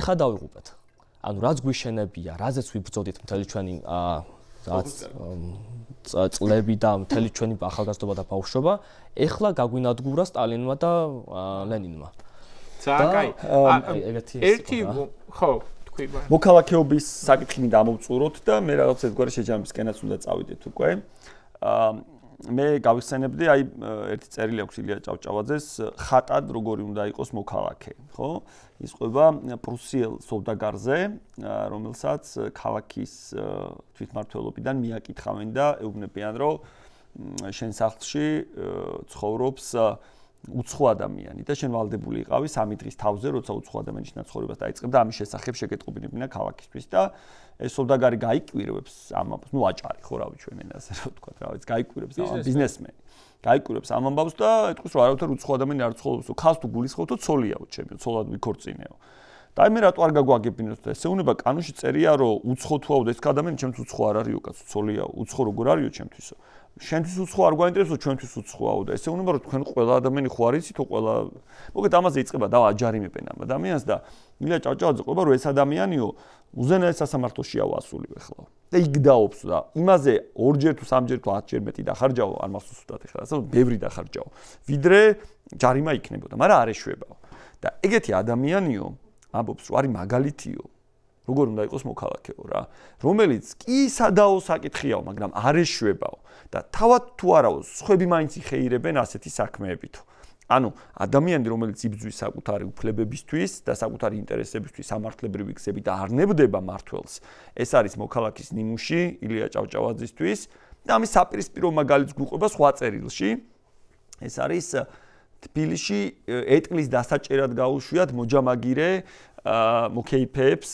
ეხლა დავიღუპეთ. ანუ რაც გვიშენებია, რაზეც ვიბრძოდით მთელი ჩვენი წლები და მთელი ჩვენი ახალგაზრდობა და ბავშვობა, ეხლა გაგვინადგურა სტალინმა და ლენინმა. ძალიან კაი. ერთი ხო, თქვი ბა. მოქალაქეობის საკითხი მინდა ამოვწუროთ და მე რაღაც ერთგვარი შეჯამებისკენაც უნდა წავიდეთ უკვე. მე გავიხსენებდი, აი ერთი წერილი აქვს ილია ჭავჭავაძეს, ხატად როგორი უნდა იყოს მოქალაქე, ხო? ის ყვება პრუსიელ სოვდაგარზე, რომელსაც ქალაქის თვითმმართველობიდან მიაკითხავენ და ეუბნებიან, რომ შენ სახლში ცხოვრობს უცხო ადამიანი და შენ ვალდებული იყავი 3 დღის თავზე, როცა უცხო ადამიანის ნაცხოვრებას დაიწყებდა, ამის შესახებ შეკეთებინებინა ქალაქისთვის და ეს სოლდაგარი გაიკვირვებს ამბავს, აჭარი ხო რავი ჩვენ ენაზე რა ვთქვა, რავიც გაიკვირვებს ბიზნესმენი. გაიკვირვებს ამ ამბავს და ეთქვის რომ არავითარ უცხო ადამიანი არ ცხოვრობს, ხალხს თუ გულისხმობ, ცოლიაო ჩემო, ცოლად ვიქორწინეო. და მე რატო არ გაგვაგებინოთ და ესე უნება კანონში წერია რომ უცხო თუ აუდ ეს ადამიანი ჩემთვის უცხო არ არისო კაცო ცოლიაო უცხო როგორ არისო ჩემთვისო შენთვის უცხო არ გვაინტერესო ჩვენთვის უცხო აუდ და ესე უნება რომ თქვენ ყველა ადამიანი ხო არ იცით ყველა მოგეთ ამაზე იწყება და აჯარიმებენ ამ ადამიანს და მილია ჭავჭავაძე ყובה რომ ეს ადამიანიო უზენაეს სასამართლოშია ვასულივ ახლა და იქ დაობს და იმაზე 2ჯერ თუ 3ჯერ თუ 10ჯერ მეტი დახარჯაო არ მახსოვს უდად ახლა ასე ბევრი დახარჯაო ვიდრე ჯარიმა იქნებოდა მაგრამ არ ეშვებაო და ეგეთი ადამიანიო ამბობს რომ არის მაგალითიო როგორ უნდა იყოს მოქალაქეო რა რომელიც კი სადაო საკითხიაო მაგრამ არ ეშვებაო და თავად თუ არაო სხვები მაინც იხეირებენ ასეთი საქმეებითო ანუ ადამიანი რომელიც იბრძვის საკუთარი უფლებებისთვის და საკუთარი ინტერესებისთვის სამართლებრივი გზებით და არ ნებდება მართლს ეს არის მოქალაქის ნიმუში ილია ჭავჭავაძისთვის და ამის საპირისპირო მაგალითს გვიყვება სხვა წერილში ეს არის თბილისში ეტყლის დასაჭერად გაუშვიათ მოჯამაგირე მოკეიფებს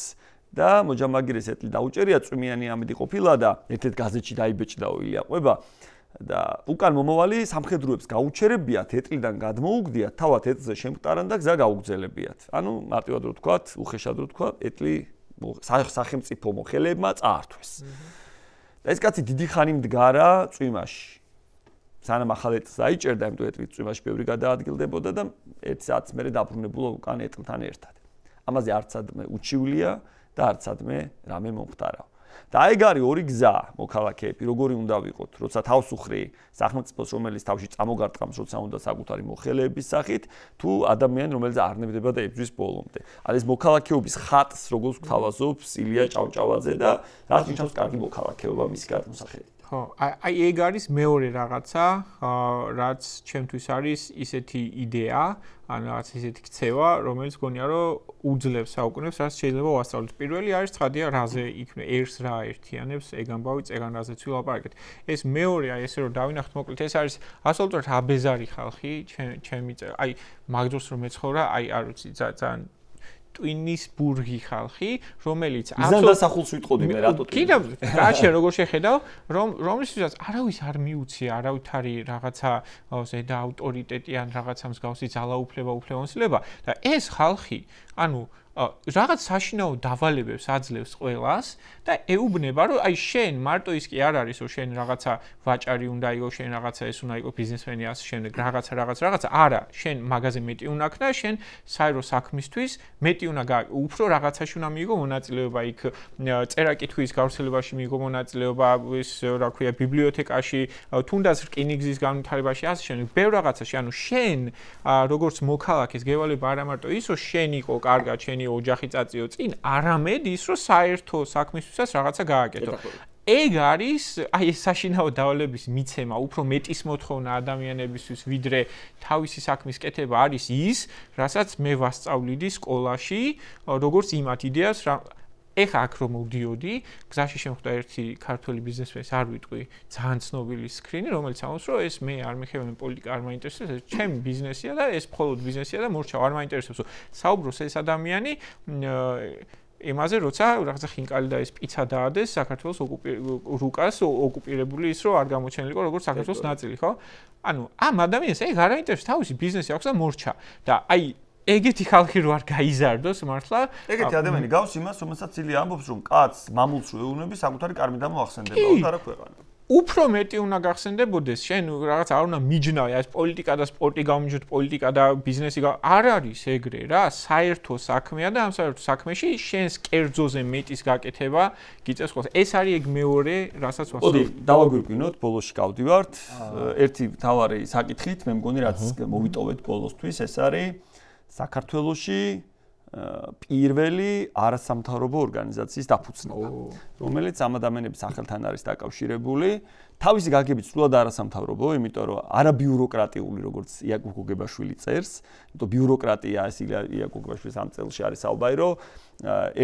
და მოჯამაგირეს ეტლი დაუჭერია წვიმიანი ამიდი ყოფილა და ერთ-ერთ გაზეთში დაიბეჭდაო ილია ყვება და უკან მომავალი სამხედროებს გაუჩერებიათ ეტლიდან გადმოუგდიათ თავად ეტლზე შემტარან და გზა გაუგზელებიათ ანუ მარტივად რო თქვათ უხეშად რო თქვა ეტლი სახელმწიფო მოხელეებმა წაართვეს და ეს კაცი დიდი ხანი მდგარა წვიმაში სანამ ახალ ეტლს აიჭერდა იმიტომ ეტლი წვიმაში ბევრი გადაადგილდებოდა და 1 საათს მერე დაბრუნებულა უკან ეტლთან ერთად ამაზე არცადმე უჩივლია და არცადმე რამე მომხდარა და ეგ არის ორი გზა მოქალაქეები როგორი უნდა ვიყოთ როცა თავს უხრი სახელმწიფოს რომელიც თავში წამოგარტყამს როცა უნდა საკუთარი მოხელეების სახით თუ ადამიანი რომელიც არ ნებდება და ებრძვის ბოლომდე არის მოქალაქეობის ხატს როგორც გვთავაზობს ილია ჭავჭავაძე და რაც ნიშნავს კარგი მოქალაქეობა მის გადმოსახედით ხო, აი ეგ არის მეორე რაღაცა, რაც ჩემთვის არის ისეთი იდეა, ან რაღაც ისეთი ქცევა, რომელიც გონია რომ უძლებს საუკუნეებს, რაც შეიძლება ვასწავლოთ. პირველი არის ცხადია, რაზე იქნება ერთს რა ერთიანებს, ეგ ამბავი წეგან რაზეც ვილაპარაკეთ. ეს მეორე აი ესე რომ დავინახოთ მოკლედ, ეს არის აბსოლუტურად აბეზარი ხალხი, ჩემი აი მაგ დროს რომ მეცხოვრა, აი არ ვიცი, ძალიან ტვინის ბურგი ხალხი, რომელიც აბსოლუტურად დასახულს ვიტყოდი მე რატო კიდევ რაჩე როგორ შეხედავ, რომლისთვისაც არავის არ მიუცია არავითარი რაღაცა ზედა ავტორიტეტი ან რაღაცა მსგავსი ძალაუფლება, უფლებამოსილება და ეს ხალხი, ანუ რაღაც საშინაო დავალებებს აძლევს ყველას და ეუბნება რომ აი შენ მარტო ის კი არ არის რომ შენ რაღაცა ვაჭარი უნდა იყო შენ რაღაცა ეს უნდა იყო ბიზნესმენი ასე შემდეგ რაღაცა არა შენ მაგაზე მეტი უნდა ქნა შენ საერო საქმისთვის მეტი უნდა უფრო რაღაცაში უნდა მიიღო მონაწილეობა იქ წერა-კითხვის გავრცელებაში მიიღო მონაწილეობა ის რა ქვია ბიბლიოთეკაში თუნდაც რკინიგზის განვითარებაში ასე შემდეგ ბევრ რაღაცაში ანუ შენ როგორც მოქალაქეს გევალება არა მარტო ის რომ შენ იყო კარგად შენი ოჯახი წაწიო წინ, არამედ ის, რომ საერთო საქმისთვისაც რაღაცა გააკეთო. ეგ არის, აი ეს საშინაო დავალების მიცემა, უფრო მეტის მოთხოვნა ადამიანებისთვის, ვიდრე თავისი საქმის კეთება არის ის, რასაც მე ვასწავლიდი სკოლაში, როგორც იმათ იდეას, ეხა აქ რომ მოვდიოდი, გზაში შემხვდა ერთი ქართველი ბიზნესმენი, არ ვიტყვი, ძალიან ცნობილი სკრინი, რომელიც ამბობს, რომ ეს მე არ მეხება პოლიტიკა არ მაინტერესებს, ეს ჩემი ბიზნესია და ეს მხოლოდ ბიზნესია და მორჩა არ მაინტერესებს. საუბრობს ეს ადამიანი იმაზე, როცა რაღაცა ხინკალი და ეს პიცა დაადეს საქართველოს რუკას ოკუპირებული ის რომ არ გამოჩენილიყო როგორც საქართველოს ნაწილი, ხო? ანუ ამ ადამიანს ეგ არ აინტერესებს თავისი ბიზნესი აქვს და მორჩა და აი ეგეთი ხალხი რო არ გაიზარდოს მართლა ეგეთი ადამიანი გავს იმას რომელსაც ილია ამბობს რომ კაცს მამულს რო ეუნები საკუთარი კარმი დამოახსენდებაო და რა ქვეყანა უფრო მეტი უნდა გახსენდებოდეს შენ რაღაც არ უნდა მიჯნავი ეს პოლიტიკა და სპორტი გამიჯოთ პოლიტიკა და ბიზნესი არ არის ეგრე რა საერთო საქმეა და ამ საერთო საქმეში შენს კერძოზე მეტის გაკეთება გიწევს ხოლმე ეს არის ეგ მეორე რასაც ვასწავლე დავაგვირგვინოთ ბოლოში გავდივართ ერთი თავარი საკითხით მე მგონი რაც მოვიტოვეთ ბოლოსთვის ეს არის საქართველოში პირველი არასამთავრობო ორგანიზაციის დაფუძნება, რომელიც ამ ადამიანების სახელთან არის დაკავშირებული. თავისი გაგებით სულად არასამთავრობო, იმიტომ რომ არაბიუროკრატიული, როგორც იაკობ გოგებაშვილი წერს, იმიტომ ბიუროკრატია ეს იაკობ გოგებაშვილის ამ წელში არის საუბარი, რომ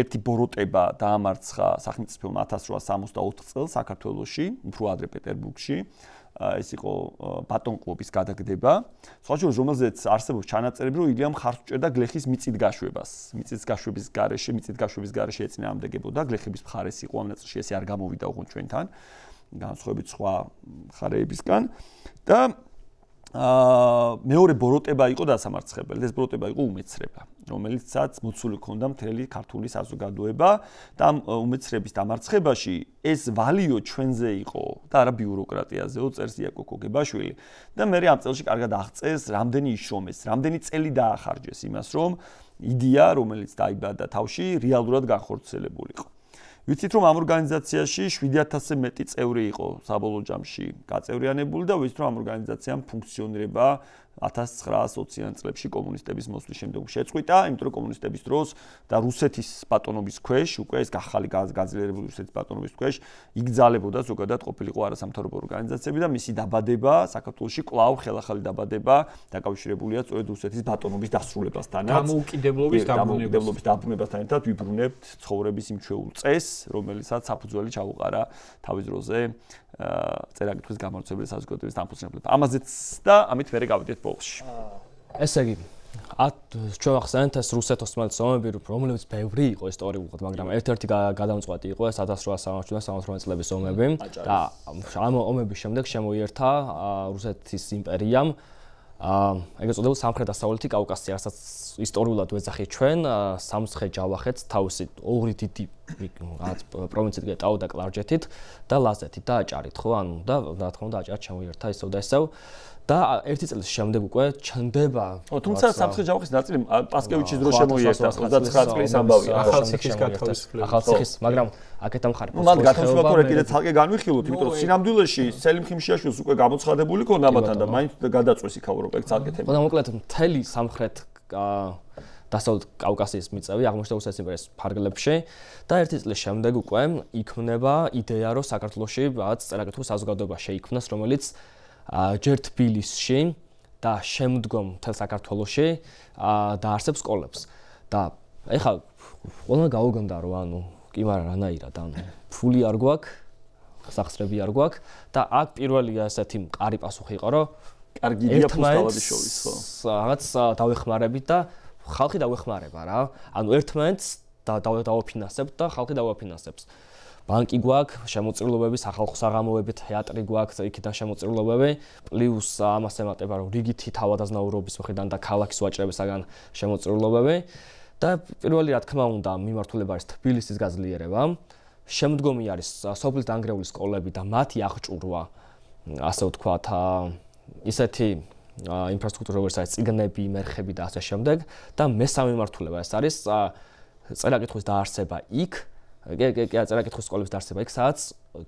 ერთი ბოროტება დაამარცხა სახელმწიფომ 1864 წელს საქართველოში, უფრო ადრე პეტერბურგში. ეს იყო ბატონყლობის გადაგდება. სხვაშორის რომელზეც არსებობს ჩანაწერები, რომ ილია მხარს უჭერდა გლეხის მიწით გაშვებას. მიწის გაშვების გარეშე ეწინააღმდეგებოდა, გლეხების მხარეს იყო ამ ნაწილში, ესე არ გამოვიდა უღონ ჩვენთან, განსხვავებით სხვა მხარეებისგან და მეორე ბოროტება იყო დასამარცხებელი. ეს ბოროტება იყო უმეცრება, რომელიცაც მოცული ჰქონდა მთელი ქართული საზოგადოება და ამ უმეცრების დამარცხებაში ეს ვალიო ჩვენზე იყო და არა ბიუროკრატიაზეო, წერს იაკო გოგებაშვილი და მე ამ წელში კარგად აღწეს, რამდენი იშრომეს, რამდენი წელი დაახარჯეს იმას, რომ იდეა, რომელიც დაიბადა თავში, რეალურად განხორციელებულიყო. ვიცით რომ ამ ორგანიზაციაში 7000-ზე მეტი წევრი იყო საბოლოო ჯამში გაწევრიანებული და ვიცით რომ ამ ორგანიზაციამ ფუნქციონირება 1920-იან წლებში კომუნისტების მოსვლის შემდეგ შეწყვიტა, იმიტომ რომ კომუნისტების დროს და რუსეთის ბატონობის ქვეშ, უკვე ეს ახალი გაძლიერებული რუსეთის ბატონობის ქვეშ იგზალებოდა ზოგადად ყოფილიყო არასამთავრობო ორგანიზაციები და მისი დაბადება საქართველოში კვლავ ხელახალი დაბადება დაკავშირებულია სწორედ რუსეთის ბატონობის დასრულებასთანაც. დამოუკიდებლობის დაბრუნებასთან ერთად ვიბრუნებთ ცხოვრების იმ ჩვეულ წესს, რომელიცაც საფუძველი ჩაუყარა თავის დროზე წერა-კითხვის გამავრცელებელი საზოგადოების დამფუძნებლად. ამაზეც და ამით მერე გავიდეთ ბოლოში. ესე იგი, ჩვენ ახსენეთ ეს რუსეთ-ოსმალეთის ომები, რომლებიც ბევრი იყო ისტორიულად, მაგრამ ერთ-ერთი გადამწყვეტი იყო ეს 1870-1880 წლების ომები და ამ ომების შემდეგ შემოიერთა რუსეთის იმპერიამ ეგრეთ წოდებული სამხრეთ-დასავლეთი კავკასია, რასაც ისტორიულად ვეძახით ჩვენ, სამცხე ჯავახეთს თავისი ორი დიდი პროვინციით გეტაოდა კლარჯეთით და ლაზეთით და აჭარით, ხო? ანუ და რა თქმა უნდა აჭარით შემოიერთა ისევ და ისევ და ერთი წლის შემდეგ უკვე ჩნდება. თუმცა სამცხე ჯავახის ნაწილი პასკევიჩის დროს შემოიერთა 29 წლის ამბავია. ახალციხის გათავისუფლება. ახალციხის, მაგრამ აქეთ ამხარ. მან გათავისუფლება თორე კიდე ცალკე განვიხილოთ, იმიტომ რომ სინამდვილეში სელიმ ხიმშიაშვილს უკვე გამოცხადებული ქონდა ამათან და მაინც გადაწყვეს იქაურო პროექტ ცალკე თემა. და მოკლედ მთელი სამხრეთ დასავლეთ კავკასიის მიწები აღმოჩნდა რუსეთის იმპერიის ფარგლებში და ერთი წლის შემდეგ უკვე იქმნება იდეა, რომ საქართველოში რაღაც წერა-კითხვის საზოგადოება შეიქმნას, რომელიც ჯერ თბილისში და შემდგომ მთელ საქართველოში დაარსებს სკოლებს. და ეხლა ყველა გაუგონდა რომ ანუ კი მაგრამ რანაირად ანუ ფული არ გვაქვს, სახსრები არ გვაქვს და აქ პირველი ასეთი მყარი პასუხი იყო რომ კარგი იდეა ფუსტალადის შორის ხო. რაღაც დავეხმარებით და ხალხი დავეხმარება რა. ანუ ერთმანეთს დავაფინანსებთ და ხალხი დავაფინანსებს. ბანკი გვაქვს, შემოწირულობები, სახალხო საღამოები, თეატრი გვაქვს, იქიდან შემოწირულობები, პლუს ამას ემატება რომ რიგითი თავადაზნაურობის მხრიდან და ქალაქის ვაჭრებისაგან შემოწირულობები და პირველი რა თქმა უნდა მიმართულება არის თბილისის გაძლიერება. შემდგომი არის სოფლის დაანგრეული სკოლები და მათი აღჭურვა, ასე ვთქვათ, ისეთი ინფრასტრუქტურა, როგორც არის წიგნები, მერხები და ასე შემდეგ და მესამე მიმართულება ეს არის წერა-კითხვის დაარსება იქ, წერა-კითხვის სკოლების დაარსება იქ, სადაც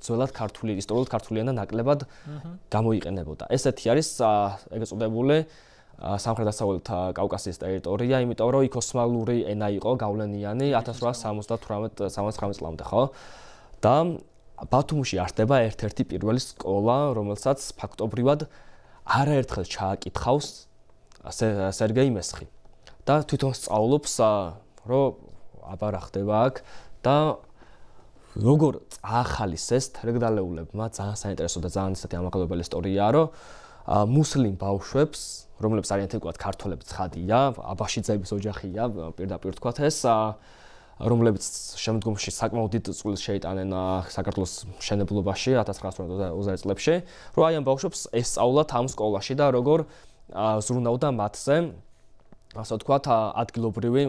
ძველად ქართული, ისტორიულად ქართულიდან ნაკლებად გამოიყენებოდა. ესეთი არის ეგრეთ წოდებული სამხრეთ-დასავლეთ კავკასიის ტერიტორია, იმიტომ რომ იქ ოსმალური ენა იყო გავლენიანი 1878-79 წლამდე, ხო? და ბათუმში არსდება ერთ-ერთი პირველი სკოლა, რომელსაც ფაქტობრივად არაერთხელ ჩააკითხავს სერგეი მესხი და თვითონ სწავლობს რომ აბა რა ხდება აქ და როგორ წაახალისეს თერგდალეულებმა ძალიან საინტერესო და ძალიან ისეთი ამაღლებელი ისტორიაა რომ მუსლიმ ბავშვებს რომლებიც არიან თქო ქართველები ცხადია აბაშიძეების ოჯახია პირდაპირ თქვათ ეს რომლებიც შემდგომში საკმაოდ დიდ წვლილს შეიტანენ საქართველოს მშენებლობაში 1920 წლებში, რომ აი ამ ბავშვებს ესწავლათ ამ სკოლაში და როგორ ზრუნავდა მათზე, ასე ვთქვათ, ადგილობრივი,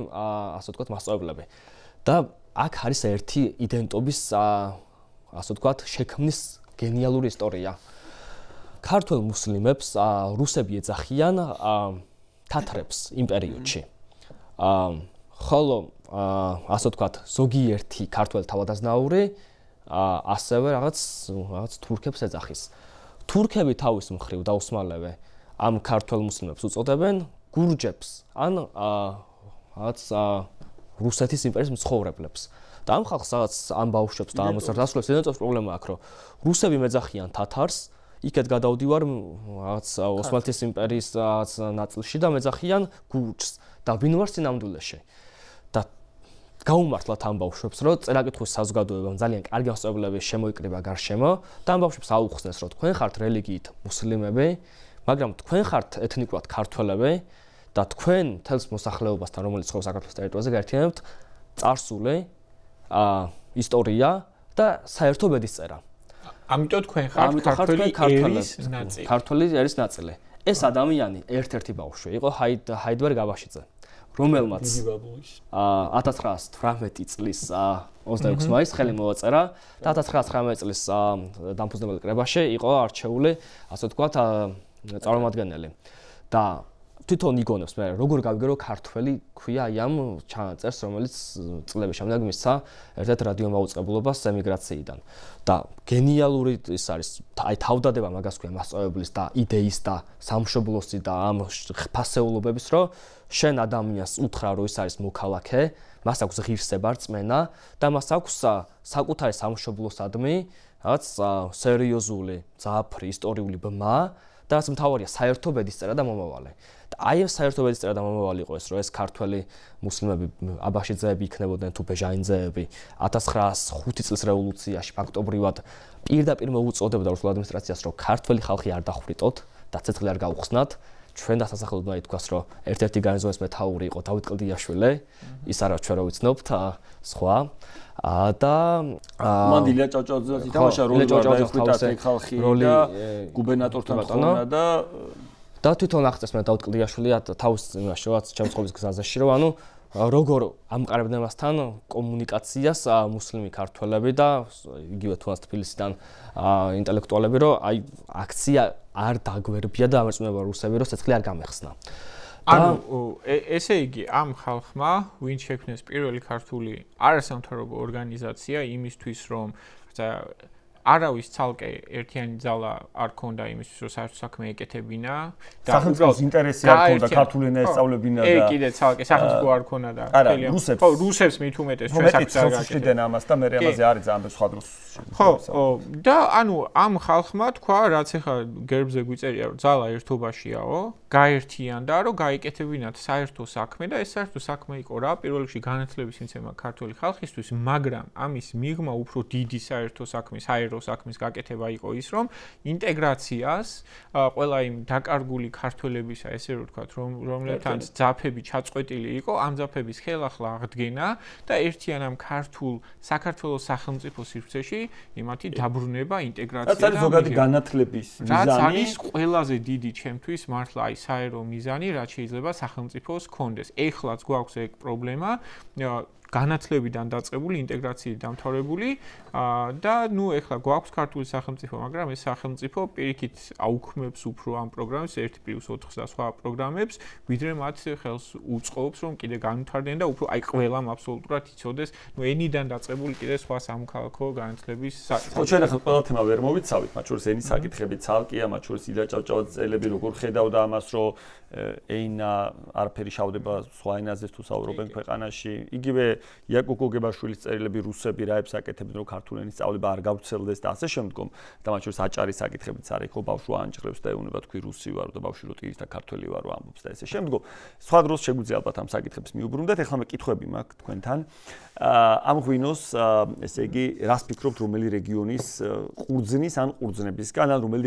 ასე ვთქვათ, მასწავლებლები. და აქ არის ერთი იდენტობის, ასე ვთქვათ, შექმნის გენიალური ისტორია. ქართველ მუსლიმებს რუსები ეძახიან თათრებს იმ პერიოდში. ხოლო ასე ვთქვათ, ზოგიერთი ქართველ თავადაზნაური ასევე რაღაც თურქებს ეძახის. თურქები თავის მხრივ და ოსმალები ამ ქართველ მუსლიმებს უწოდებენ გურჯებს, ან რაღაც რუსეთის იმპერიის მცხოვრებლებს. და ამ ხალხს რაღაც ამ ბავშვებს და ამ დასავლეთის იდენტობის პრობლემა აქვს, რომ რუსები მეძახიან თათარს, იქეთ გადავდივარ რაღაც ოსმალეთის იმპერიის ნაწილში და მეძახიან გურჯს და ვინ ვარ სინამდვილეში. გაუმართლათ ამ ბავშვებს, რომ წერა-კითხვის საზოგადოებამ ძალიან კარგი მასწავლებლები შემოიკრიბა გარშემო და ამ ბავშვებს აუხსნეს, რომ თქვენ ხართ რელიგიით მუსლიმები, მაგრამ თქვენ ხართ ეთნიკურად ქართველები და თქვენ თელს მოსახლეობასთან, რომელიც ცხოვრობს საქართველოს ტერიტორიაზე, გაერთიანებთ წარსული, ისტორია და საერთო ბედისწერა. ამიტომ თქვენ ხართ ქართველი ერის ნაწილი. ეს ადამიანი ერთ-ერთი ბავშვი იყო ჰაიდბერგ აბაშიძე, რომელმაც 1918 წლის 26 მაისს ხელი მოაწერა და 1919 წლის დამფუძნებელი კრებაში იყო არჩეული, ასე ვთქვათ, წარმომადგენელი. და თვითონ იგონებს მე როგორ გავიგე რომ ქართველი ქვია აი ამ ჩანაწერს, რომელიც წლების შემდეგ მისცა ერთ-ერთ რადიო მაუწყებლობას ემიგრაციიდან. და გენიალური ის არის აი თავდადება მაგას ქვია მასწავლებლის და იდეის და სამშობლოსი და ამ ფასეულობების, რომ შენ ადამიანს უთხრა რომ ის არის მოქალაქე, მას აქვს ღირსება, რწმენა და მას აქვს საკუთარი სამშობლოსადმი რაღაც სერიოზული, ძაფრი ისტორიული ბმა და რაც მთავარია საერთო ბედისწერა და მომავალი. და აი ეს საერთო ბედისწერა და მომავალი იყო ეს, რომ ეს ქართველი მუსლიმები აბაშიძეები იქნებოდნენ თუ ბეჟაინძეები 1905 წლის რევოლუციაში ფაქტობრივად პირდაპირ მოუწოდებდა რუსულ ადმინისტრაციას, რომ ქართველი ხალხი არ დახვრიტოთ და ცეცხლი არ გაუხსნათ. ჩვენ დასასახლებლად უნდა ითქვას, რომ ერთ-ერთი გარნიზონის მეთაური იყო დავით კლდიაშვილი, ის არა ჩვენ რო ვიცნობთ, სხვა და მან ილია ჭავჭავაძეც ითამაშა როლი დახვიტათ ხალხი და გუბერნატორთან ხონა და თვითონ აღწერს მე დავით კლდიაშვილი თავის იმაში, რაც ჩემს ცხოვრების გზაზე, რომ ანუ როგორ ამყარებდნენ მასთან კომუნიკაციას მუსლიმი ქართველები და იგივე თუნდაც თბილისიდან ინტელექტუალები, რომ აი აქცია არ დაგვერბია და ამერწმუნება რუსები, რომ ცეცხლი არ გამეხსნა. ანუ ესე იგი ამ ხალხმა ვინ შექმნეს პირველი ქართული არასამთავრობო ორგანიზაცია იმისთვის, რომ არავის ცალკე ერთიანი ძალა არ ქონდა იმისთვის, რომ საერთო საქმე ეკეთებინა და სახელმწიფოს ინტერესი არ ქონდა ქართული ენა ესწავლებინა და კიდე ცალკე სახელმწიფო არ ქონდა და რუსებს მით უმეტეს ჩვენ საქმეს არ გაკეთებდნენ ამას და მე ამაზე არის ძალიან სხვა დროს ხო და ანუ ამ ხალხმა თქვა, რაც ახლა გერბზე გვიწერია, რომ ძალა ერთობაშიაო, გაერთიანდა, რომ გაიკეთებინათ საერთო საქმე და ეს საერთო საქმე იყო რა, პირველ რიგში განათლების მიცემა ქართული ხალხისთვის, მაგრამ ამის მიღმა უფრო დიდი საერთო საქმის, საერთო საქმის გაკეთება იყო ის, რომ ინტეგრაციას ყველა იმ დაკარგული ქართველებისა, ესე რომ ვთქვათ, რომლებთან ძაფები ჩაწყვეტილი იყო, ამ ძაფების ხელახლა აღდგენა და ერთიან ამ ქართულ საქართველოს სახელმწიფო სივრცეში იმათი დაბრუნება, ინტეგრაცია და რაც არის ზოგადი განათლების მიზანი, რაც არის ყველაზე დიდი ჩემთვის მართლა აი საერო მიზანი, რაც შეიძლება სახელმწიფოს ჰქონდეს. ეხლაც გვაქვს ეგ პრობლემა, განათლებიდან დაწყებული ინტეგრაციით დამთავრებული და ნუ ეხლა გვაქვს ქართული სახელმწიფო, მაგრამ ეს სახელმწიფო პირიქით აუქმებს უფრო ამ პროგრამებს 1+4 და სხვა პროგრამებს, ვიდრე მათ ხელს უწყობს, რომ კიდე განვითარდნენ და უფრო აი ყველამ აბსოლუტურად იცოდეს, ნუ ენიდან დაწყებული კიდე სხვა სამოქალაქო განათლების ხო, ჩვენ ახლა ყველა თემა ვერ მოვიცავით, მათ შორის ენის საკითხები ცალკეა, მათ შორის ილია ჭავჭავაძეელები როგორ ხედავდა ამას, რომ ენა არაფერი შავდება სხვა ენაზე თუ საუბრობენ ქვეყანაში. იგივე იაკობ გოგებაშვილის წერილები რუსები რაებს აკეთებდნენ, რომ ქართული ენის სწავლება არ გავრცელდეს და ასე შემდგომ. და მათ შორის აჭარის საკითხებიც არის, ხო, ბავშვი ანჭრებს და ეუბნება თქვი რუსი ვარო და ბავშვი რო ტირს და ქართველი ვარო ამბობს და ესე შემდგომ. სხვა დროს შეგვიძლია ალბათ ამ საკითხებს მიუბრუნდეთ. ეხლა მე კითხვები მაქვს თქვენთან. ამ ღვინოს, ესე იგი, რას ფიქრობთ, რომელი რეგიონის ყურძნის ან ყურძნებისგან, ან რომელი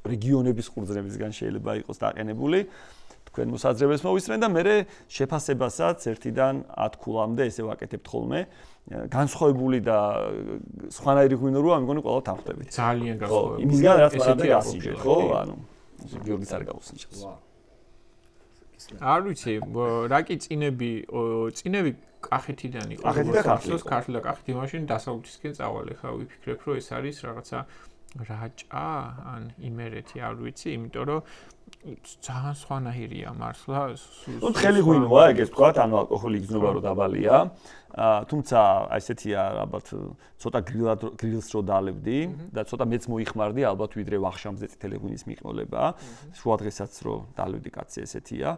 რეგიონების ყურძნებისგან შეიძლება იყოს დაყენებული? თქვენ მოსაზრებებს მოვისმენ და მე შეფასებასაც 1-დან 10 ქულამდე ესე ვაკეთებთ ხოლმე. განსხვავებული და სხვანაირი ღვინო როა, მეგონი ყველა თანხდებით. ძალიან განსხვავებული. იმისგან რაც მანამდე გასინჯეთ, ხო? ანუ გიორგის არ გავუსინჯებს. არ ვიცი, რა კი წინები კახეთიდან იყო. ქართლი და კახეთი მაშინ დასავლეთისკენ წავალე, ხა ვიფიქრებ, რომ ეს არის რაღაცა რაჭა ან იმერეთი, არ ვიცი, იმიტომ რომ ძალიან სხვანაირია მართლა. ნუ თხელი ღვინოა, ეგეც ვთქვათ, ანუ ალკოჰოლი იგრძნობა რომ დაბალია. თუმცა აი ესეთია, ალბათ ცოტა გრილს რო დალებდი და ცოტა მეც მოიხმარდი, ალბათ ვიდრე ვახშამზე წითელი ღვინის მიყოლება. შუა დღესაც რო დალებდი კაცი ესეთია.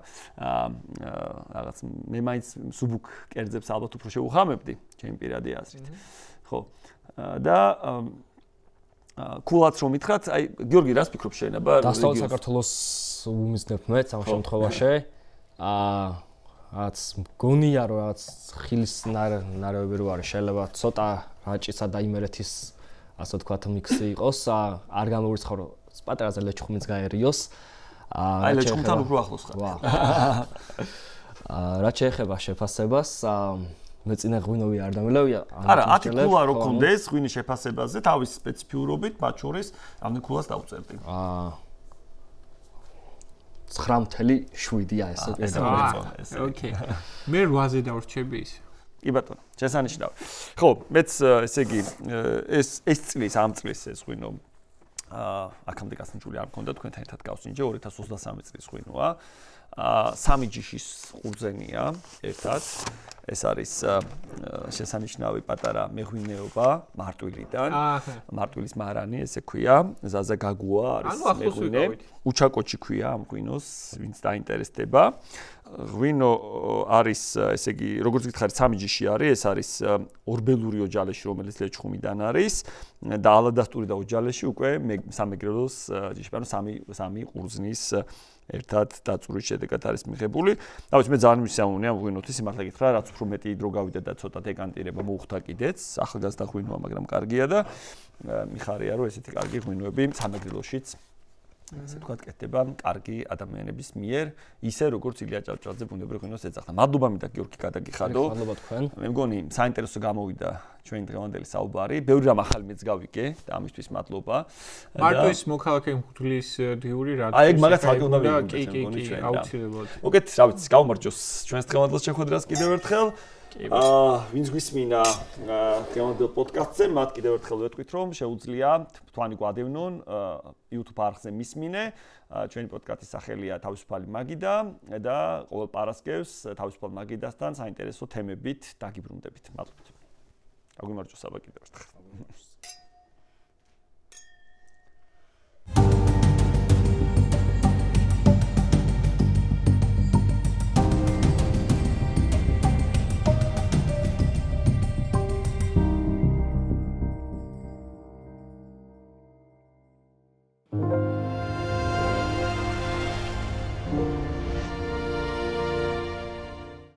რაღაც მე მაინც სუბუქ კერძებს ალბათ უფრო შევუხამებდი, ჩემი პირადი აზრით. ხო. და კულაც რომ მითხრათ, აი გიორგი რას ფიქრობ შეიძლება დასავლეთ საქართველოს უმიზნებ მე ამ შემთხვევაში. რაც მგონია რომ რაც ხილის ნარევები რო არის შეიძლება ცოტა რაჭისა და იმერეთის ასე ვთქვათ მიქსი იყოს არ გამოვრიცხო რომ პატარა ლეჩხუმიც გაერიოს აი ლეჩხუმთან უფრო ახლოს ხარ რაც შეეხება შეფასებას მეწინა ღვინოვი არ დამელავია არა 10 ქულა რო კონდეს ღვინის შეფასებაზე თავის სპეციფიურობით მათ შორის ამდენ ქულას დავწერდი 9.7-ია ეს ოკეი მე 8-ზე დავრჩები ის კი ბატონო შესანიშნავი ხო მეც ესე იგი ეს წლის ამ წლის ეს ღვინო აქამდე გასამჭული არ მქონდა თქვენთან ერთად გავსინჯე 2023 წლის ღვინოა 3 ჯიშის ყურძენია ერთად ეს არის შესანიშნავი პატარა მეღვინეობა მარტვილიდან მარტვილის მარანი ესე ქვია ზაზა გაგუა არის მეღვინე უჩაკოჩი ქვია ამ ღვინოს ვინც დაინტერესდება ღვინო არის ესე იგი როგორც გითხარით 3 ჯიში არის ეს არის ორბელური ოჯალეში რომელიც ლეჩხუმიდან არის და ალადასტური და ოჯალეში უკვე სამეგრელოს ჯიში ანუ 3 ყურძნის ერთად დაწურის შედეგად არის მიღებული. და ვიცი მე ძალიან მისიამოვნე ამ ღვინოთის სიმართლე გითხრა, რაც უფრო მეტი დრო გავიდა და ცოტა დეკანტირება მოუხდა კიდეც, ახალგაზრდა ღვინოა, მაგრამ კარგია და მიხარია რომ ესეთი კარგი ღვინოები სამეგრელოშიც ასე თქვა კეთდება კარგი ადამიანების მიერ, ისე როგორც ილია ჭავჭავაძე ბუნებრივ ღვინოს ეძახდა. მადლობა მინდა გიორგი გადაგიხადო. მადლობა თქვენ. მე მგონი საინტერესო გამოვიდა ჩვენი დღევანდელი საუბარი. ბევრი რამ ახალი მეც გავიგე და ამისთვის მადლობა. მარტო ის მოქალაქე მღვდლის დღიური რა აი ეგ მაგაც აქ უნდა ვიგებოდეთ მე მგონი ჩვენ. აუცილებლად. მოგეთ, რა ვიცი, გავმარჯოს ჩვენს დღევანდელ შეხვედრას კიდევ ერთხელ. ვინც გვისმინა დღევანდელ პოდკასტზე, მათ კიდევ ერთხელ ვეთქვით, რომ შეუძლია თვანი გვადევნონ YouTube არხზე მისმინე. ჩვენი პოდკასტის სახელია თავისუფალი მაგიდა და ყოველ პარასკევს თავისუფალ მაგიდასთან საინტერესო თემებით დაგიბრუნდებით. მადლობთ. გაგვიმარჯოს აბა კიდევ ერთხელ.